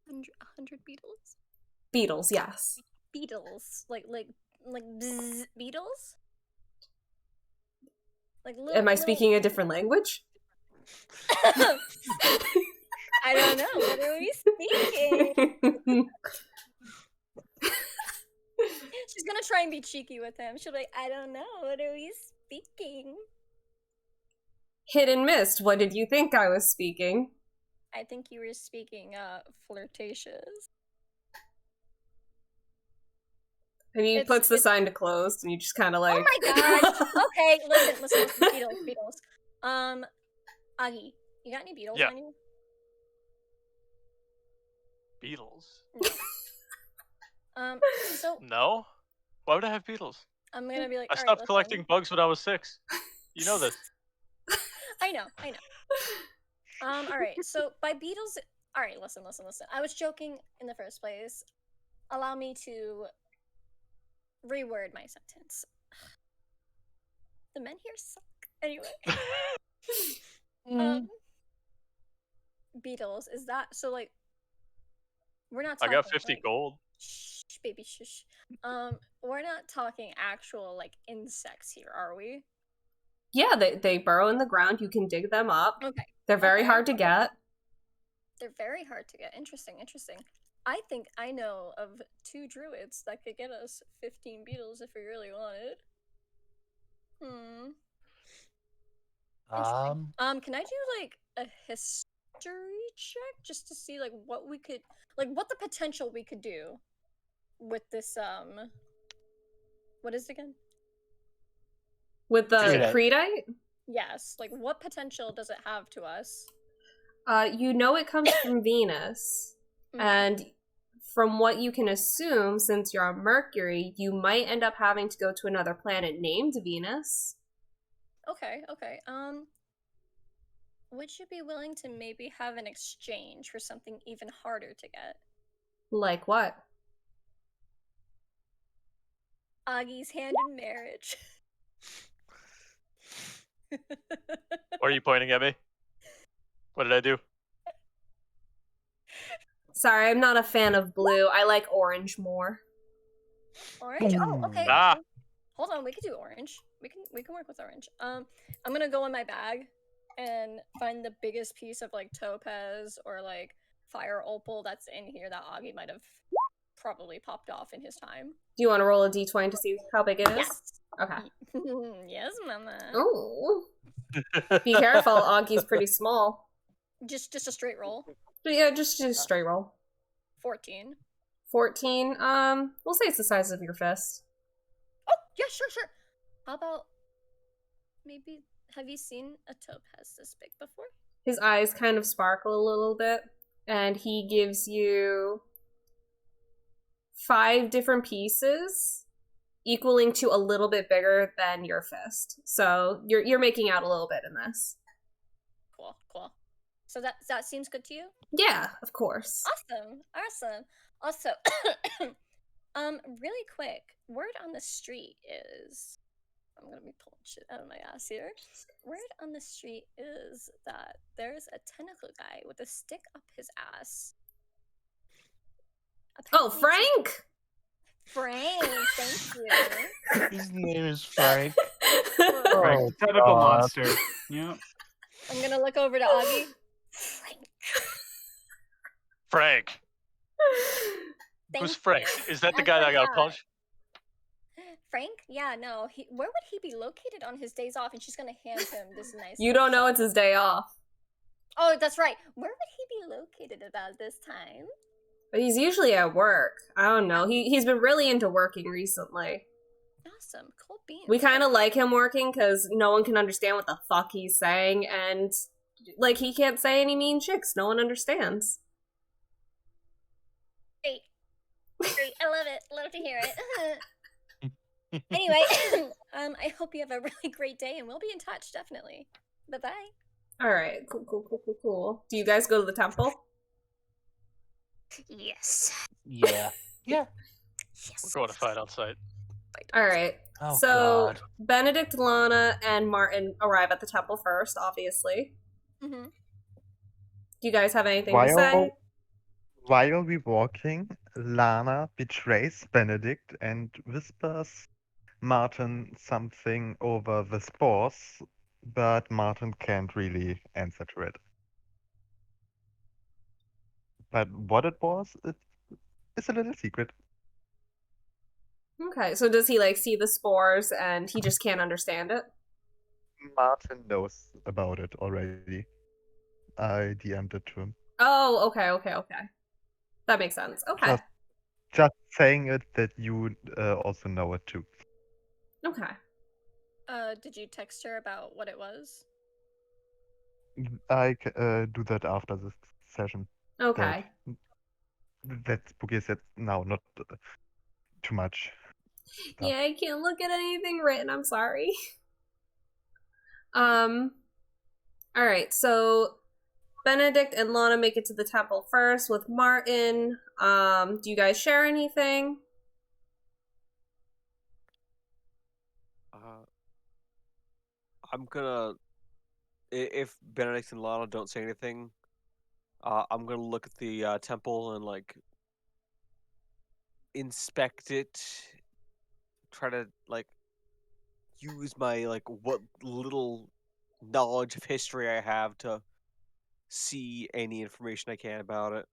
100 beetles? Beetles, yes. Beetles? Like bzz, beetles? Like Am I speaking a different language? I don't know. What are we speaking? She's gonna try and be cheeky with him. She'll be like, I don't know. What are we speaking? Hit and missed. What did you think I was speaking? I think you were speaking flirtatious. And he puts the sign to closed, and you just kind of like... Oh my gosh! Okay, listen, beetles. Aggie, you got any beetles on you? Beetles? So... No? Why would I have beetles? I'm gonna be like, I stopped collecting bugs when I was 6. You know this. I know. Alright, so by beetles... Alright, listen. I was joking in the first place. Allow me to reword my sentence. The men here suck. Anyway. Beetles, is that... So, like... We're not talking... I got 50 gold. Shh, baby, shush. We're not talking actual, like, insects here, are we? Yeah, they burrow in the ground. You can dig them up. Okay. They're very hard to get. They're very hard to get. Interesting. I think I know of 2 druids that could get us 15 beetles if we really wanted. Can I do, like, a history check just to see, like, what we could... Like, what the potential we could do with this, What is it again? With the Creedite? Yes. Like, what potential does it have to us? You know it comes from Venus. And from what you can assume, since you're on Mercury, you might end up having to go to another planet named Venus. Okay. Would you be willing to maybe have an exchange for something even harder to get? Like what? Aggie's hand in marriage. Why are you pointing at me? What did I do? Sorry, I'm not a fan of blue. I like orange more. Orange? Oh, okay. Hold on, we could do orange. We can work with orange. I'm gonna go in my bag and find the biggest piece of like topaz or like fire opal that's in here that Aggie might have probably popped off in his time. Do you want to roll a d20 to see how big it is? Yes. Okay. Yes, mama. Oh. Be careful, Aggie's pretty small. Just a straight roll. Yeah, just a straight roll. 14. 14. We'll say it's the size of your fist. Oh, yeah, sure. How about maybe, have you seen a topaz this big before? His eyes kind of sparkle a little bit, and he gives you 5 different pieces, equaling to a little bit bigger than your fist. So you're making out a little bit in this. Cool. So that seems good to you? Yeah, of course. Awesome. Also, really quick, word on the street is... I'm gonna be pulling shit out of my ass here. Word on the street is that there's a tentacle guy with a stick up his ass. Oh, Frank! Frank, thank you. His name is Frank. Frank, tentacle monster. Yep. I'm gonna look over to Aggie. Frank. Who's Frank? Is that the guy that got punched? Frank? Yeah, no. Where would he be located on his days off? And she's gonna hand him this nice. You don't know it's his day off. Oh, that's right. Where would he be located about this time? But he's usually at work. I don't know. He's been really into working recently. Awesome. Cool beans. We kind of like him working because no one can understand what the fuck he's saying, and like he can't say any mean chicks. No one understands. Great. Great. I love it. Love to hear it. Anyway, I hope you have a really great day, and we'll be in touch, definitely. Bye-bye. All right. Cool. Do you guys go to the temple? Yes. Yeah. Yeah. We're going to fight outside. All right. Oh, So God. Benedict, Lana, and Martin arrive at the temple first, obviously. Mm-hmm. Do you guys have anything to say? While we walking, Lana betrays Benedict and whispers Martin something over the spores, but Martin can't really answer to it. But what it was, it's a little secret. Okay, so does he like see the spores and he just can't understand it? Martin knows about it already. I DM'd it to him. Oh, okay. That makes sense. Okay. Just saying it that you also know it too. Okay. Did you text her about what it was? I do that after this session. Okay. That's Spooky said now, not too much. Yeah, I can't look at anything written. I'm sorry. All right. So Benedict and Lana make it to the temple first with Martin. Do you guys share anything? I'm gonna, if Benedict and Lana don't say anything, I'm gonna look at the temple and like inspect it. Try to like use my like what little knowledge of history I have to see any information I can about it.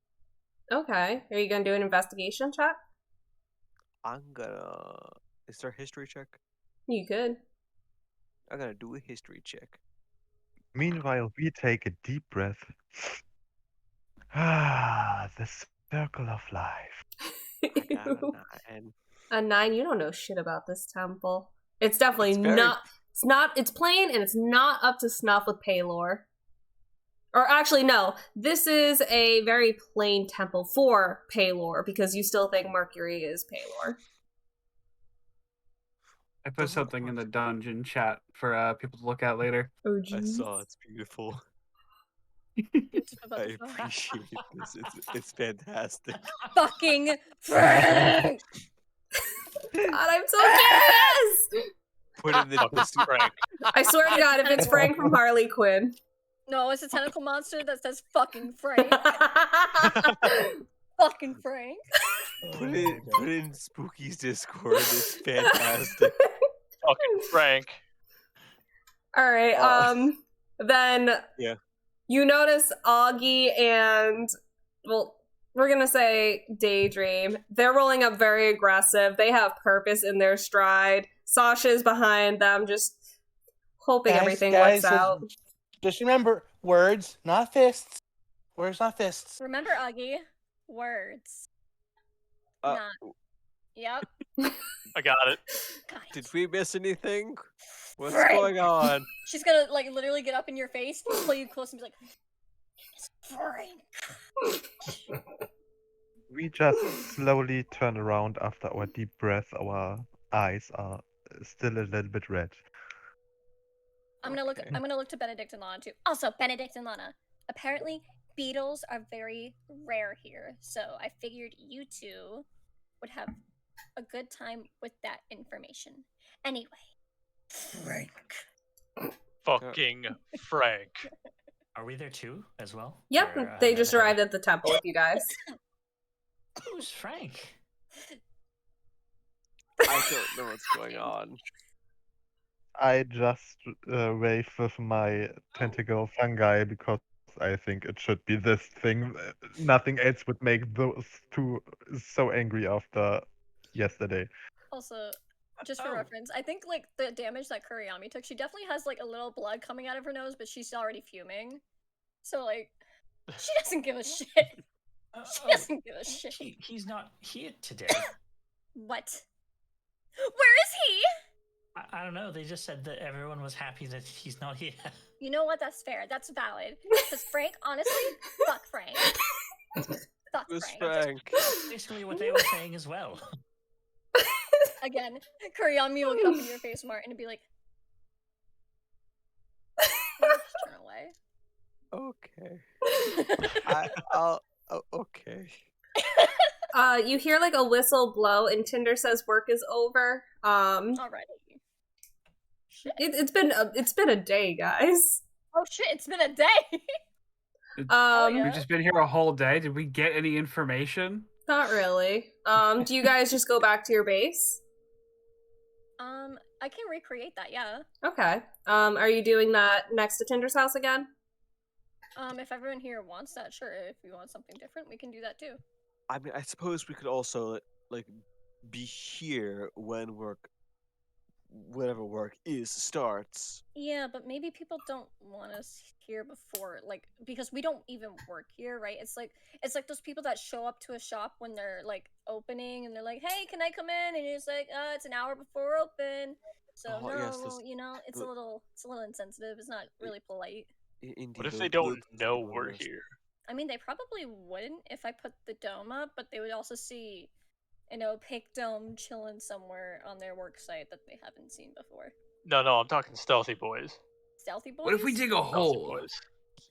Okay. Are you gonna do an investigation check? I'm gonna. Is there a history check? You could. I'm gonna do a history check. Meanwhile, we take a deep breath. Ah, the circle of life. I got a 9. A 9. You don't know shit about this temple. It's definitely It's very- not. It's not. It's plain and it's not up to snuff with Paylor. Or actually, no. This is a very plain temple for Paylor because you still think Mercury is Paylor. I put something in the dungeon chat for people to look at later. Oh, I geez. saw it's beautiful. I appreciate this. It's fantastic. Fucking Frank! God, I'm so curious! Put in the Frank. I swear to God, if it's Frank from Harley Quinn. No, it's a tentacle monster that says fucking Frank. Fucking Frank. Put it in Spooky's Discord. It's fantastic. Fucking Frank. All right, then Yeah. you notice Augie and, well, we're gonna say Daydream. They're rolling up very aggressive. They have purpose in their stride. Sasha's behind them, just hoping everything works out. Just remember, words, not fists. Words, not fists. Remember, Augie, words. Not. Yep. I got it. God. Did we miss anything? What's Frank. going on? She's gonna like literally get up in your face, pull you close, and be like, "It's Frank." We just slowly turn around after our deep breath. Our eyes are still a little bit red. I'm gonna look. Okay. I'm gonna look to Benedict and Lana too. Also, Benedict and Lana. Apparently, beetles are very rare here, so I figured you two would have a good time with that information. Anyway, Frank. Fucking Frank. Are we there too, as well? Yep, Or, they just another- arrived at the temple with you guys. Who's Frank? I don't know what's going on. I just wave with my tentacle fungi because I think it should be this thing. Nothing else would make those two so angry after yesterday. Also, Just for reference, I think like the damage that Kurayami took, she definitely has like a little blood coming out of her nose, but she's already fuming. So like, she doesn't give a shit. She doesn't give a shit. He's not here today. What? Where is he? I don't know. They just said that everyone was happy that he's not here. You know what? That's fair. That's valid. Because Frank, honestly, fuck Frank. Fuck Frank. That's basically what they were saying as well. Again, Kurayami will get up in your face, Martin, and be like, just turn away. Okay. I'll okay. You hear like a whistle blow, and Tinder says work is over. Alrighty. Shit. It's been a day, guys. Oh shit! It's been a day. We've just been here a whole day. Did we get any information? Not really. Do you guys just go back to your base? I can recreate that. Yeah. Okay. Are you doing that next to Tinder's house again? If everyone here wants that, sure. If you want something different, we can do that too. I mean, I suppose we could also like be here when whatever work starts. Yeah, but maybe people don't want us here before, like, because we don't even work here, right? It's like those people that show up to a shop when they're like opening, and they're like, "Hey, can I come in?" And you're just like, "It's an hour before open." So Oh, no, yes, you know, it's a little insensitive. It's not really polite. Indeed, What if they don't know we're here? I mean, they probably wouldn't if I put the dome up, but they would also see an opaque dome chilling somewhere on their work site that they haven't seen before. No, I'm talking stealthy boys. Stealthy boys? What if we dig a hole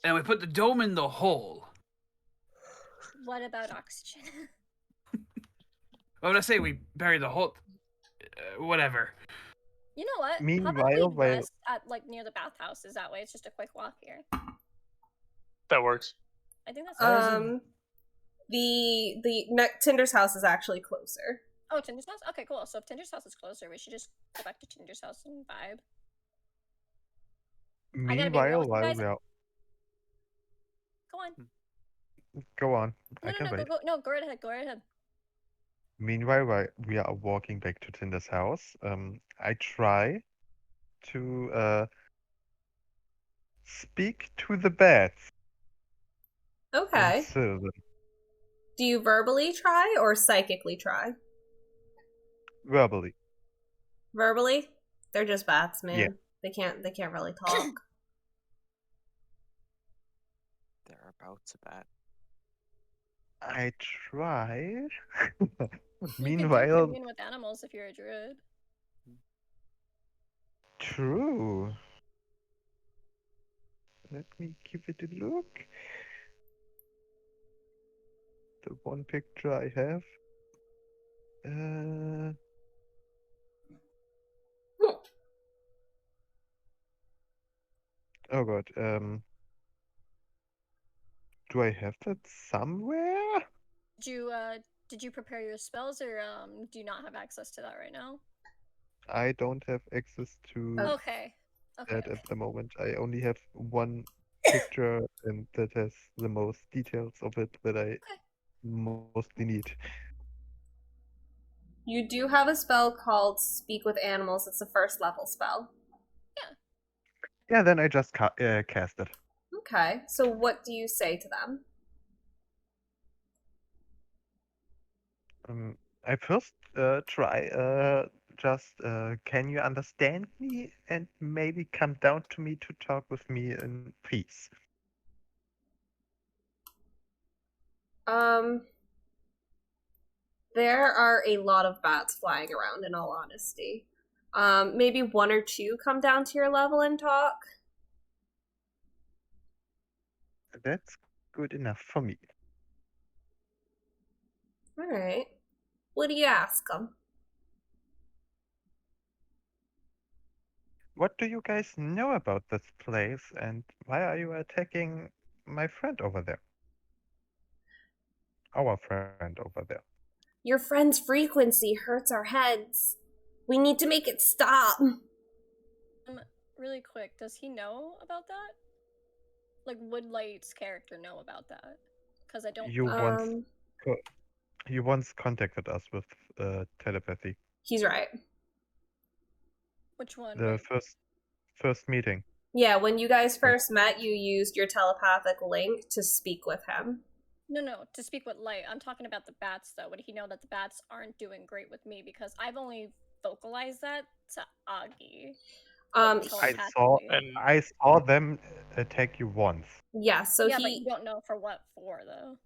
and we put the dome in the hole? What about oxygen? Well, let's say we bury the hole. Whatever. You know what? Meanwhile, probably west at like near the bathhouse is that way. It's just a quick walk here. That works. I think that's Tinder's house is actually closer. Oh, Tinder's house? Okay, cool. So if Tinder's house is closer, we should just go back to Tinder's house and vibe. Meanwhile, while we are... Go on. Go on. No, I can wait. go right ahead. Go right ahead. Meanwhile, while we are walking back to Tinder's house, I try to speak to the bats. Okay. Sylvan. Do you verbally try or psychically try? Verbally. Verbally? They're just bats, man. Yeah. They can't really talk. They're about to bat. I try. Meanwhile, you Meanwhile, can with animals if you're a druid. true. Let me give it a look. The one picture I have. Oh god. Do I have that somewhere? Did you prepare your spells, or do you not have access to that right now? I don't have access to Okay. that at the moment. I only have one picture, and that has the most details of it that I mostly need. You do have a spell called Speak with Animals. It's a first level spell. Yeah, then I just cast it. Okay, so what do you say to them? I first try can you understand me and maybe come down to me to talk with me in peace? There are a lot of bats flying around, in all honesty. Maybe one or two come down to your level and talk. That's good enough for me. Alright. What do you ask them? What do you guys know about this place, and why are you attacking my friend over there? Our friend over there. Your friend's frequency hurts our heads. We need to make it stop. Really quick, does he know about that? Like, would Light's character know about that? Because I don't. You once contacted us with telepathy. He's right. Which one? The first meeting. Yeah, when you guys first met, you used your telepathic link to speak with him. No, to speak with Light. I'm talking about the bats, though. Would he know that the bats aren't doing great with me? Because I've only vocalized that to Aggie. I saw them attack you once. Yeah, so but you don't know for what for, though.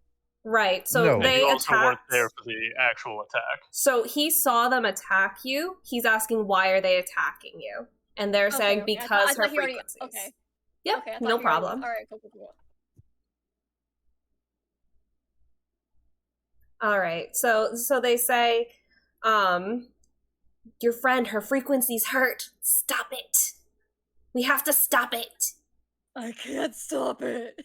Right, so No. they you also weren't attacked. there for the actual attack. So he saw them attack you. He's asking why are they attacking you, and they're saying Okay. because I her thought he already- frequencies. Okay. Yep, Okay, I thought no he already- problem. All right, cool. All right, so they say, your friend, her frequencies hurt. Stop it. We have to stop it. I can't stop it.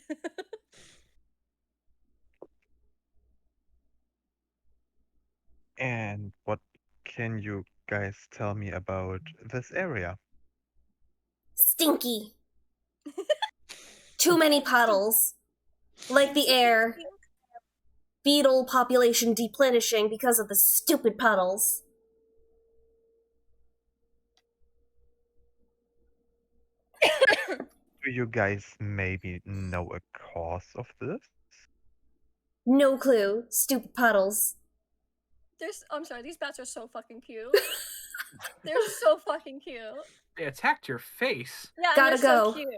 And what can you guys tell me about this area? Stinky. Too many puddles. Like the air. Beetle population deplenishing because of the stupid puddles. Do you guys maybe know a cause of this? No clue. Stupid puddles. I'm sorry, these bats are so fucking cute. They're so fucking cute. They attacked your face. Yeah, Gotta they're go. so cute.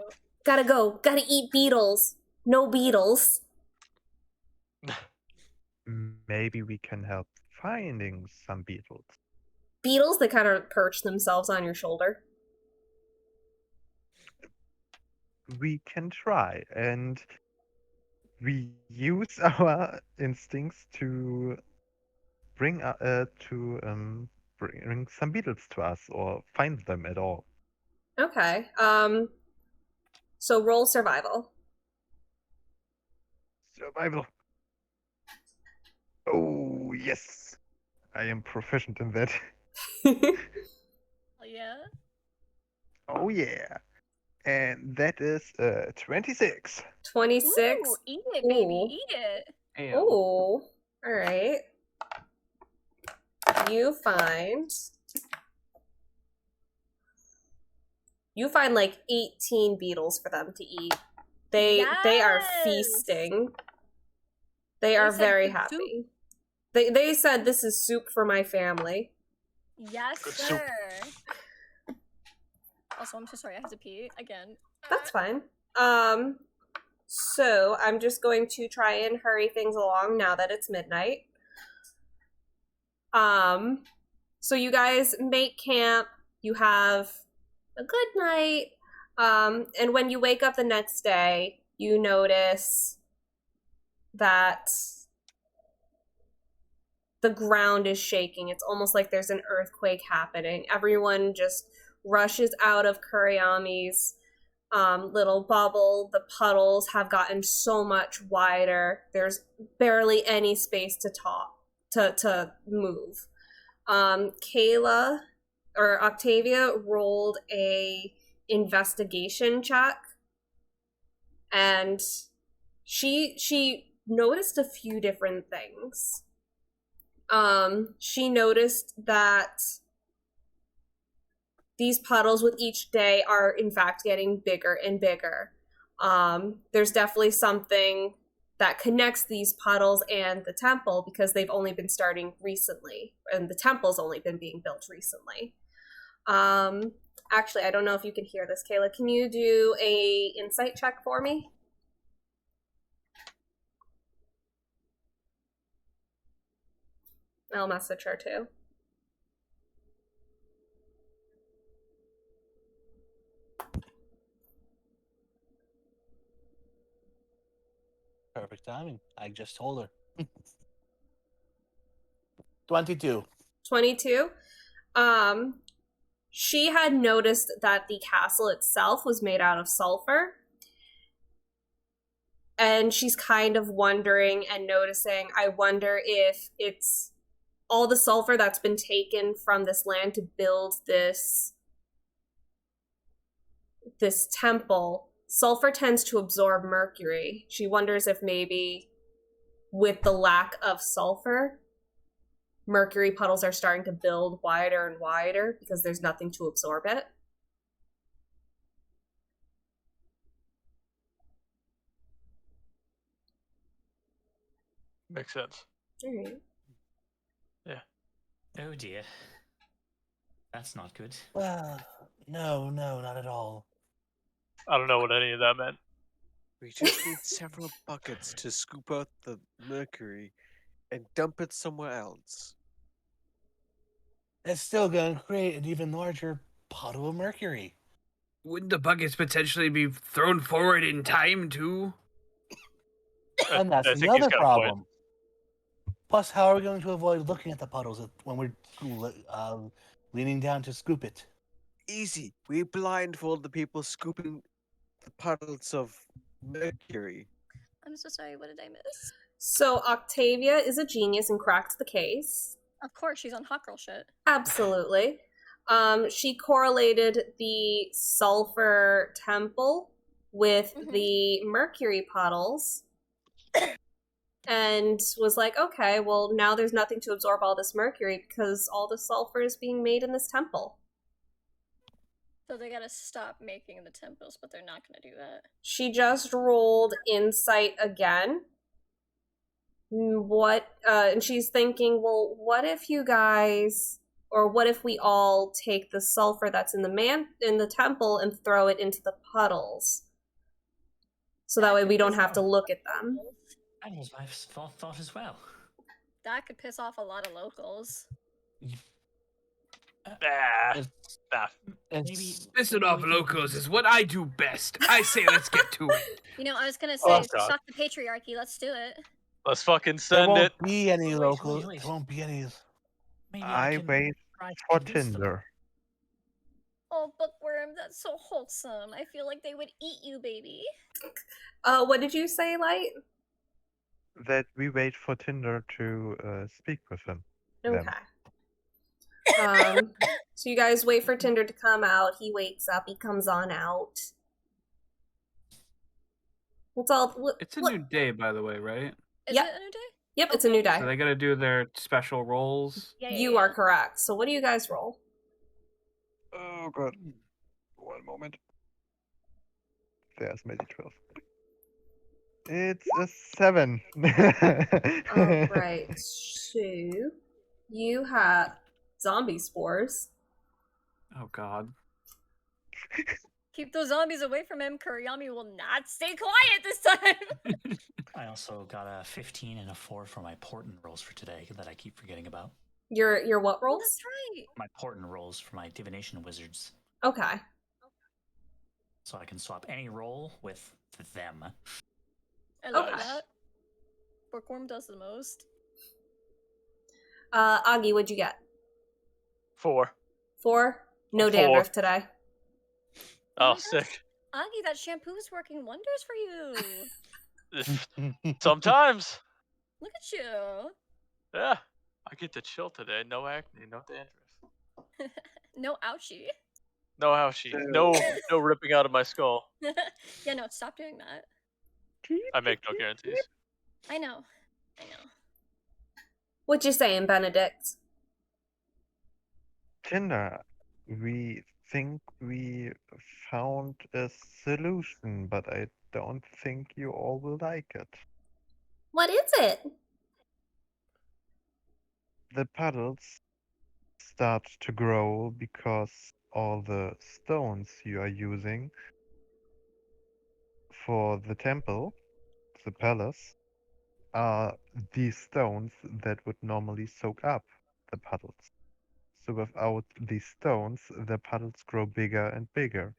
Gotta go. Gotta eat beetles. No beetles. Maybe we can help finding some beetles. Beetles that kind of perch themselves on your shoulder. We can try, and we use our instincts to bring some beetles to us, or find them at all. Okay. So roll survival. Survival. Oh yes, I am proficient in that. Oh yeah. Oh yeah, and that is 26. 26. Ooh, eat it, baby, Ooh. eat it. Oh, all right. You find like 18 beetles for them to eat. They are feasting. They are said very good happy. They said this is soup for my family. Yes, Good sir. soup. Also, I'm so sorry, I have to pee again. That's fine. So I'm just going to try and hurry things along now that it's midnight. So you guys make camp, you have a good night, and when you wake up the next day, you notice that the ground is shaking. It's almost like there's an earthquake happening. Everyone just rushes out of Kurayami's little bubble. The puddles have gotten so much wider. There's barely any space to move. Kayla or Octavia rolled a investigation check, and she noticed a few different things. She noticed that these puddles with each day are in fact getting bigger and bigger. There's definitely something that connects these puddles and the temple, because they've only been starting recently, and the temple's only been being built recently. Actually, I don't know if you can hear this, Kayla. Can you do a insight check for me? I'll message her too. Perfect timing. I just told her. 22. 22. She had noticed that the castle itself was made out of sulfur. And she's kind of wondering and noticing, I wonder if it's all the sulfur that's been taken from this land to build this temple. Sulfur tends to absorb mercury. She wonders if maybe with the lack of sulfur, mercury puddles are starting to build wider and wider because there's nothing to absorb it. Makes sense. Alright. Yeah. Oh dear. That's not good. No, not at all. I don't know what any of that meant. We just need several buckets to scoop out the mercury and dump it somewhere else. It's still going to create an even larger puddle of mercury. Wouldn't the buckets potentially be thrown forward in time too? And that's I the think he's other got a point. problem. Plus, how are we going to avoid looking at the puddles when we're leaning down to scoop it? Easy. We blindfold the people scooping the puddles of mercury. I'm so sorry, what did I miss? So Octavia is a genius and cracked the case. Of course, she's on hot girl shit. Absolutely. She correlated the sulfur temple with the mercury puddles and was like, okay, well, now there's nothing to absorb all this mercury because all the sulfur is being made in this temple. So they gotta stop making the temples, but they're not gonna do that. She just rolled insight again. And she's thinking, well, what if you guys, or what if we all take the sulfur that's in the temple and throw it into the puddles? So that way we don't have to look at them. That was my thought as well. That could piss off a lot of locals. Maybe Pissing off locals is what I do best. I say let's get to it. You know, I was gonna Oh, say, God. fuck the patriarchy, let's do it. Let's fucking There send won't it. be any Wait, locals. wait. There won't be any. maybe I can wait try to for convince them. Tinder. Oh, Bookwyrm, that's so wholesome. I feel like they would eat you, baby. What did you say, Light? That we wait for Tinder to speak with him. Okay. So you guys wait for Tinder to come out. He wakes up. He comes on out. It's a new day, by the way, right? Is Yep. it a new day? Yep, it's a new day. So they gotta do their special rolls. Yeah, You are correct. So what do you guys roll? Oh god. 1 moment. There's my D12. It's a 7. Alright, so you have zombie spores. Oh god. Keep those zombies away from him. Kurayami will not stay quiet this time. I also got a 15 and a 4 for my portent rolls for today that I keep forgetting about. Your what Oh, rolls? that's right. My portent rolls for my divination wizards. Okay. So I can swap any roll with them. I love Okay. that. Bookwyrm does the most. Aggie, what'd you get? 4. 4? No 4. dandruff today. Oh, my gosh. sick. Aggie, that shampoo's working wonders for you. Sometimes. Look at you. Yeah. I get to chill today. No acne, no dandruff. No ouchie. No ouchie. No ripping out of my skull. Yeah, no, stop doing that. I make no guarantees. I know. What you saying, Benedict? Tinder, we think we found a solution, but I don't think you all will like it. What is it? The puddles start to grow because all the stones you are using for the temple, the palace, are these stones that would normally soak up the puddles. So without these stones, the puddles grow bigger and bigger.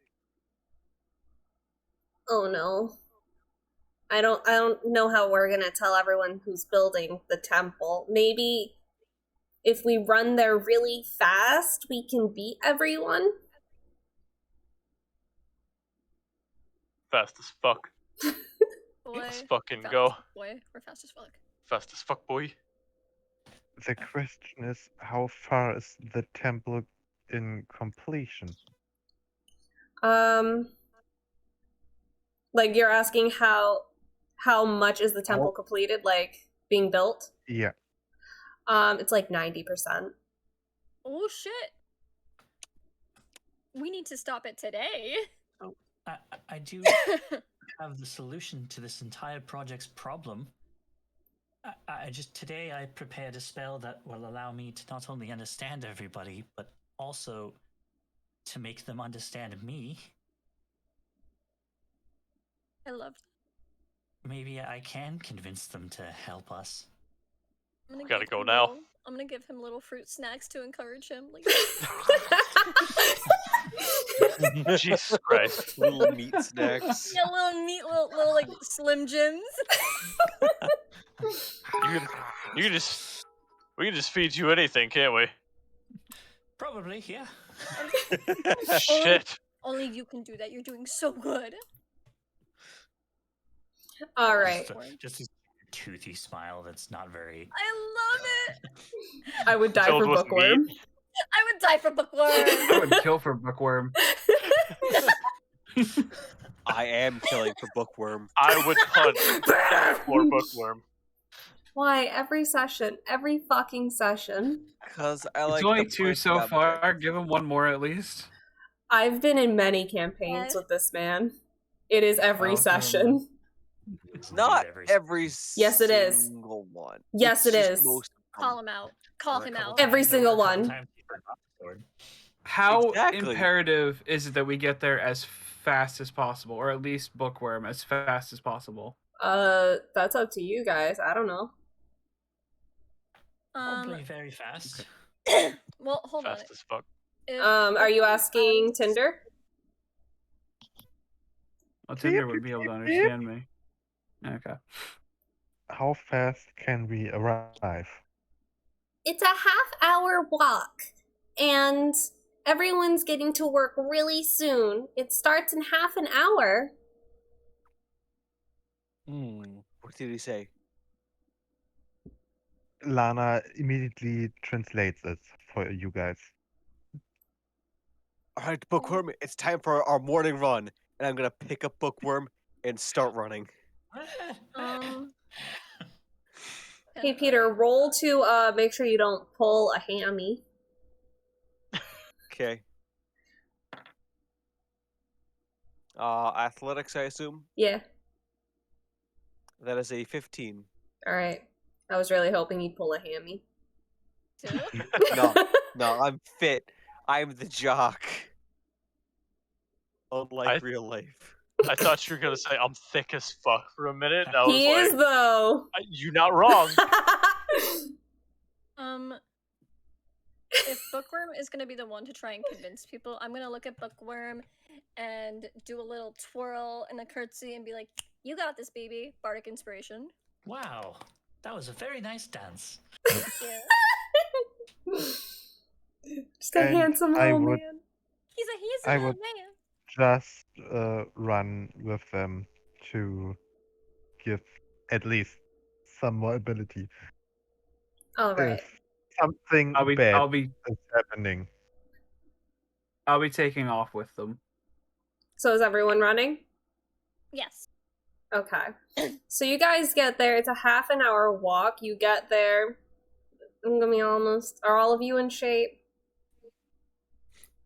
Oh no. I don't know how we're gonna tell everyone who's building the temple. Maybe if we run there really fast, we can beat everyone? Fast as fuck. Boy. Let's fucking fast go. as- Boy, we're fast as fuck. Fast as fuck, boy. The question is, how far is the temple in completion? Like you're asking how much is the temple completed, like being built? Yeah. It's like 90%. Oh shit. We need to stop it today. I do have the solution to this entire project's problem. Today I prepared a spell that will allow me to not only understand everybody, but also to make them understand me. I love that. Maybe I can convince them to help us. We gotta go now. I'm gonna give him little fruit snacks to encourage him. Like, Jesus Christ. Little meat snacks. yeah, little meat, little like Slim Jims. We can just feed you anything, can't we? Probably, yeah. Shit. Only you can do that. You're doing so good. All right. Just a toothy smile that's not very... I love it. I would die Filled for with Bookwyrm. meat. I would die for Bookwyrm. I would kill for Bookwyrm. I am killing for Bookwyrm. I would hunt for Bookwyrm. Why? Every session. Every fucking session. Because I like. It's only the 2 point so of far. object. Give him one more at least. I've been in many campaigns with this man. It is every session. It's not every Yes, it is. single one. Yes, It's it just is. most of Call them. him out. Call him out. Every single one. How Exactly. imperative is it that we get there as fast as possible, or at least Bookwyrm as fast as possible? That's up to you guys. I don't know. Probably very fast. Well, hold Fast as fuck. on. Are you asking Tinder? Well, Tinder would be able to understand me. Okay. How fast can we arrive? It's a half-hour walk, and everyone's getting to work really soon. It starts in half an hour. What did he say? Lana immediately translates it for you guys. All right, Bookwyrm, it's time for our morning run, and I'm gonna pick up Bookwyrm and start running. Hey, Peter, roll to make sure you don't pull a hammy. Okay. Athletics, I assume. Yeah. That is a 15. All right. I was really hoping you'd pull a hammy. No, I'm fit. I'm the jock. Unlike real life. I thought you were gonna say I'm thick as fuck for a minute. And I was He like, is, though. You're not wrong. If Bookwyrm is going to be the one to try and convince people, I'm going to look at Bookwyrm and do a little twirl and a curtsy and be like, you got this, baby. Bardic inspiration. Wow, that was a very nice dance. Yeah. Just a handsome little man. He's a I little would man. just run with them to give at least some more ability. All right. If something I'll bad be is happening. I'll be taking off with them. So is everyone running? Yes. Okay. So you guys get there. It's a half an hour walk. You get there. I'm gonna be almost. Are all of you in shape?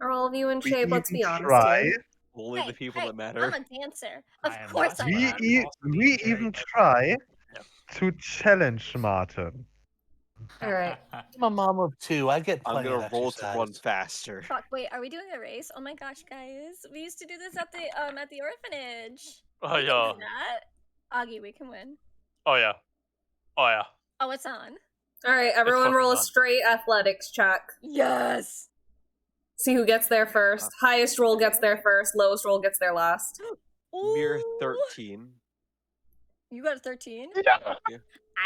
Are all of you in shape? Let's be honest. Try. Only the people that matter. I'm a dancer. Of course I We, am. we even try to challenge Martin. All right. I'm a mom of 2. I get I'm plenty gonna of roll to exercise. run faster. Fuck, wait, are we doing a race? Oh my gosh, guys. We used to do this at the orphanage. Oh, We can yeah. do that. Augie, we can win. Oh, yeah. Oh, yeah. Oh, it's on. All right. Everyone, roll a fucking straight athletics check. Yes. See who gets there first. Highest roll gets there first. Lowest roll gets there last. Mere Ooh. 13. You got a 13? Yeah.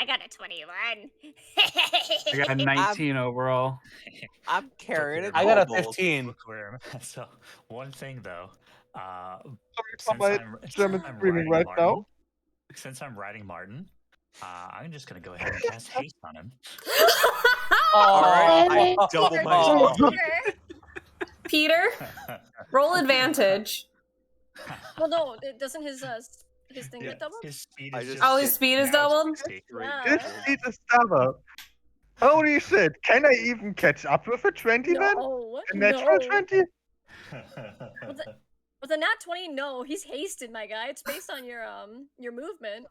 I got a 21. I got a 19 overall. I'm carrying it. I got a Bubbles. 15. So, one thing though, for my German screaming right now. Since I'm riding Martin, I'm just gonna go ahead and cast haste on him. Alright, I double my Peter, roll advantage. Well, no, doesn't his thing get doubled? His speed I is just- just Oh, his speed is doubled? Yeah. His speed is double. Holy shit! Can I even catch up with a 20 then? No, A natural 20? With a nat 20, no, he's hasted, my guy. It's based on your movement.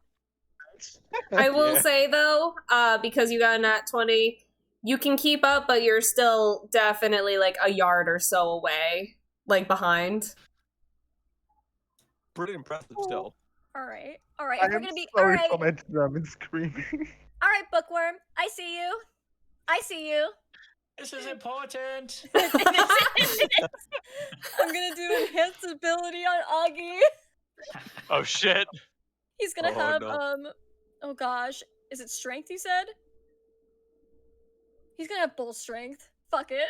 I will Yeah. say though, because you got a nat 20, you can keep up, but you're still definitely like a yard or so away, like behind. Pretty impressive still. All right. If I we're am gonna be sorry for my German screaming. All right, Bookwyrm, I see you. I see you. This is important. I'm gonna do enhanced ability on Aggi. Oh shit. He's gonna Oh, have no. oh gosh, is it strength? You said. He's gonna have bull strength. Fuck it.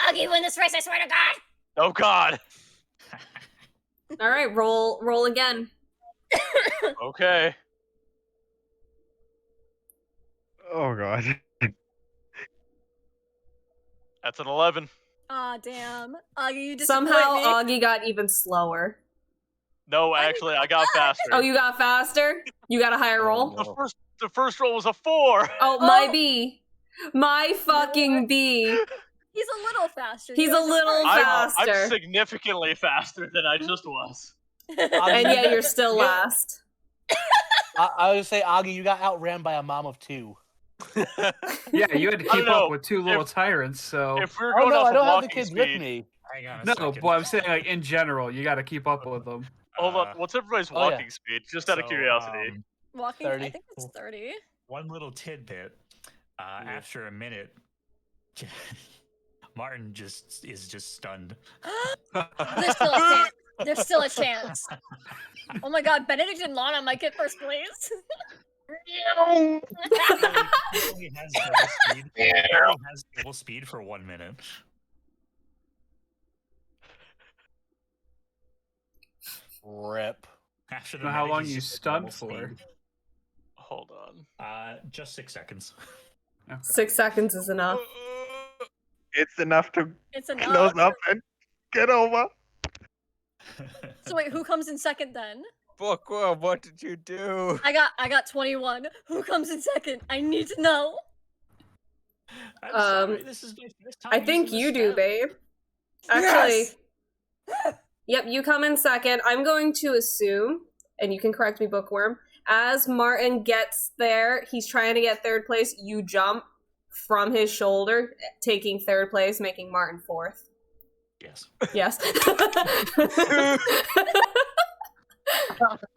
Aggi, win this race! I swear to God. Oh god. All right, roll again. Okay. Oh god. That's an 11. Aw, damn. Aggi, you disappoint Somehow me. Augie got even slower. No, actually, I got faster. Oh, you got faster? You got a higher roll? no. The first roll was a 4. Oh, my B. My fucking B. He's a little faster. He's You a guys are little fine. I'm faster. significantly faster than I just was. And yet you're still Yeah. last. I would say, Augie, you got outran by a mom of 2. Yeah, you had to I keep don't know. up with 2 little tyrants, so. If we're Oh going no, off I of don't have the walking kids speed, with me. Hang on a No, second. but I'm saying like in general, you got to keep up with them. hold on. What's everybody's Oh, yeah. walking speed? Just out of curiosity. Walking, 30. I think it's 30. One little tidbit. After a minute, Martin is just stunned. There's still a chance. There's still a chance. Oh my god, Benedict and Lana might get first place. He only has double speed. He only has double speed for 1 minute. Rip. After the Know how minute, long he's you just at stunned double for? speed. Hold on. Just 6 seconds. Okay. 6 seconds is enough. It's enough to It's enough. close up and get over. So wait, who comes in second then? Bookwyrm, what did you do? I got 21. Who comes in second? I need to know. I'm sorry, this is my first time I think using you the do, step. babe. Actually, Yes! yep, you come in second. I'm going to assume, and you can correct me, Bookwyrm, as Martin gets there, he's trying to get third place, you jump from his shoulder, taking third place, making Martin fourth. Yes. Yes.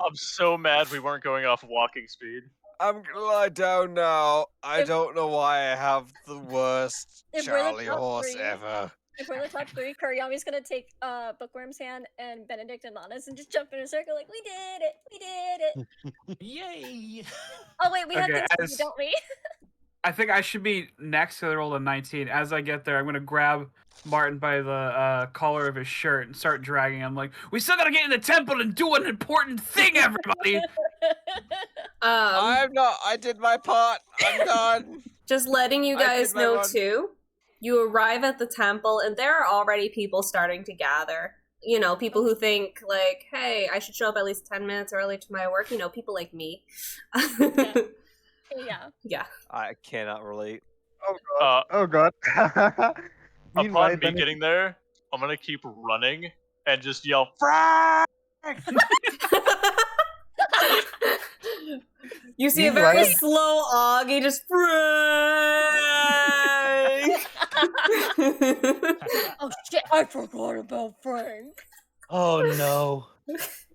I'm so mad we weren't going off walking speed. I'm gonna lie down now. I If- don't know why I have the worst If we're the Charlie top horse three- ever. If we're in the top 3, Kurayami's gonna take Bookwyrm's hand and Benedict and Lana's and just jump in a circle like, we did it! We did it! Yay! Oh wait, we have Okay, things to do, as- don't we? I think I should be next to the roll of 19. As I get there, I'm gonna grab Martin by the collar of his shirt and start dragging him. Like, we still gotta get in the temple and do an important thing, everybody. I'm not. I did my part. I'm done. Just letting you I did guys my know one. too, you arrive at the temple and there are already people starting to gather. You know, people who think like, hey, I should show up at least 10 minutes early to my work. You know, people like me. Yeah. Yeah. I cannot relate. Oh god. Meanwhile, Upon me Benedict- getting there, I'm gonna keep running and just yell, "Frag!" You see a very Meanwhile- slow Augie just Oh shit, I forgot about Frank. Oh no.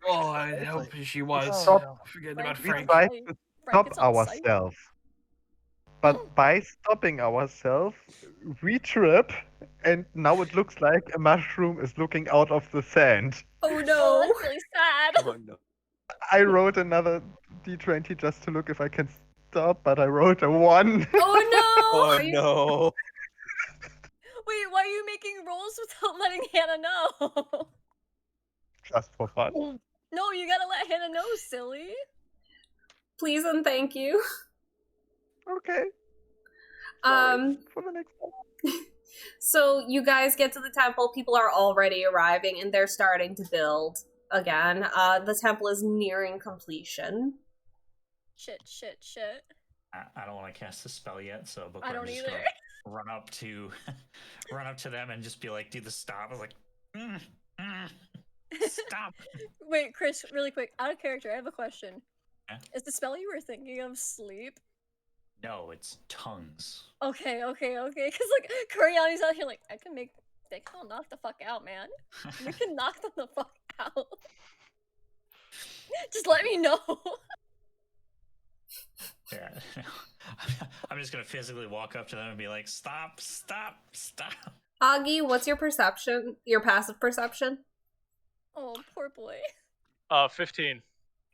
Oh, I hope she was. Stop. Forgetting about We Frank. tried Frank to Frank stop is on site. ourselves. But by stopping ourselves, we trip, and now it looks like a mushroom is looking out of the sand. Oh Oh, no. that's really sad. Oh no. I wrote another d20 just to look if I can stop, but I wrote a 1. Oh no. Oh Are you- no. Wait, why are you making rolls without letting Hannah know? Just for fun. No, you gotta let Hannah know, silly. Please and thank you. Okay. Sorry. For the next one. So you guys get to the temple, people are already arriving and they're starting to build again. The temple is nearing completion. Shit. I don't want to cast a spell yet, so I Bookwyrm don't is just either. gonna run up to them and just be like, "Do the stop!" I was like, "Stop!" Wait, Chris, really quick, out of character, I have a question. Yeah? Is the spell you were thinking of sleep? No, it's tongues. Okay. Because like Kurayami's out here, like they can all knock the fuck out, man. We can knock them the fuck out. Just let me know. Yeah, I'm just gonna physically walk up to them and be like, "Stop! Stop! Stop!" Aggie, what's your perception? Your passive perception? Oh, poor boy. 15.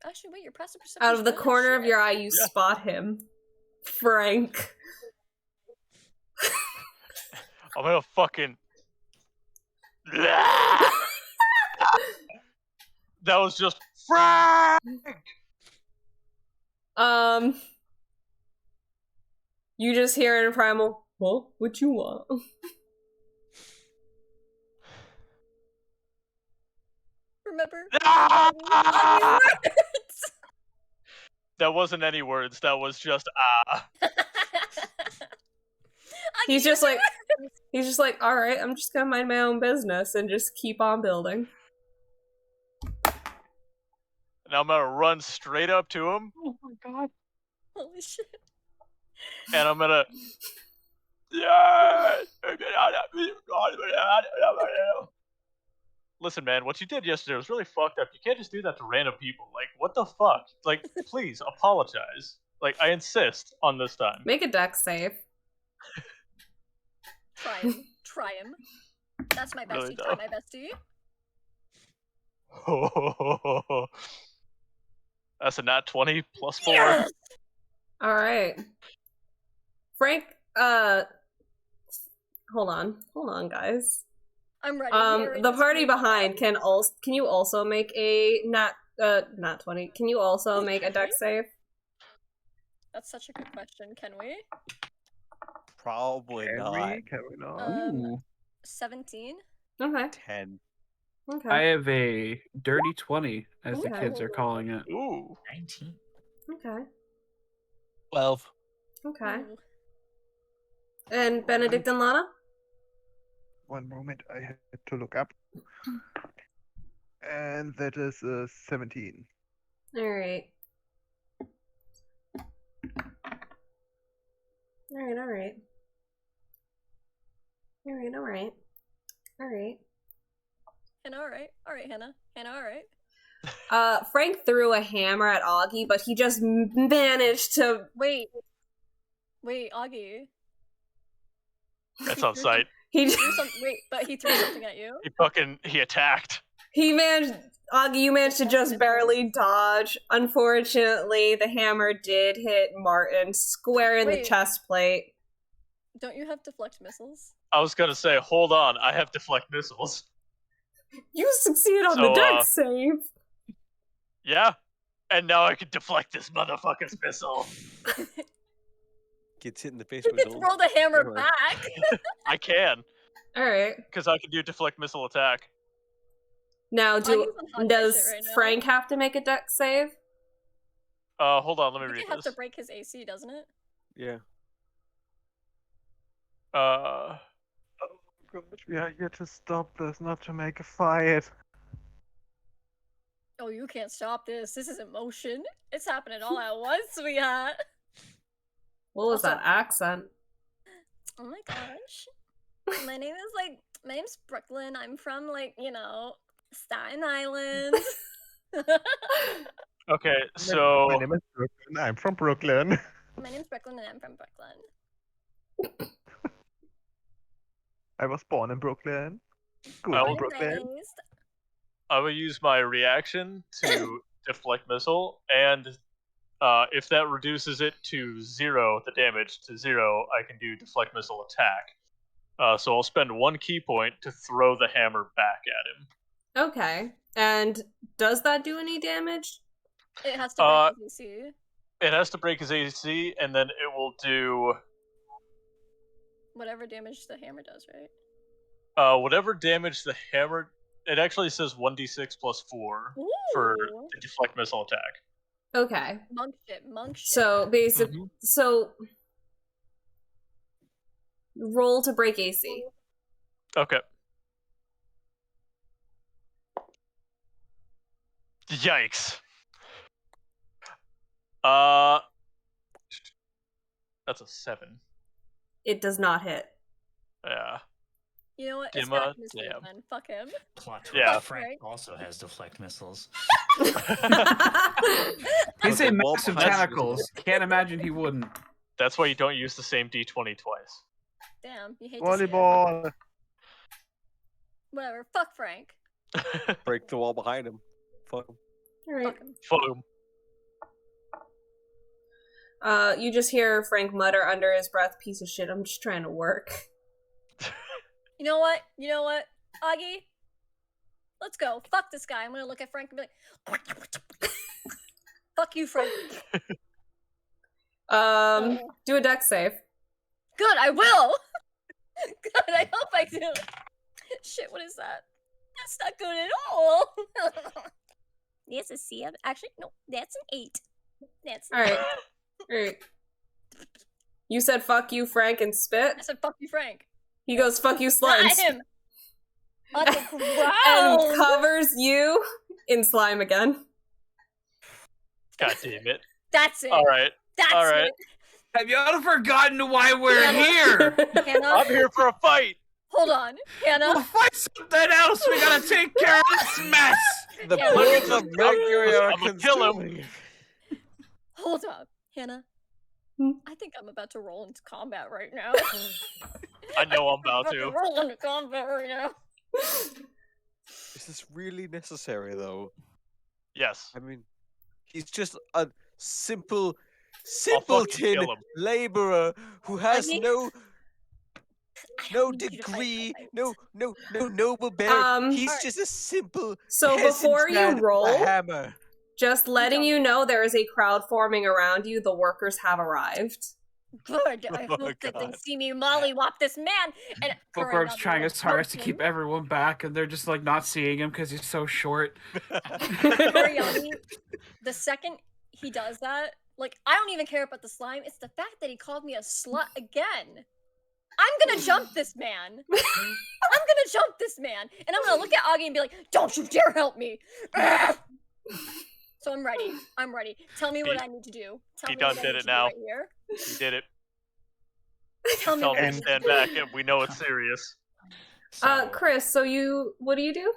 Actually, wait, your passive perception. Out of the corner of your eye, you spot him. Frank. I'm gonna fucking. That was just Frank. You just hear in a primal, well, what you want? Remember? That wasn't any words. That was just He's just like, all right, I'm just gonna mind my own business and just keep on building. And I'm gonna run straight up to him. Oh my god. Holy shit. And I'm gonna. Listen, man, what you did yesterday was really fucked up. You can't just do that to random people. Like, what the fuck? Like, please apologize. Like, I insist on this time. Make a dex save. Try him. That's my bestie. Really Try my bestie. That's a nat 20 plus 4. Yes! All right. Frank, hold on, guys. I'm ready. The party behind can you also make a nat 20? Can you also make a dex save? That's such a good question. Can we? Probably not. Can we not? 17. Okay. 10. Okay. I have a dirty 20, as the Okay. kids are calling it. Ooh. 19. Okay. 12. Okay. Ooh. And Benedict and Lana? One moment, I had to look up. And that is 17. Alright. Alright. Hannah, alright. Alright, Hannah. Hannah, alright. Frank threw a hammer at Augie, but he just managed to... Wait, Augie. That's on sight. He He threw something at you? He attacked. Augie, you managed to just barely dodge. Unfortunately, the hammer did hit Martin square in the chest plate. Don't you have deflect missiles? I was gonna say, hold on, I have deflect missiles. You succeeded on the dex save. Yeah, and now I can deflect this motherfucker's missile. Gets hit in the face You with can throw the hammer back. I can. Alright. Because I can do deflect missile attack. Now, does right now. Frank have to make a dex save? Hold on, let me read It has this. to break his AC, doesn't it? Yeah. Oh god, we are here to stop this, not to make a fight. Oh, you can't stop this. This is emotion. It's happening all at once, sweetheart. What was that accent? Oh my gosh. My name's Brooklyn. I'm from, Staten Island. Okay, so... My name is Brooklyn. I'm from Brooklyn. My name's Brooklyn and I'm from Brooklyn. I was born in Brooklyn. Good I in will- Brooklyn. I will use my reaction to deflect missile, and if that reduces it to 0, the damage to 0, I can do deflect missile attack. So I'll spend 1 key point to throw the hammer back at him. Okay. And does that do any damage? It has to break his AC. It has to break his AC, and then it will do Whatever damage the hammer does, right? whatever damage the hammer. It actually says 1d6 plus 4 for the deflect missile attack. Okay. Monk shit. So basically, so roll to break AC. Okay. Yikes. That's a 7. It does not hit. Yeah. You know what? It's Dimma, back missiles, damn. then. Fuck him. Plot twist. Yeah. Frank also has deflect missiles. He's a Okay, well, massive that's- tentacles. Can't imagine he wouldn't. That's why you don't use the same D20 twice. Damn, you hate to see it. Volleyball. Whatever. Fuck Frank. Break the wall behind him. Fuck him. All right. Fuck him. Boom. You just hear Frank mutter under his breath, "Piece of shit, I'm just trying to work." You know what? Aggie? Let's go. Fuck this guy. I'm gonna look at Frank and be like, fuck you, Frank. Do a dex save. Good, I will! Good, I hope I do. Shit, what is that? That's not good at all. That's a C. Actually, no, that's an 8. That's an Alright. Alright. You said fuck you, Frank, and spit? I said fuck you, Frank. He goes, fuck you, slime. Not him. On the ground. And covers you in slime again. God damn it. That's it. Alright. That's Alright. it. Have y'all forgotten why we're here? Hannah, I'm here for a fight! hold on. We'll Hannah, fight something else. We gotta take care of this mess. The Yeah. pools of mercury are I'm gonna kill him. consuming. hold on. Hannah, Hmm? I think I'm about to roll into combat right now. I know I'm about to to. roll into combat right now. Is this really necessary, though? Yes. I mean, he's just a simple, I'll fucking simpleton kill him. laborer who has Aggie? no I no don't need you to fight degree, my fight. no noble bear. He's Alright. just a simple So peasant before you man with roll- a hammer. Just letting don't. you know there is a crowd forming around you. The workers have arrived. Good. I Oh, hope that they God. see me mollywop this man. And Bookwyrm's trying his hardest to him. keep everyone back, and they're just like not seeing him because he's so short. Kurayami, the second he does that, like, I don't even care about the slime. It's the fact that he called me a slut again. I'm gonna jump this man. I'm gonna jump this man. And I'm gonna look at Aggie and be like, don't you dare help me. So I'm ready. I'm ready. Tell me what I need to do. Tell he me done what I did need it to do now. right here. He did it. Tell me Tell what I me need to to stand do. back, and we know it's serious. So, Chris, so what do you do?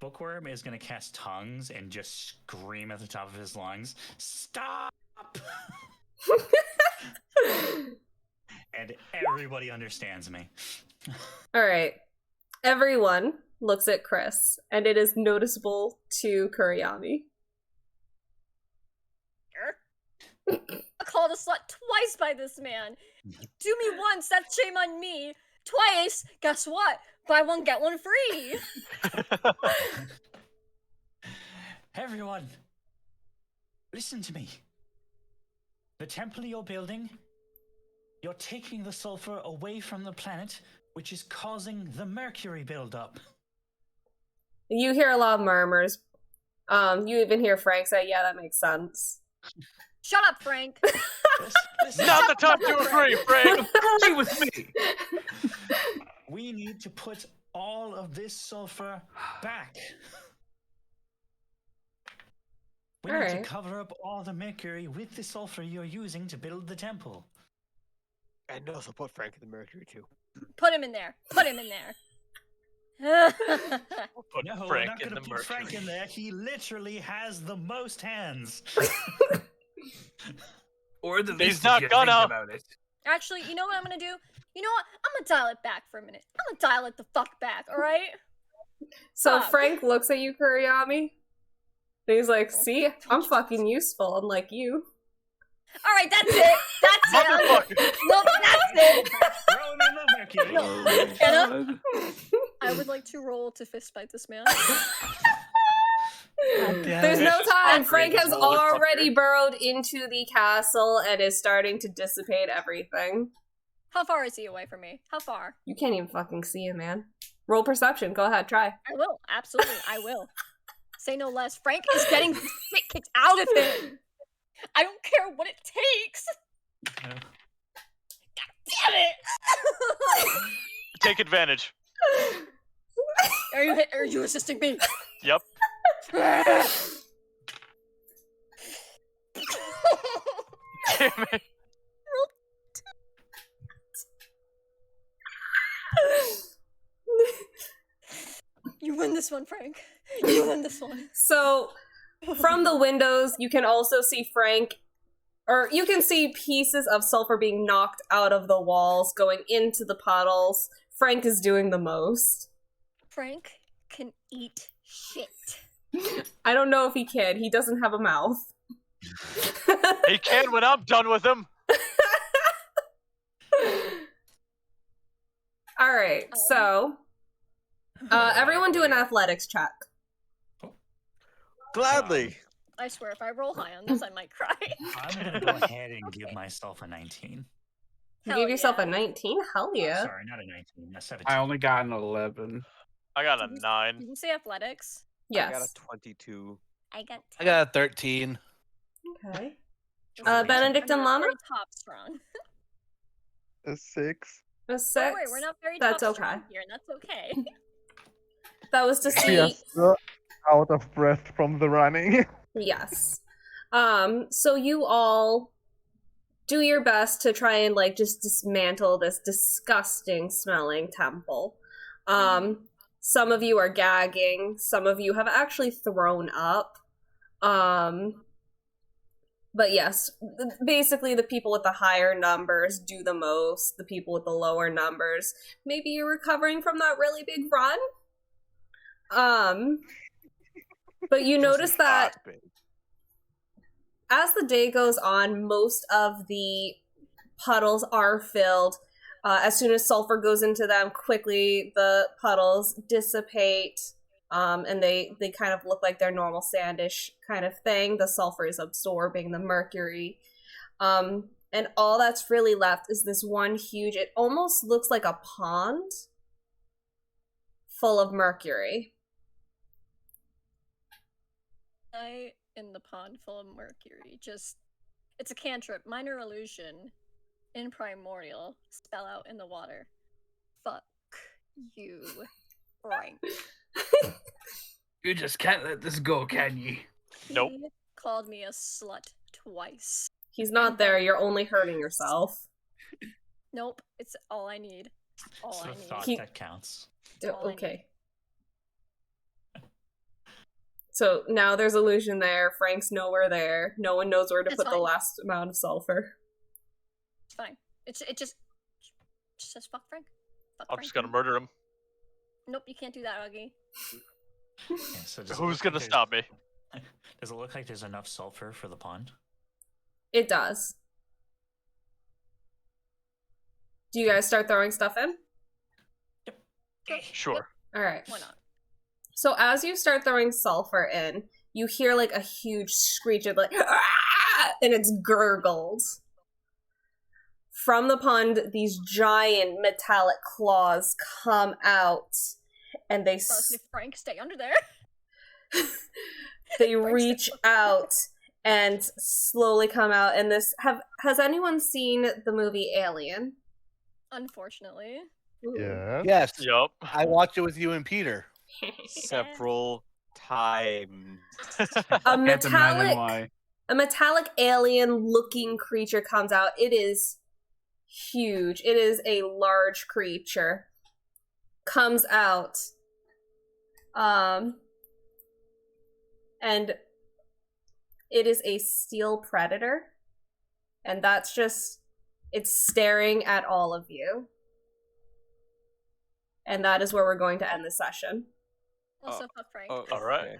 Bookwyrm is gonna cast tongues and just scream at the top of his lungs, "Stop!" And everybody understands me. Alright. Everyone looks at Chris, and it is noticeable to Kurayami. I called a slut twice by this man. Do me once, that's shame on me. Twice, guess what? Buy one, get one free. Everyone, listen to me. The temple you're building, you're taking the sulfur away from the planet, which is causing the mercury buildup. You hear a lot of murmurs. You even hear Frank say, "Yeah, that makes sense." Shut up, Frank. Not the time to agree, Frank! Agree with me. We need to put all of this sulfur back. We need to Alright. cover up all the mercury with the sulfur you're using to build the temple. And also put Frank in the mercury, too. Put him in there. Put him in there. Put No, we're Frank not in gonna the put Frank mercury. in there. He literally has the most hands. Or the He's least not if you think gonna. about it. Actually, you know what I'm gonna do? You know what? I'm gonna dial it back for a minute. I'm gonna dial it the fuck back, alright? So Fuck. Frank looks at you, Kurayami, and he's like, "See, I'm fucking useful, unlike you." Alright, that's it. That's it. Motherfucker! Nope, that's it. Thrown in the mercury. No. Anna, I would like to roll to fist fight this man. There's no time. Frank has Motherfucker. already burrowed into the castle and is starting to dissipate everything. How far is he away from me? How far? You can't even fucking see him, man. Roll perception. Go ahead, try. I will. Absolutely, I will. Say no less. Frank is getting the shit kicked out of him. I don't care what it takes. No. God damn it! Take advantage. Are you assisting me? Yep. Damn it. You win this one, Frank. You win this one. So, from the windows, you can also see Frank, or you can see pieces of sulfur being knocked out of the walls, going into the puddles. Frank is doing the most. Frank can eat shit. I don't know if he can. He doesn't have a mouth. He can when I'm done with him. All right, so everyone do an athletics check. Gladly. I swear, if I roll high on this, I might cry. I'm gonna go ahead and give myself a 19. You Hell gave yourself yeah. a 19? Hell yeah. Sorry, not a 19, a 17. I only got an 11. I got a Did 9. you say athletics? I got Yes. a 22. I got 10. I got a 13. Okay. Listen, Benedict I'm and not Lana? very top strong. A 6. A 6. Don't worry, we're not very That's top okay. strong here, and that's okay. That was to see. Yes, out of breath from the running. Yes. So you all do your best to try and like just dismantle this disgusting smelling temple. Some of you are gagging, some of you have actually thrown up. But yes, basically the people with the higher numbers do the most, the people with the lower numbers. Maybe you're recovering from that really big run. But you notice that as the day goes on, most of the puddles are filled. As soon as sulfur goes into them, quickly the puddles dissipate, and they kind of look like their normal sandish kind of thing. The sulfur is absorbing the mercury. And all that's really left is this one huge, it almost looks like a pond full of mercury. I in the pond full of mercury. It's a cantrip. Minor illusion in primordial. Spell out in the water. Fuck you, Frank. You just can't let this go, can ye? Nope. He called me a slut twice. He's not there, you're only hurting yourself. Nope, it's all I need. All It's I the need. thought He- that counts. all I Okay. So now there's illusion there, Frank's nowhere there, no one knows where to It's put the fine. last amount of sulfur. It's fine. It just says fuck Frank. Fuck I'm Frank. just gonna murder him. Nope, you can't do that, Augie. Yeah, so does it Who's look gonna like stop me? Does it look like there's enough sulfur for the pond? It does. Do you guys start throwing stuff in? Sure. Alright. Why not? So as you start throwing sulfur in, you hear like a huge screech of like, "Ah!" and it's gurgled. From the pond, these giant metallic claws come out, and they Honestly, Frank, stay under there. they Frank's reach stay- out and slowly come out. And has anyone seen the movie Alien? Unfortunately. Yeah. Yes, Yup. I watched it with you and Peter. Several times. A Can't imagine metallic why. A metallic alien-looking creature comes out. It is huge. It is a large creature. Comes out. And it is a steel predator. And that's just... It's staring at all of you. And that is where we're going to end the session. Also, fuck Frank. Oh, All right. okay.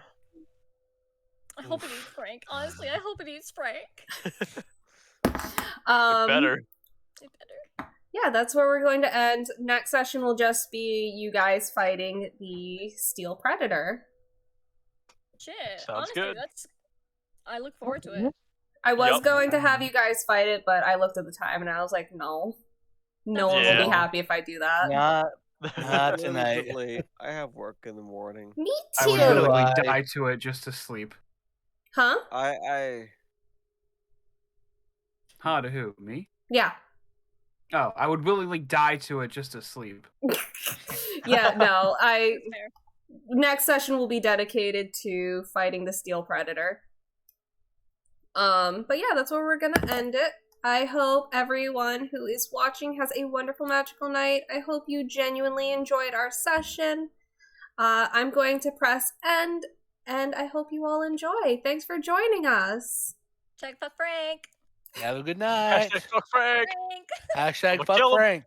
I hope it eats Frank. Honestly, I hope it eats Frank. Better. It better. Yeah, that's where we're going to end. Next session will just be you guys fighting the steel predator. Shit. Sounds Honestly, good. I look forward to it. I was Yup. going to have you guys fight it, but I looked at the time and I was like, no. No one will be Yeah. happy if I do that. Not Really tonight. bit late. I have work in the morning. Me I would too. willingly I- die to it just to sleep. Huh? Huh, to who? Me? Yeah. Oh, I would willingly die to it just to sleep. Yeah, no. Fair. Next session will be dedicated to fighting the Steel Predator. But yeah, that's where we're gonna end it. I hope everyone who is watching has a wonderful magical night. I hope you genuinely enjoyed our session. I'm going to press end, and I hope you all enjoy. Thanks for joining us. Check for Frank. Have a good night. Hashtag fuck Frank. Frank. Hashtag I'ma fuck kill him. Frank.